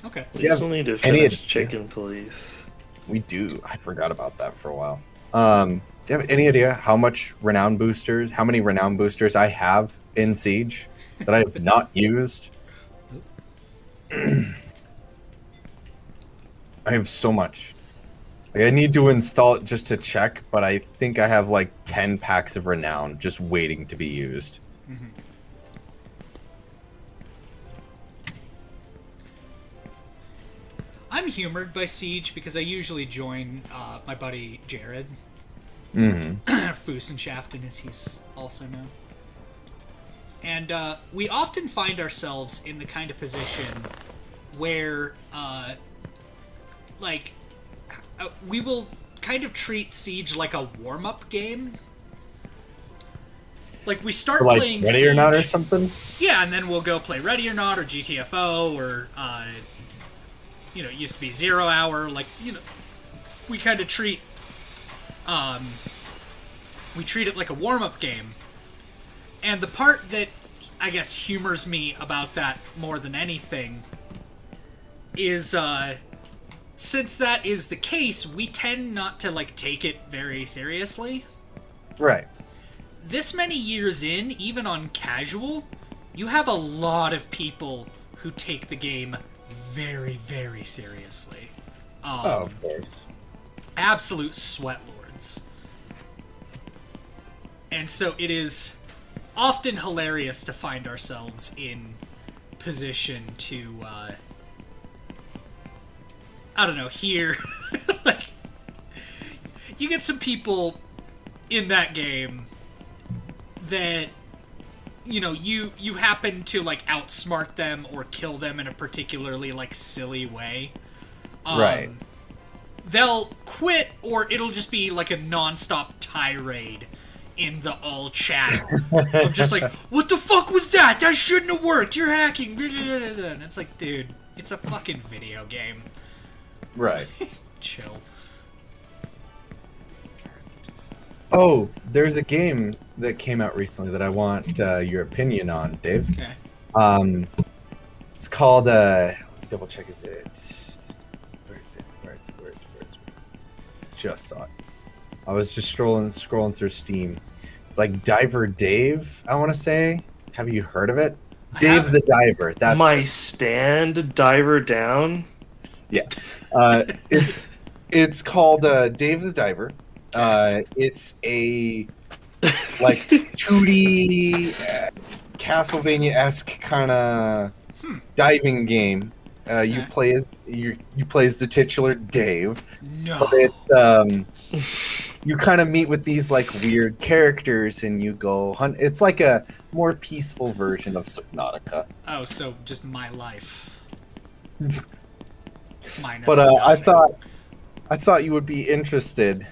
Okay. Do We you have still need to any finish idea- Chicken Police. We do. I forgot about that for a while. Do you have any idea how many renown boosters I have in Siege that I have not used? I have so much. Like, I need to install it just to check, but I think I have like 10 packs of renown just waiting to be used. Mm-hmm. I'm humored by Siege because I usually join my buddy Jared. Mm-hmm. Fusenschaften, as he's also known. And we often find ourselves in the kind of position where, we will kind of treat Siege like a warm-up game. Like, we start Like playing Ready Siege, or Not or something? Yeah, and then we'll go play Ready or Not or GTFO or, it used to be 0 Hour. Like, we kind of treat it like a warm-up game. And the part that, I guess, humors me about that more than anything is, since that is the case, we tend not to, take it very seriously. Right. This many years in, even on casual, you have a lot of people who take the game very, very seriously. Of course. Absolute sweatlords. And so it is often hilarious to find ourselves in position to, hear, you get some people in that game that, you happen to, outsmart them or kill them in a particularly, silly way. Right. They'll quit, or it'll just be, a non-stop tirade in the all chat of just what the fuck was that? That shouldn't have worked. You're hacking. And it's like, dude, it's a fucking video game. Right. Chill. Oh, there's a game that came out recently that I want your opinion on, Dave. Okay. It's called double check. Is it? Where is it? Just saw it. I was just scrolling through Steam. It's like Diver Dave, I want to say. Have you heard of it? Dave the Diver. That's My Stand Diver Down. Yeah. It's called Dave the Diver. It's a 2D Castlevania-esque kind of diving game. You play as the titular Dave. No. But it's you kind of meet with these weird characters and you go hunt. It's like a more peaceful version of Subnautica. Oh, so just my life. Minus But the I thought you would be interested,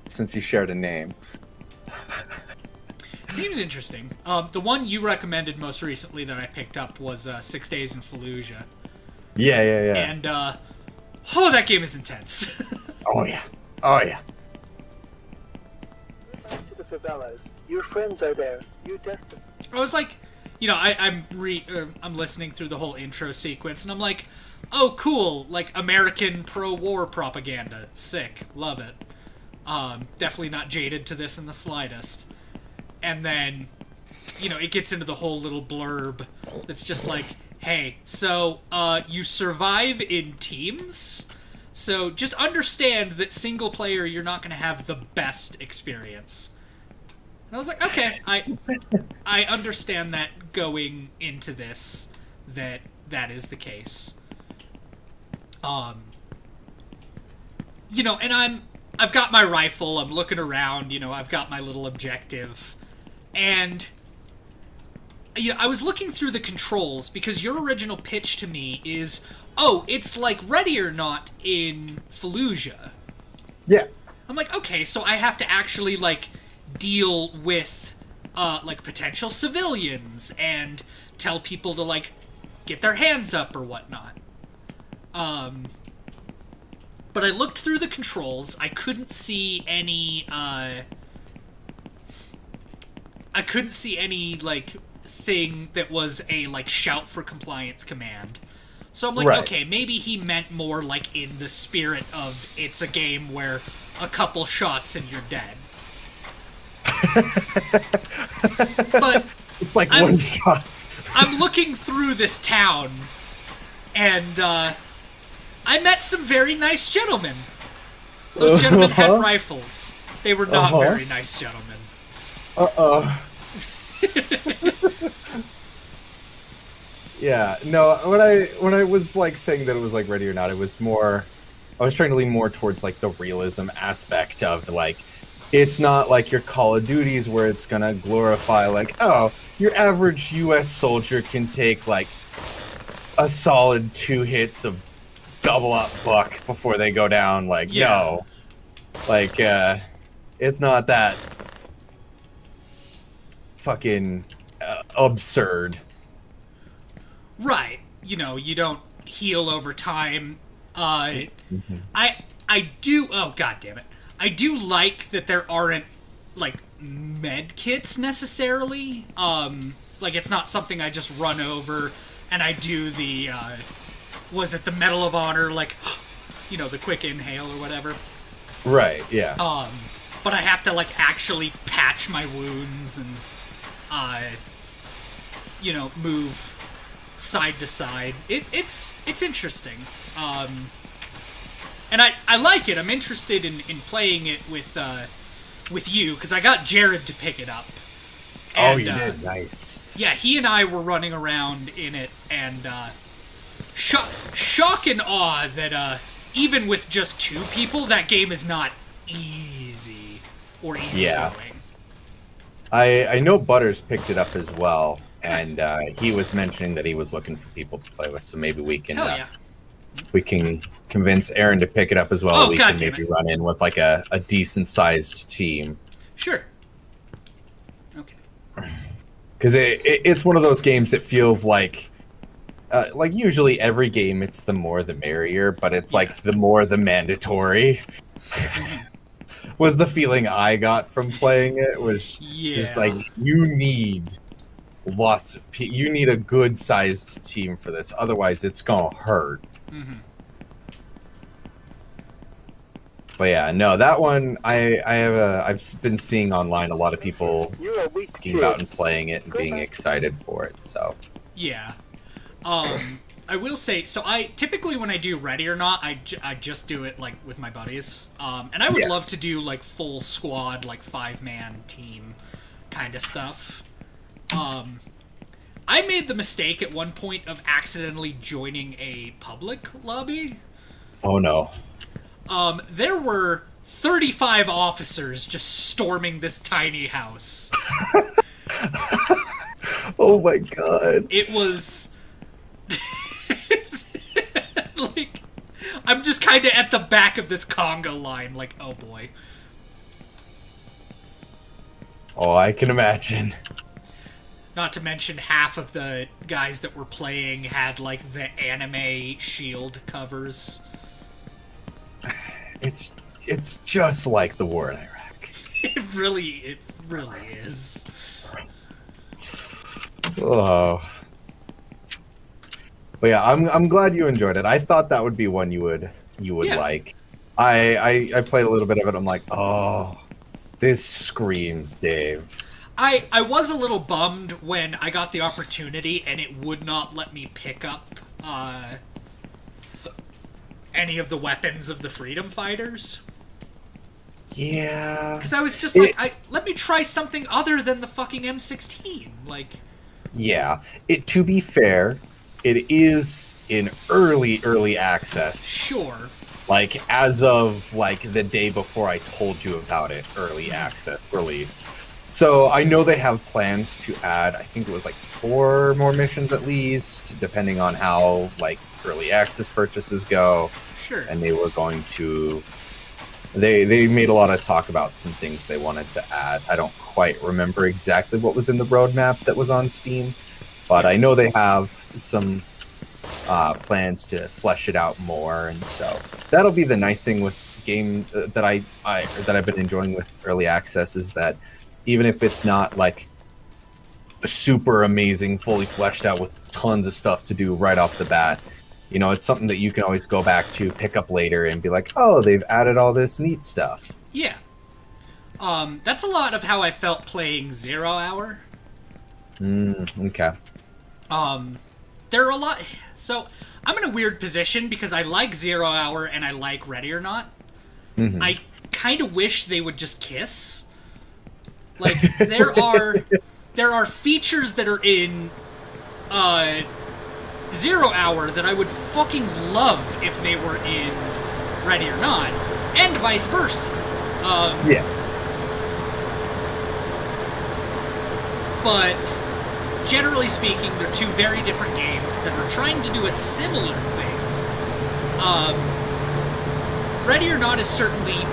since you shared a name. Seems interesting. The one you recommended most recently that I picked up was 6 Days in Fallujah. Yeah. And, that game is intense. Oh yeah. To the favelas. Your friends are there. You destined. I was like, I'm listening through the whole intro sequence, and I'm like, oh, cool, American pro-war propaganda. Sick. Love it. Definitely not jaded to this in the slightest. And then, it gets into the whole little blurb that's just hey, so, you survive in teams? So just understand that single player, you're not going to have the best experience. And I was like, okay, I understand that going into this, that is the case. And I've got my rifle, I'm looking around, I've got my little objective, and, I was looking through the controls, because your original pitch to me is, oh, it's like Ready or Not in Fallujah. Yeah. I'm like, okay, so I have to actually, deal with, potential civilians, and tell people to, like, get their hands up or whatnot. But I looked through the controls. I couldn't see any, like, thing that was a, like, shout for compliance command. So I'm like, Right. okay, maybe he meant more, like, in the spirit of it's a game where a couple shots and you're dead. But it's like one shot. I'm looking through this town, and I met some very nice gentlemen. Those gentlemen had rifles. They were not very nice gentlemen. Yeah, no, when I was like saying that it was like Ready or Not, it was more, I was trying to lean more towards like the realism aspect of like, it's not like your Call of Duties where it's gonna glorify like, oh, your average US soldier can take like a solid 2 hits of double up buck before they go down. Like, no, like, it's not that fucking absurd. Right. You know, you don't heal over time. I do, oh god damn it. I do like that there aren't, like, med kits necessarily. Like, it's not something I just run over and I do the, was it the Medal of Honor, like, you know, the quick inhale or whatever. Right, yeah. But I have to, like, actually patch my wounds and, you know, move side to side. It's interesting. And I like it. I'm interested in playing it with you, because I got Jared to pick it up. And, you did? Nice. Yeah, he and I were running around in it, and shock and awe that even with just 2 people, that game is not easy or easy going. I know Butters picked it up as well, and he was mentioning that he was looking for people to play with, so maybe we can we can convince Aaron to pick it up as well. Oh, we God can damn maybe run in with like a decent sized team. Sure. Because it's one of those games that feels like usually every game it's the more the merrier, but it's like the more the mandatory. Was the feeling I got from playing it, was just like, you need lots of you need a good sized team for this, otherwise it's gonna hurt. But yeah, no, that one I've been seeing online a lot of people talking about and playing it and being excited for it. So yeah, I will say, so I typically when I do Ready or Not, I just do it like with my buddies, and I would love to do like full squad, like 5-man team kind of stuff. I made the mistake at one point of accidentally joining a public lobby. Oh no. There were 35 officers just storming this tiny house. Oh my god. It was like, I'm just kind of at the back of this conga line, like, oh boy. Oh, I can imagine. Not to mention half of the guys that were playing had, like, the anime shield covers. It's just like the war in Iraq. It really is. Oh. But yeah, I'm glad you enjoyed it. I thought that would be one you would like. I played a little bit of it. I'm like, oh, this screams Dave. I was a little bummed when I got the opportunity and it would not let me pick up any of the weapons of the freedom fighters. Yeah. Because I was just like, let me try something other than the fucking M16. Like. Yeah. To be fair, it is in early access. Sure. Like, as of, like, the day before I told you about it, early access release. So I know they have plans to add, I think it was like 4 more missions at least, depending on how, like, early access purchases go. Sure. And they were going to... They made a lot of talk about some things they wanted to add. I don't quite remember exactly what was in the roadmap that was on Steam. but I know they have some plans to flesh it out more, and so that'll be the nice thing with game that I've been enjoying with early access is that even if it's not like super amazing, fully fleshed out with tons of stuff to do right off the bat, you know, it's something that you can always go back to, pick up later, and be like, oh, they've added all this neat stuff. Yeah. That's a lot of how I felt playing 0 Hour. Okay. There are a lot... So, I'm in a weird position because I like 0 Hour and I like Ready or Not. Mm-hmm. I kind of wish they would just kiss. Like, there are features that are in 0 Hour that I would fucking love if they were in Ready or Not, and vice versa. Yeah. But generally speaking, they're two very different games that are trying to do a similar thing. Ready or Not is certainly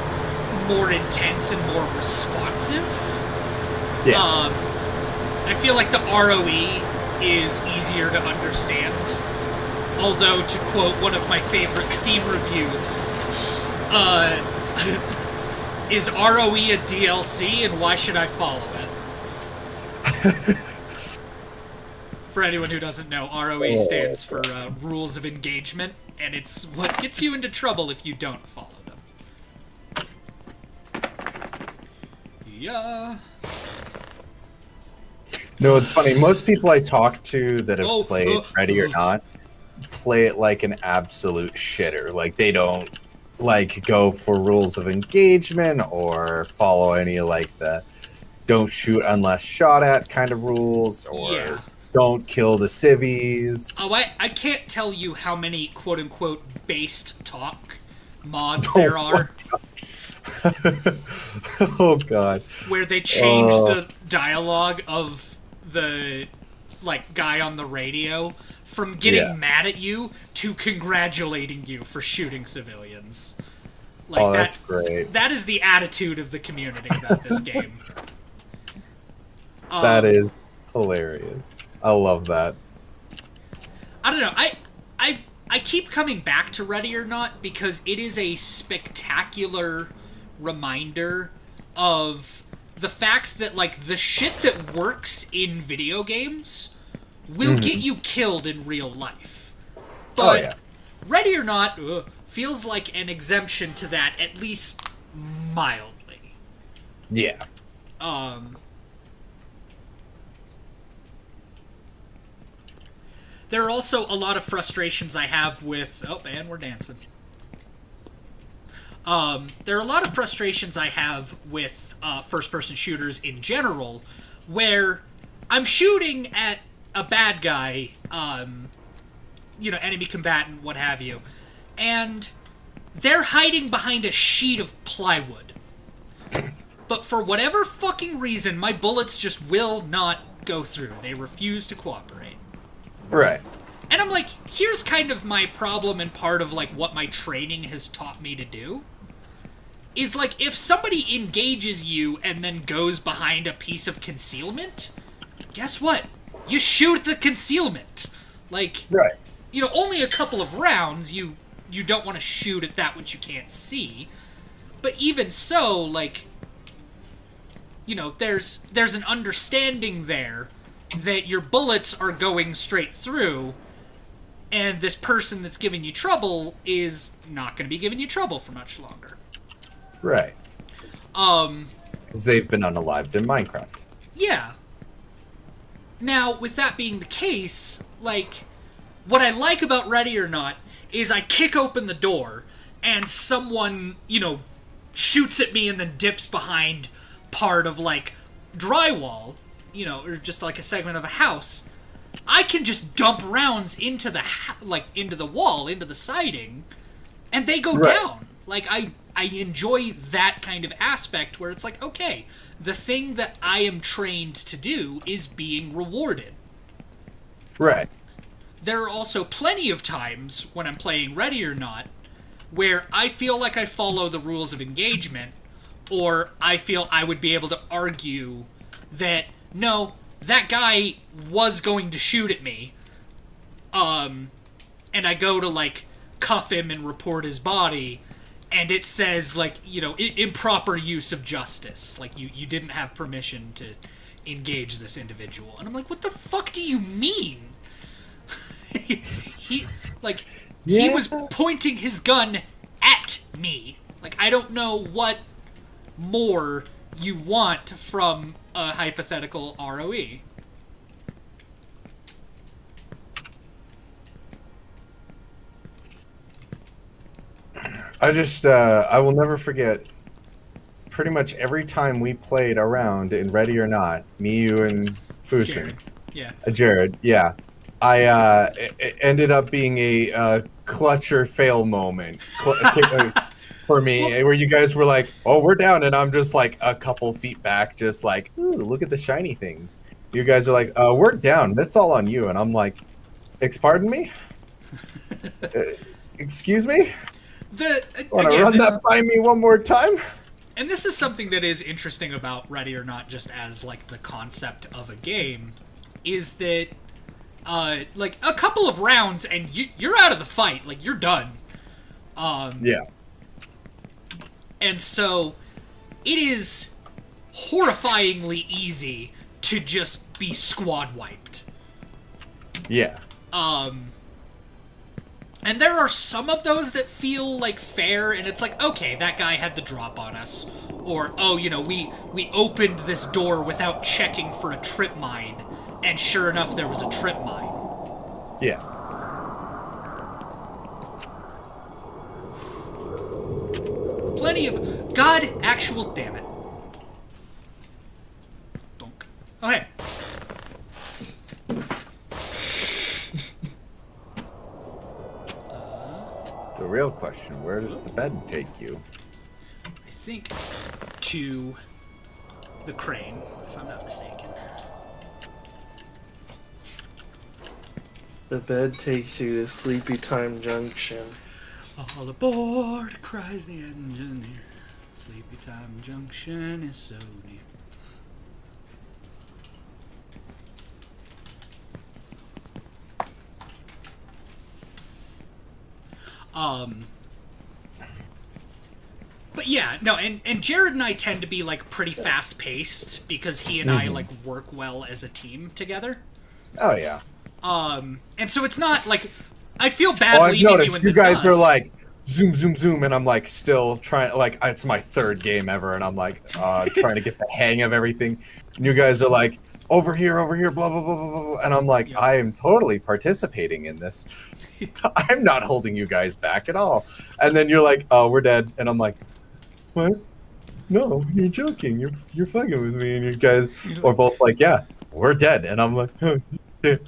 more intense and more responsive. Yeah. I feel like the ROE is easier to understand. Although, to quote one of my favorite Steam reviews, is ROE a DLC and why should I follow it? For anyone who doesn't know, ROE stands for Rules of Engagement, and it's what gets you into trouble if you don't follow them. Yeah. No, it's funny. Most people I talk to that have played Ready or Not play it like an absolute shitter. Like, they don't, like, go for rules of engagement or follow any, like, the don't shoot unless shot at kind of rules, or don't kill the civvies. Oh, I can't tell you how many quote-unquote based talk mods there are. Oh, God. Where they change the dialogue of the, like, guy on the radio from getting mad at you to congratulating you for shooting civilians. Like, that's great. That is the attitude of the community about this game. That is hilarious. I love that. I don't know. I keep coming back to Ready or Not because it is a spectacular reminder of the fact that, like, the shit that works in video games will get you killed in real life. But Ready or Not feels like an exemption to that, at least mildly. Yeah. There are also a lot of frustrations I have with... Oh, and we're dancing. There are a lot of frustrations I have with first-person shooters in general, where I'm shooting at a bad guy, you know, enemy combatant, what have you, and they're hiding behind a sheet of plywood. But for whatever fucking reason, my bullets just will not go through. They refuse to cooperate. Right. And I'm like, here's kind of my problem and part of, like, what my training has taught me to do. Is, like, if somebody engages you and then goes behind a piece of concealment, guess what? You shoot the concealment. Like, you know, only a couple of rounds, you don't want to shoot at that which you can't see. But even so, like, you know, there's an understanding there that your bullets are going straight through, and this person that's giving you trouble is not going to be giving you trouble for much longer. Right. Because they've been unalived in Minecraft. Yeah. Now, with that being the case, like, what I like about Ready or Not is I kick open the door, and someone, you know, shoots at me and then dips behind part of, like, drywall, you know, or just like a segment of a house. I can just dump rounds into the into the wall, into the siding, and they go down. Like, I enjoy that kind of aspect where it's like, okay, the thing that I am trained to do is being rewarded. Right. There are also plenty of times when I'm playing Ready or Not where I feel like I follow the rules of engagement, or I feel I would be able to argue that, no, that guy was going to shoot at me. And I go to, like, cuff him and report his body, and it says, like, you know, improper use of justice. Like, you didn't have permission to engage this individual. And I'm like, what the fuck do you mean? he was pointing his gun at me. Like, I don't know what more you want from a hypothetical ROE. I will never forget, pretty much every time we played around in Ready or Not, me, you, and Fusen. Jared, yeah. It ended up being a clutch or fail moment for me, where you guys were like, oh, we're down, and I'm just like a couple feet back, just like, ooh, look at the shiny things. You guys are like, we're down, that's all on you, and I'm like, pardon me? Excuse me? Want to run that by me one more time? And this is something that is interesting about Ready or Not, just as, like, the concept of a game, is that, like, a couple of rounds and you're out of the fight. Like, you're done. Yeah. And so, it is horrifyingly easy to just be squad wiped. Yeah. And there are some of those that feel, like, fair, and it's like, okay, that guy had the drop on us. Or, oh, you know, we opened this door without checking for a trip mine, and sure enough, there was a trip mine. Yeah. Plenty of... God, actual damn it. Donk. Oh, hey. The real question, where does the bed take you? I think to the crane, if I'm not mistaken. The bed takes you to Sleepy Time Junction. All aboard, cries the engineer. Sleepy Time Junction is so near. But yeah, no, and Jared and I tend to be, like, pretty fast-paced because he and I, like, work well as a team together. Oh, yeah. And so it's not, like, I feel bad I've leaving noticed you in the guys dust. are like, zoom, zoom, zoom, and I'm, like, still trying, like, it's my third game ever, and I'm, like, trying to get the hang of everything. And you guys are like, over here, blah, blah, blah, blah, blah, and I'm like, I am totally participating in this. I'm not holding you guys back at all. And then you're like, oh, we're dead. And I'm like, what? No, you're joking. You're fucking with me. And you guys are both like, yeah, we're dead. And I'm like, oh, shit.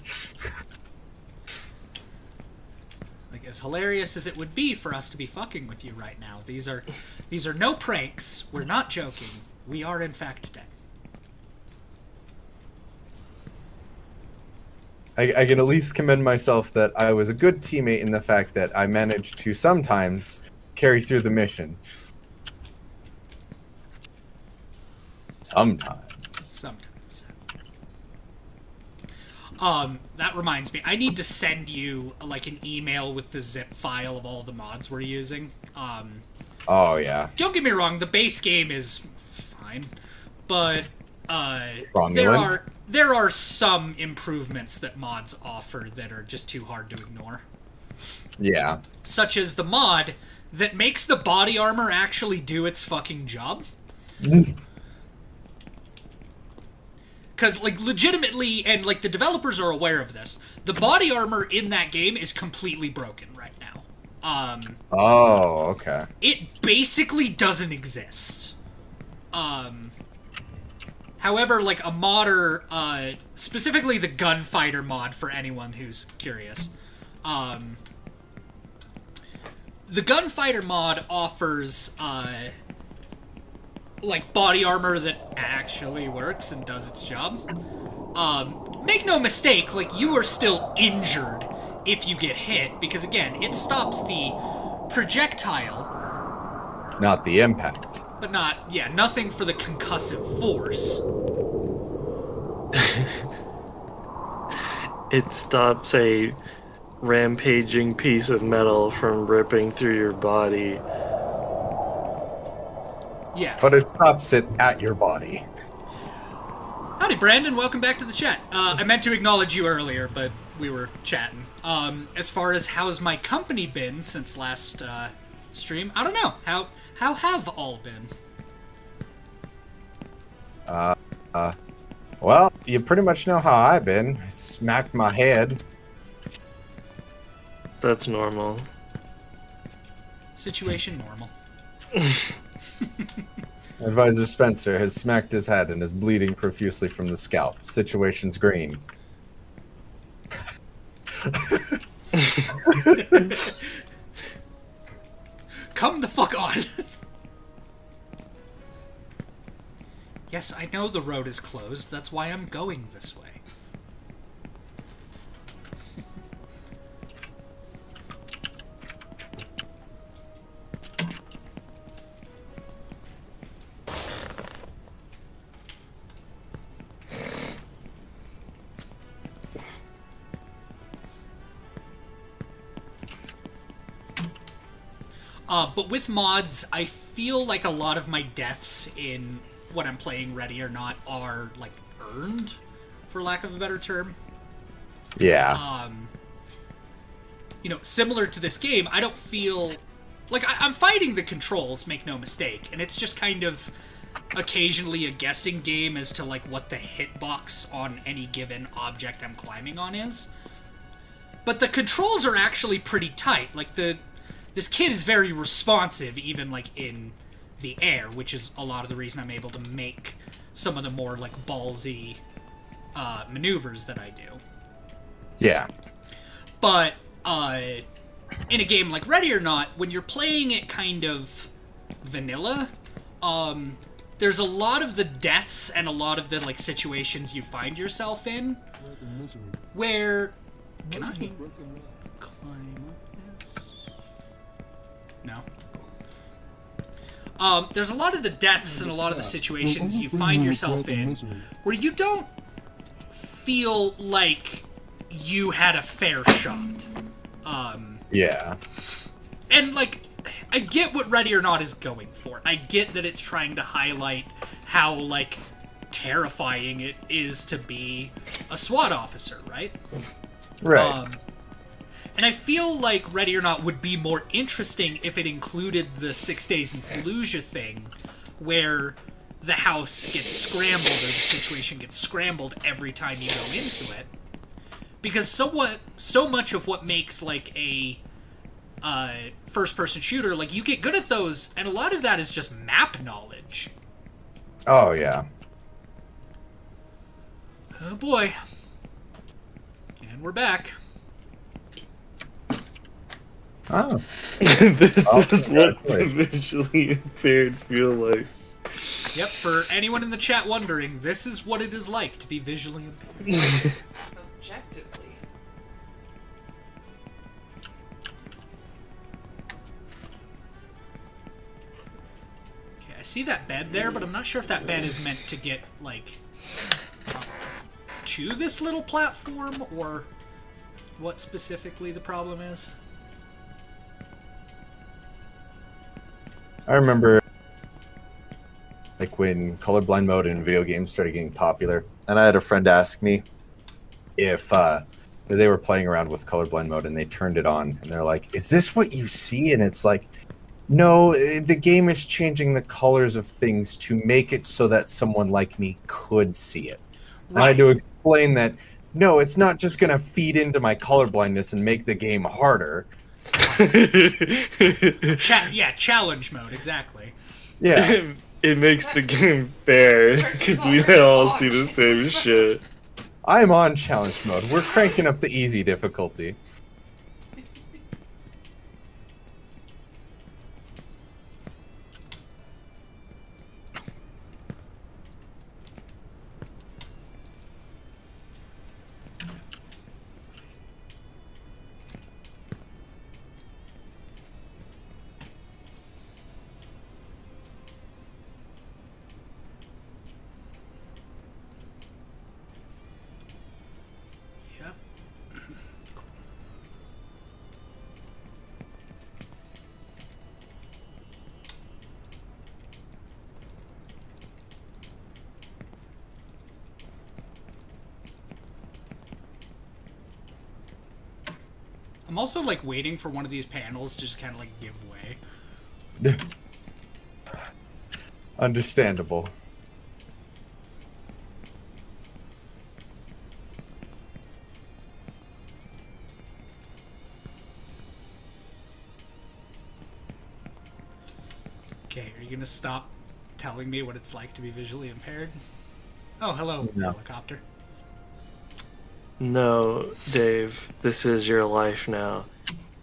Like, as hilarious as it would be for us to be fucking with you right now, these are no pranks. We're not joking. We are, in fact, dead. I can at least commend myself that I was a good teammate in the fact that I managed to sometimes carry through the mission. Sometimes. That reminds me, I need to send you, like, an email with the zip file of all the mods we're using. Oh, yeah. Don't get me wrong, the base game is fine, but, there are some improvements that mods offer that are just too hard to ignore. Yeah. Such as the mod that makes the body armor actually do its fucking job. Because, like, legitimately, and, like, the developers are aware of this, the body armor in that game is completely broken right now. Oh, okay. It basically doesn't exist. However, like, a modder, specifically the gunfighter mod for anyone who's curious, the gunfighter mod offers, like, body armor that actually works and does its job. Make no mistake, like, you are still injured if you get hit, because, again, it stops the projectile. Not the impact. But not, yeah, nothing for the concussive force. it stops a rampaging piece of metal from ripping through your body. Yeah. But it stops it at your body. Howdy, Brandon. Welcome back to the chat. I meant to acknowledge you earlier, but we were chatting. As far as how's my company been since last stream, I don't know. How have all been? Well, you pretty much know how I've been. I smacked my head. That's normal. Situation normal. Advisor Spencer has smacked his head and is bleeding profusely from the scalp. Situation's green. Come the fuck on. Yes, I know the road is closed. That's why I'm going this way. But with mods, I feel like a lot of my deaths in what I'm playing, Ready or Not, are, like, earned, for lack of a better term. Yeah. You know, similar to this game, I don't feel... Like, I'm fighting the controls, make no mistake, and it's just kind of occasionally a guessing game as to, like, what the hitbox on any given object I'm climbing on is. But the controls are actually pretty tight. Like, this kid is very responsive, even, like, in the air, which is a lot of the reason I'm able to make some of the more, like, ballsy maneuvers that I do. Yeah. But, in a game like Ready or Not, when you're playing it kind of vanilla, there's a lot of the deaths and a lot of the, like, situations you find yourself in where... Can I climb up this? No. There's a lot of the deaths and a lot of the situations you find yourself in where you don't feel like you had a fair shot. Yeah. And, like, I get what Ready or Not is going for. I get that it's trying to highlight how, like, terrifying it is to be a SWAT officer, right? Right. And I feel like Ready or Not would be more interesting if it included the 6 Days in Fallujah thing, where the house gets scrambled or the situation gets scrambled every time you go into it. Because so much of what makes, like, a first-person shooter, like, you get good at those, and a lot of that is just map knowledge. Oh, yeah. Oh, boy. And we're back. Oh. This is what the visually impaired feel like. Yep, for anyone in the chat wondering, this is what it is like to be visually impaired. Objectively. Okay, I see that bed there, but I'm not sure if that bed is meant to get, like, to this little platform, or what specifically the problem is. I remember, like, when colorblind mode in video games started getting popular, and I had a friend ask me if they were playing around with colorblind mode and they turned it on, and they're like, "Is this what you see?" And it's like, no, the game is changing the colors of things to make it so that someone like me could see it. Right. I had to explain that, no, it's not just going to feed into my colorblindness and make the game harder. Yeah, challenge mode, exactly. Yeah. It makes the game fair, because we all see the same shit. I'm on challenge mode. We're cranking up the easy difficulty. I'm also like waiting for one of these panels to just kind of like give way. Understandable. Okay, are you gonna stop telling me what it's like to be visually impaired? Oh, hello, No. helicopter. No, Dave, this is your life now.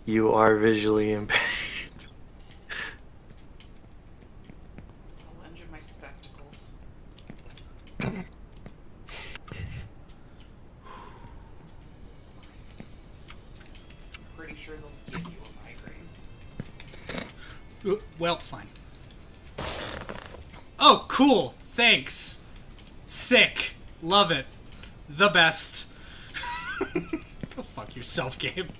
You are visually impaired. I'll lend you my spectacles. Pretty sure they'll give you a migraine. Well, fine. Oh, cool. Thanks. Sick. Love it. The best. Go fuck yourself, Gabe.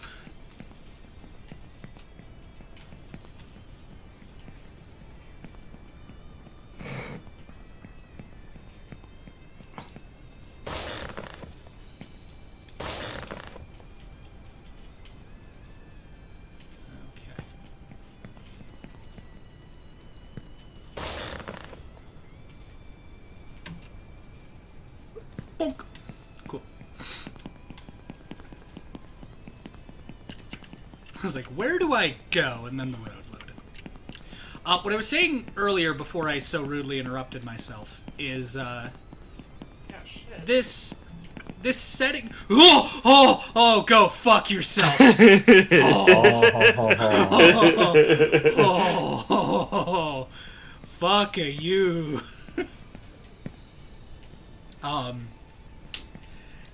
Bonk. Cool. I was like, where do I go? And then the road loaded. What I was saying earlier before I so rudely interrupted myself is, this setting. Oh, go fuck yourself. Fuck you.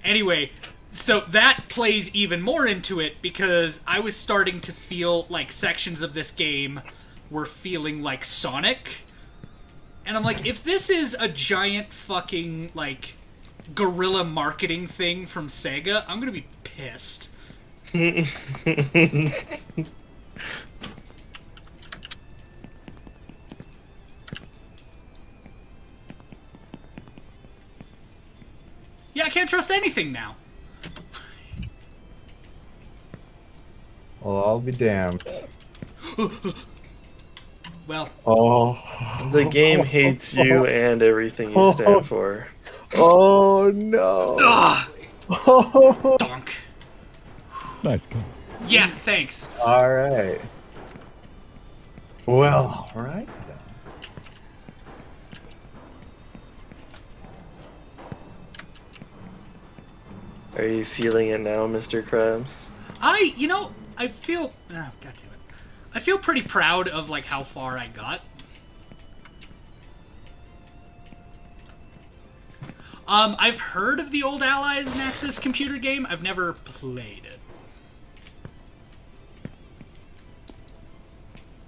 Anyway, so that plays even more into it because I was starting to feel like sections of this game were feeling like Sonic. And I'm like, if this is a giant fucking, like, guerrilla marketing thing from Sega, I'm gonna be pissed. Yeah, I can't trust anything now. Well, I'll be damned. Well. Oh. The game hates you and everything you stand for. Oh, no. Donk. Nice guy. Yeah, thanks. All right. Well, all right then. Are you feeling it now, Mr. Krabs? I feel... Oh, God damn it. I feel pretty proud of, like, how far I got. I've heard of the old Allies Nexus computer game. I've never played it.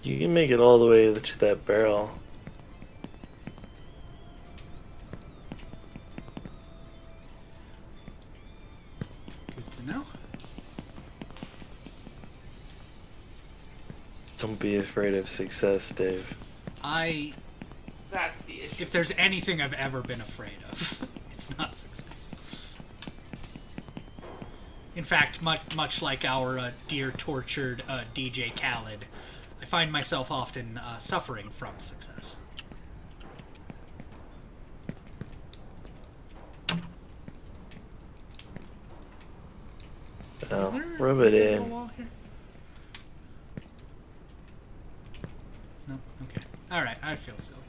You can make it all the way to that barrel. Good to know. Don't be afraid of success, Dave. That's the issue. If there's anything I've ever been afraid of, it's not success. In fact, much like our dear tortured DJ Khaled, I find myself often suffering from success. Oh, rub it in. Wall here? No? Okay. Alright, I feel silly.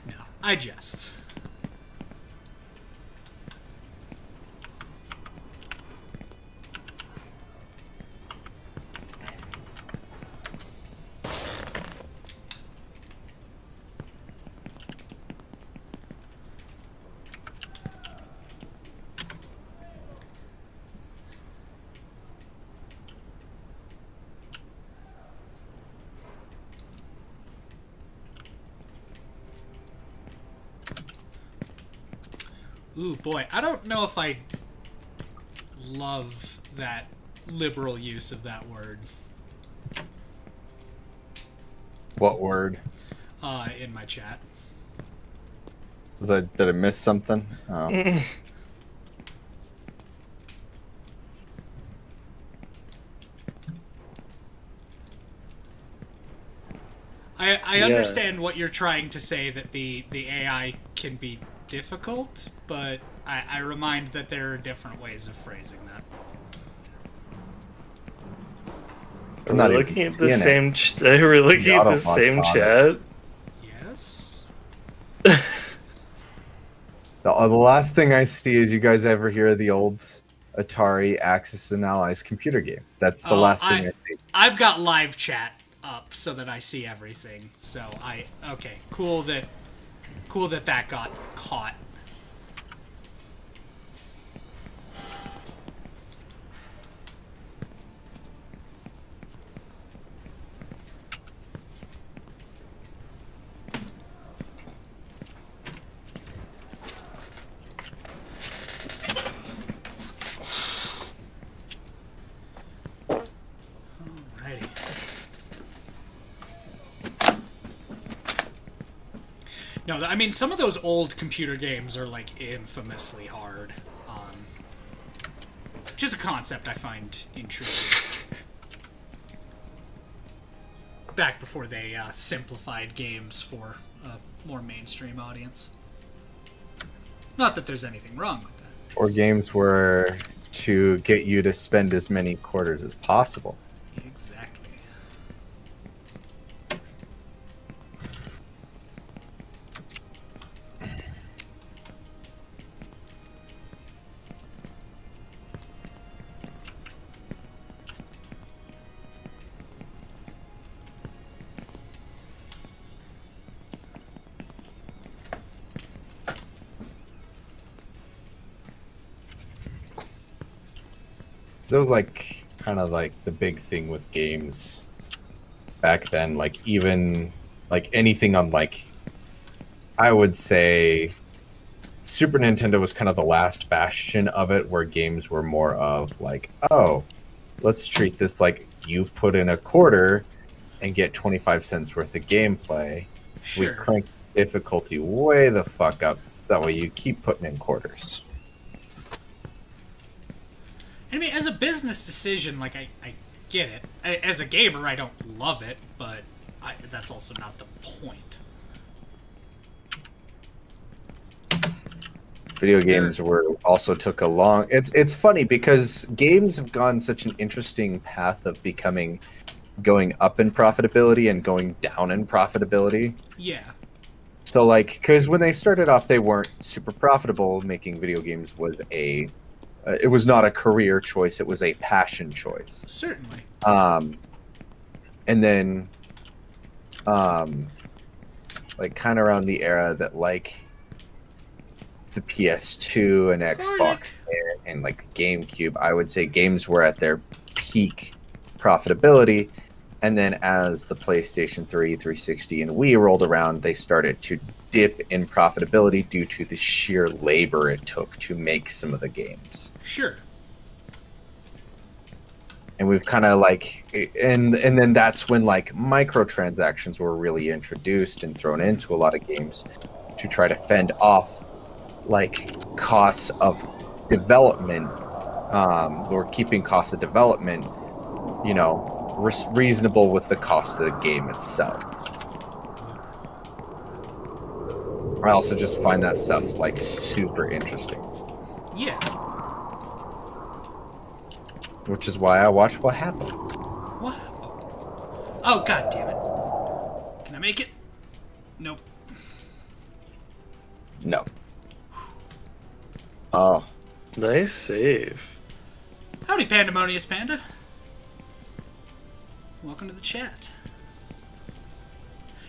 No, I jest. Ooh, boy, I don't know if I love that liberal use of that word. What word? In my chat. Did I miss something? Oh. I understand what you're trying to say, that the AI can be difficult, but I remind that there are different ways of phrasing that. Are we looking at the same? Are we looking at the same chat? Yes. The last thing I see is, you guys ever hear of the old Atari Axis and Allies computer game? That's the last thing I see. I've got live chat up so that I see everything. So okay, cool that got caught. No, I mean, some of those old computer games are, like, infamously hard. Which is a concept I find intriguing. Back before they simplified games for a more mainstream audience. Not that there's anything wrong with that. Or games were to get you to spend as many quarters as possible. Exactly. So it was like kind of like the big thing with games back then. Like even like anything on, like, I would say Super Nintendo was kind of the last bastion of it, where games were more of like, oh, let's treat this like you put in a quarter and get 25 cents worth of gameplay. Sure. We crank difficulty way the fuck up, so that way you keep putting in quarters. I mean, as a business decision, like, I get it. As a gamer, I don't love it, but that's also not the point. Video games took a long... It's funny, because games have gone such an interesting path of going up in profitability and going down in profitability. Yeah. So, like, because when they started off, they weren't super profitable. Making video games was it was not a career choice, it was a passion choice. Certainly. And then, like, kind of around the era that, like, the PS2 and Xbox and like, GameCube, I would say games were at their peak profitability. And then as the PlayStation 3, 360, and Wii rolled around, they started to dip in profitability due to the sheer labor it took to make some of the games. Sure. And we've kind of like, and then that's when like microtransactions were really introduced and thrown into a lot of games to try to fend off like costs of development, or keeping costs of development, you know, reasonable with the cost of the game itself. I also just find that stuff like super interesting. Yeah. Which is why I watch What Happened. What? Oh, god damn it. Can I make it? Nope. No. Oh. Nice save. Howdy, Pandemonious Panda. Welcome to the chat.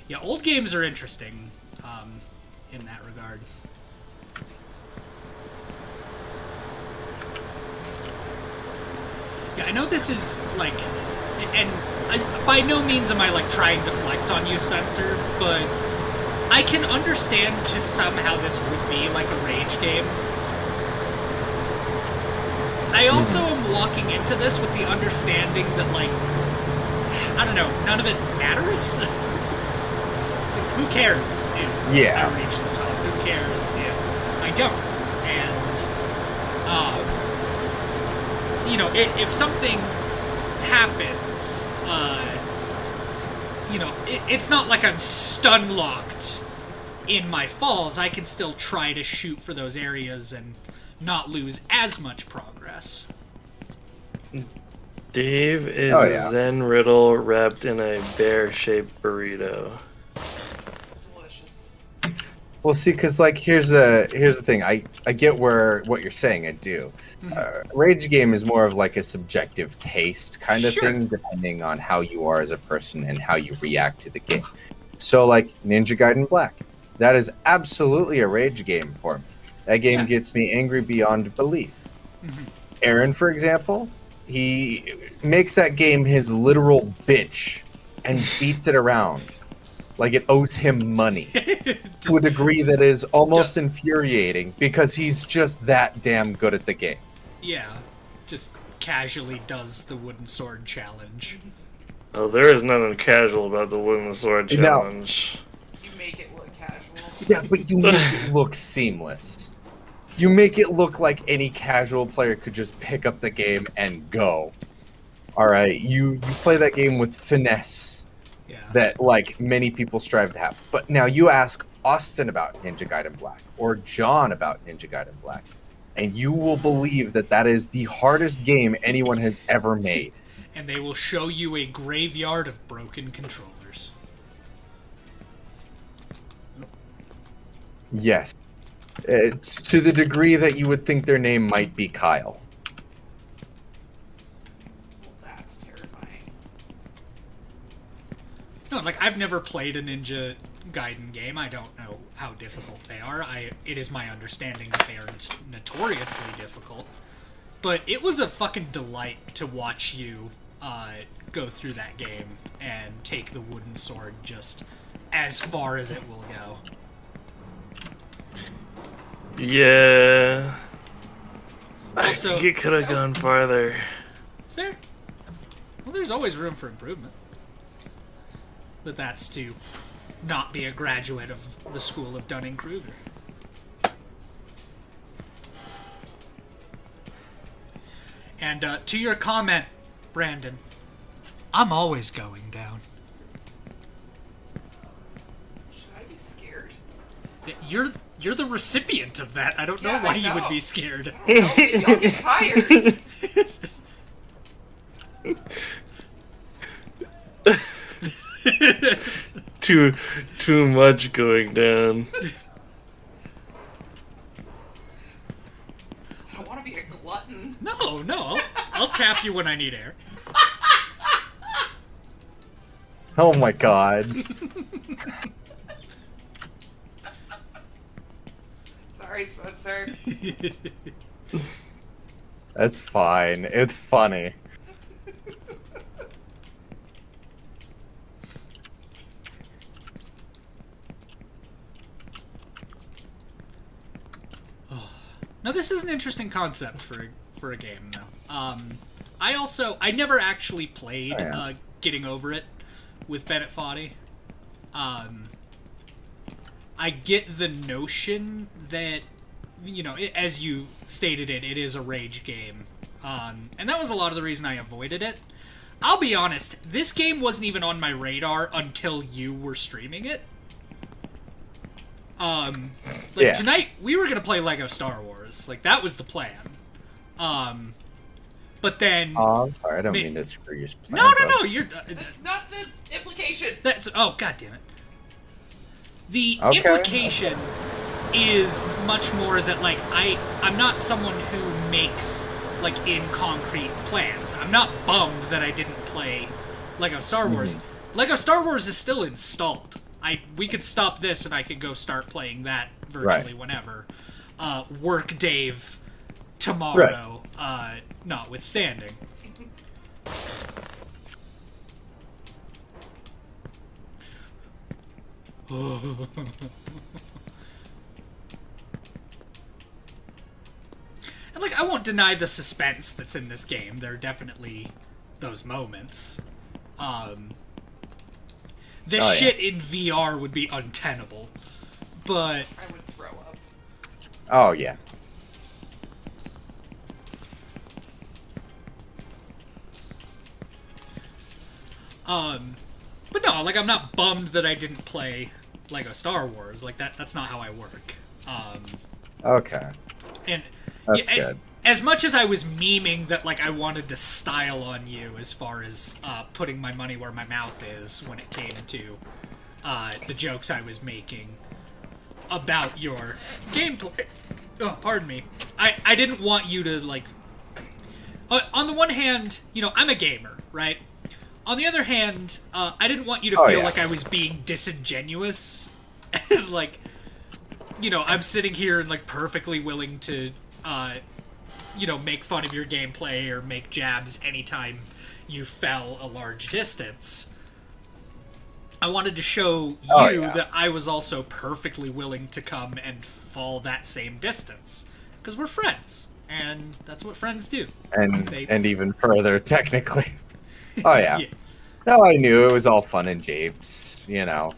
Yeah, old games are interesting, in that regard. Yeah, I know this is, like, and by no means am I, like, trying to flex on you, Spencer, but I can understand to somehow this would be, like, a rage game. I also am walking into this with the understanding that, like, I don't know, none of it matters? Like, who cares if I reach the top? Who cares if I don't? And, you know, if something happens, you know, it's not like I'm stun locked in my falls. I can still try to shoot for those areas and not lose as much progress. Dave is a Zen riddle wrapped in a bear-shaped burrito. Delicious. Well, see, because like here's the thing. I get what you're saying. I do. Rage game is more of like a subjective taste kind of thing, depending on how you are as a person and how you react to the game. So, like Ninja Gaiden Black, that is absolutely a rage game for me. That game gets me angry beyond belief. Aaron, for example, he makes that game his literal bitch and beats it around like it owes him money to a degree that is almost infuriating because he's just that damn good at the game. Yeah, just casually does the wooden sword challenge. Oh, there is nothing casual about the wooden sword challenge. You make it look casual. Yeah, but you make it look seamless. You make it look like any casual player could just pick up the game and go. All right, you play that game with finesse that like many people strive to have. But now you ask Austin about Ninja Gaiden Black or John about Ninja Gaiden Black, and you will believe that that is the hardest game anyone has ever made. And they will show you a graveyard of broken controllers. Yes. To the degree that you would think their name might be Kyle. Well, that's terrifying. No, like, I've never played a Ninja Gaiden game. I don't know how difficult they are. It is my understanding that they are notoriously difficult. But it was a fucking delight to watch you go through that game and take the wooden sword just as far as it will go. Yeah. Also, I think it could have gone farther. Fair. Well, there's always room for improvement. But that's to not be a graduate of the school of Dunning-Kruger. And to your comment, Brandon, I'm always going down. Should I be scared? You're the recipient of that. I don't know why you would be scared. I don't know, maybe I'll get tired. Too much going down. I don't want to be a glutton. No, I'll tap you when I need air. Oh my god. Sorry, Spencer. That's fine. It's funny. Now this is an interesting concept for a game, though. I never actually played Getting Over It with Bennett Foddy. I get the notion that, you know, as you stated it is a rage game. And that was a lot of the reason I avoided it. I'll be honest, this game wasn't even on my radar until you were streaming it. Tonight, we were gonna play Lego Star Wars. Like, that was the plan. But then... Oh, I'm sorry, I don't mean to screw your plans No, you're... That's not the implication. Oh, god damn it. The implication is much more that, like, I'm not someone who makes, like, in concrete plans. I'm not bummed that I didn't play Lego Star Wars. Lego Star Wars is still installed. We could stop this and I could go start playing that virtually whenever. Work Dave tomorrow, notwithstanding. And, like, I won't deny the suspense that's in this game. There are definitely those moments. This shit in VR would be untenable. But... I would throw up. Oh yeah. But no, like, I'm not bummed that I didn't play Lego Star Wars. Like, that's not how I work. Okay. And That's yeah, good. As much as I was memeing that, like, I wanted to style on you as far as putting my money where my mouth is when it came to the jokes I was making about your gameplay. Oh, pardon me. I didn't want you to, like... on the one hand, you know, I'm a gamer, right? On the other hand, I didn't want you to feel like I was being disingenuous. Like, you know, I'm sitting here and, like, perfectly willing to, you know, make fun of your gameplay or make jabs anytime you fell a large distance. I wanted to show you that I was also perfectly willing to come and fall that same distance. Because we're friends, and that's what friends do. And even further, technically. Oh yeah. No, I knew it was all fun and japes, you know.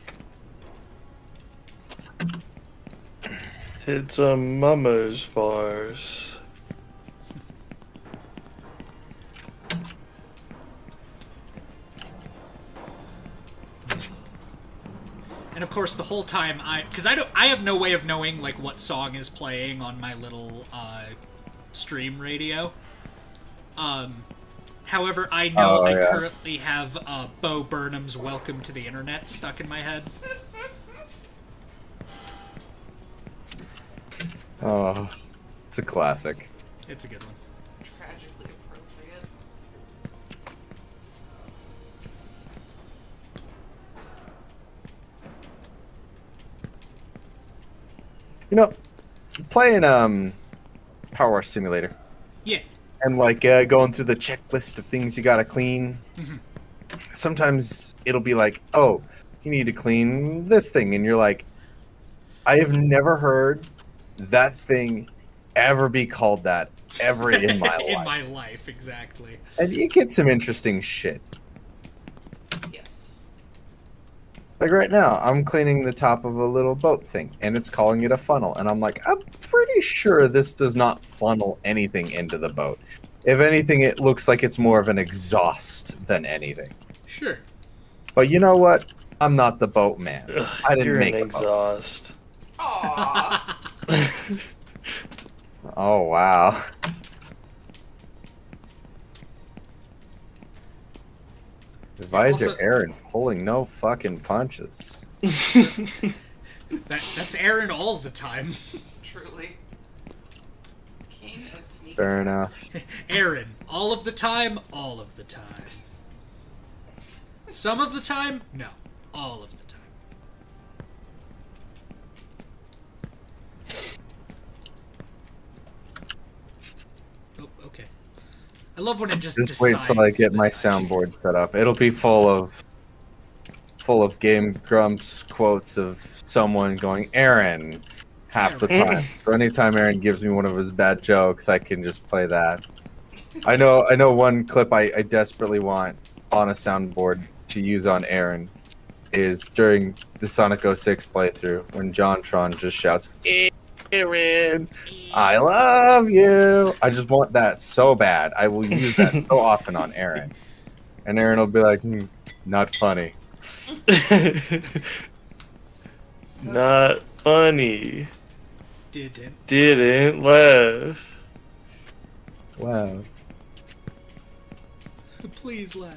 It's a mama's farce. And of course, the whole time because I have no way of knowing like what song is playing on my little stream radio. However, I know I currently have Bo Burnham's "Welcome to the Internet" stuck in my head. Oh, it's a classic. It's a good one. Tragically appropriate. You know, playing Power Wash Simulator. Yeah. And like going through the checklist of things you gotta clean. Mm-hmm. Sometimes it'll be like, oh, you need to clean this thing, and you're like, I have never heard that thing ever be called that ever in my life. In my life, exactly. And you get some interesting shit. Yes. Like right now, I'm cleaning the top of a little boat thing, and it's calling it a funnel. And I'm like, I'm pretty sure this does not funnel anything into the boat. If anything, it looks like it's more of an exhaust than anything. Sure. But you know what? I'm not the boat man. I didn't You're make an a exhaust. Aww. Oh, wow. Advisor Also- Aaron pulling no fucking punches. That's Aaron all the time. Truly. King of sneak Fair attacks. enough. Aaron, all of the time, all of the time. Some of the time, no, all of the time. Oh, okay. I love when it just Just wait till I get my soundboard set up. It'll be full of Game Grumps quotes of someone going, Aaron, half the time. So anytime Aaron gives me one of his bad jokes, I can just play that. I know one clip I desperately want on a soundboard to use on Aaron is during the Sonic 06 playthrough when JonTron just shouts, Aaron, I love you. I just want that so bad. I will use that so often on Aaron. And Aaron will be like, not funny. Not funny. Didn't laugh. Wow. Please laugh.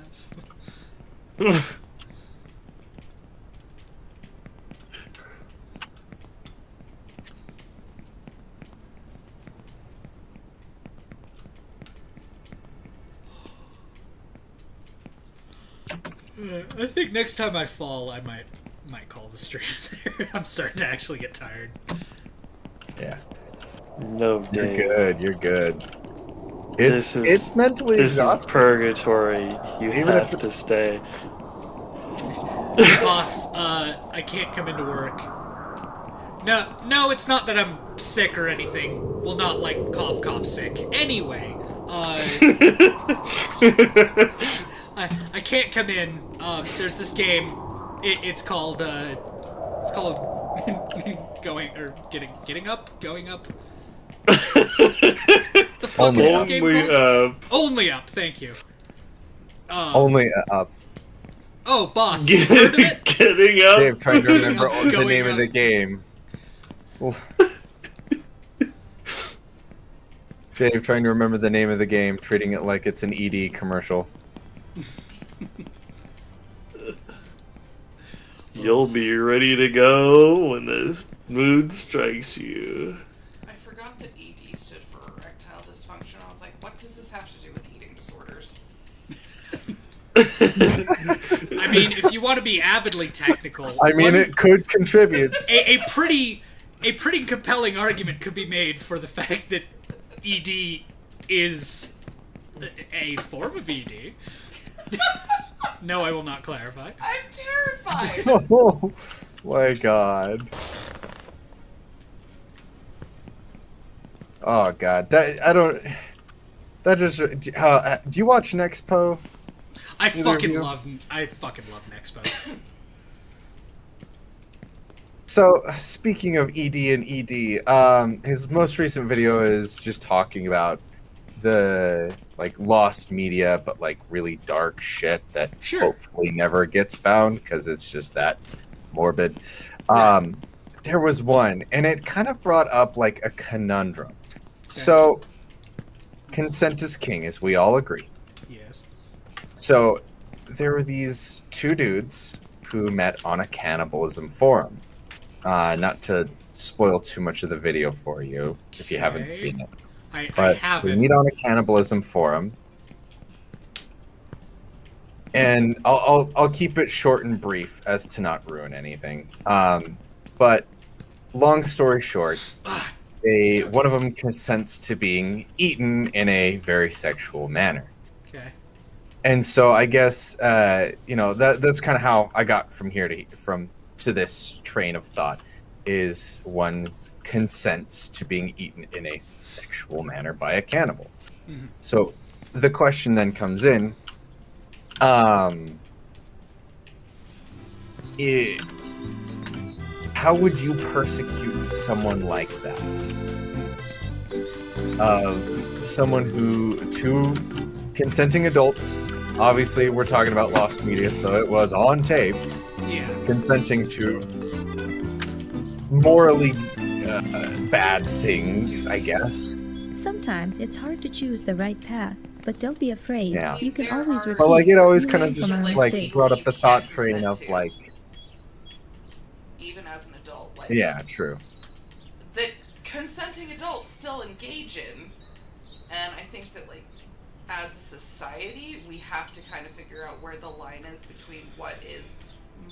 I think next time I fall, I might call the stream there. I'm starting to actually get tired. Yeah. No, You're Dave. good. You're good. It's mentally This exhausting. is purgatory. You Even have if to stay. Boss, I can't come into work. No, it's not that I'm sick or anything. Well, not like cough sick. Anyway, I can't come in. There's this game. It's called getting up, going up. The fuck is this game Only called? up. Only up. Thank you. Only up. Oh, boss. You heard of it? Getting up. Dave trying to remember Up, the going name up. of the game. Dave trying to remember the name of the game, treating it like it's an ED commercial. You'll be ready to go when this mood strikes you. I forgot that ED stood for erectile dysfunction. I was like, what does this have to do with eating disorders? I mean, if you want to be avidly technical, I mean, it could contribute. a pretty compelling argument could be made for the fact that ED is a form of ED. No, I will not clarify. I'm terrified! Oh my god. Oh god. Do you watch Nexpo? I fucking love Nexpo. So, speaking of ED and ED, his most recent video is just talking about the lost media, but really dark shit that hopefully never gets found because it's just that morbid. There was one, and it kind of brought up a conundrum. So, consent is king, as we all agree. Yes. So, there were these two dudes who met on a cannibalism forum. Not to spoil too much of the video for you if you haven't seen it. I haven't. We meet on a cannibalism forum, and I'll keep it short and brief as to not ruin anything. But long story short, one of them consents to being eaten in a very sexual manner. Okay. And so I guess that's kind of how I got from here to this train of thought. Is one's consents to being eaten in a sexual manner by a cannibal. Mm-hmm. So the question then comes in, how would you persecute someone like that? Of someone two consenting adults, obviously we're talking about lost media, so it was on tape, consenting to morally bad things, I guess. Sometimes it's hard to choose the right path, but don't be afraid. Yeah. You can always repeat. But it always kind of from just our mistakes. brought up the thought train of Even as an adult, yeah, true. that consenting adults still engage in, and I think that as a society we have to kind of figure out where the line is between what is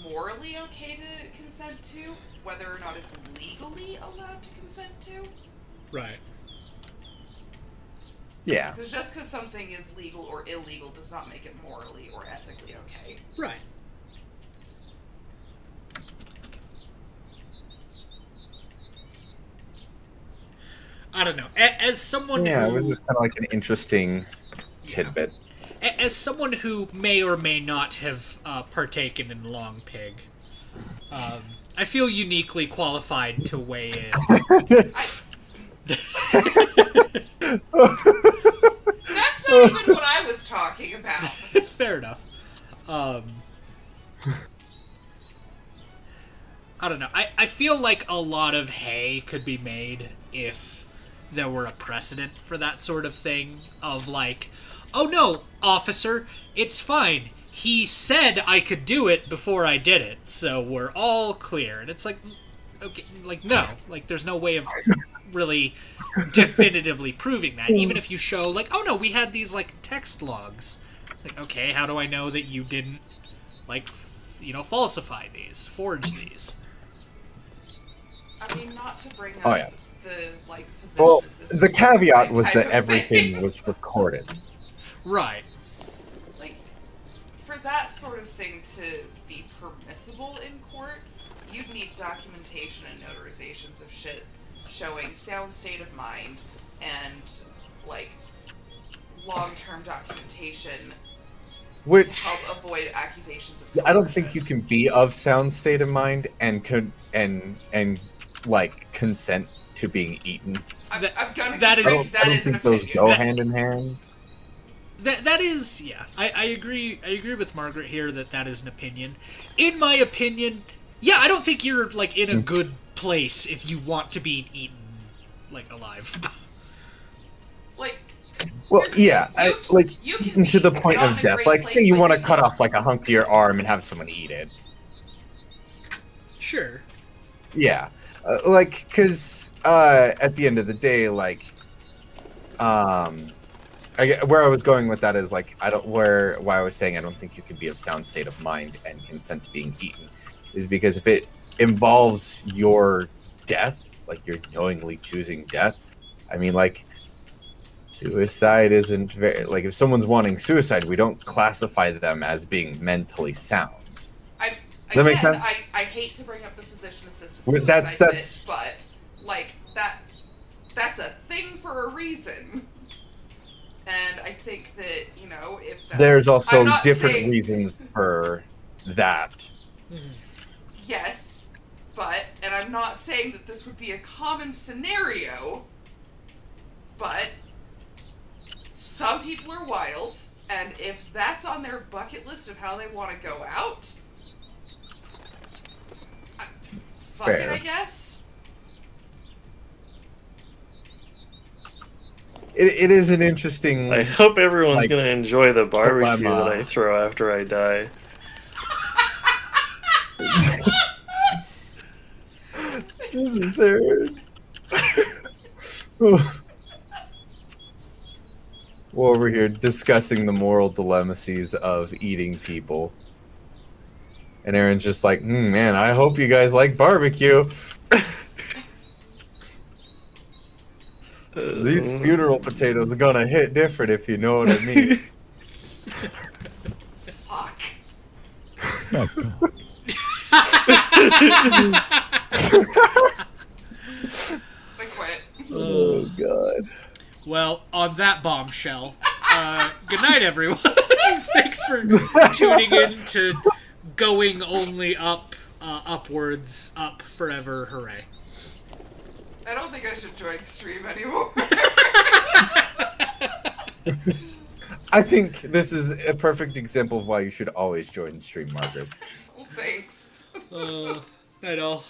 morally okay to consent to, whether or not it's legally allowed to consent to. Right. Yeah. Because just because something is legal or illegal does not make it morally or ethically okay. Right. I don't know. As someone who... it was just kind of an interesting tidbit. As someone who may or may not have partaken in Long Pig, I feel uniquely qualified to weigh in. That's not even what I was talking about. Fair enough. I don't know. I feel like a lot of hay could be made if there were a precedent for that sort of thing. Of oh no, officer, it's fine. He said I could do it before I did it, so we're all clear. And it's okay, no. There's no way of really definitively proving that. Even if you show, oh no, we had these, text logs. It's okay, how do I know that you didn't, falsify these, forge these? I mean, not to bring up the, physician Well, assistant the caveat was type that of everything thing. was recorded. Right. For that sort of thing to be permissible in court, you'd need documentation and notarizations of shit showing sound state of mind and, long-term documentation Which to help avoid accusations of I don't think you can be of sound state of mind and like consent to being eaten. I'm gonna that is- I don't that is an think those opinion. go hand in hand. That is, yeah. I agree. I agree with Margaret here that is an opinion. In my opinion, yeah, I don't think you're like in a good place if you want to be eaten like alive. Like, Well, yeah, you can eaten to be the point not of in a death. great Like, place say you when want to you cut off like a hunk of your arm and have someone eat it. Sure. Yeah, like, cause at the end of the day, like, where I was going with that is like why I was saying I don't think you can be of sound state of mind and consent to being eaten is because if it involves your death, like you're knowingly choosing death, I mean, like, suicide isn't very, like, if someone's wanting suicide, we don't classify them as being mentally sound. Does that make sense? I hate to bring up the physician-assisted With suicide that's bit, but like that's a thing for a reason. And I think that, you know, if there's also I'm not different saying, reasons for that. yes, and I'm not saying that this would be a common scenario, but some people are wild, and if that's on their bucket list of how they want to go out, fuck it, Fair. I guess. It is an interesting. I hope everyone's like, gonna enjoy the barbecue dilemma. that I throw after I die. Jesus, Aaron. We're over here discussing the moral dilemmas of eating people. And Aaron's just like, man, I hope you guys like barbecue. These funeral potatoes are gonna hit different, if you know what I mean. Fuck. That's cool. I quit. Oh, God. Well, on that bombshell, good night, everyone. Thanks for tuning in to Going Only Up, Upwards, Up Forever, Hooray. I don't think I should join stream anymore. I think this is a perfect example of why you should always join stream, Margaret. Well, thanks. Night all.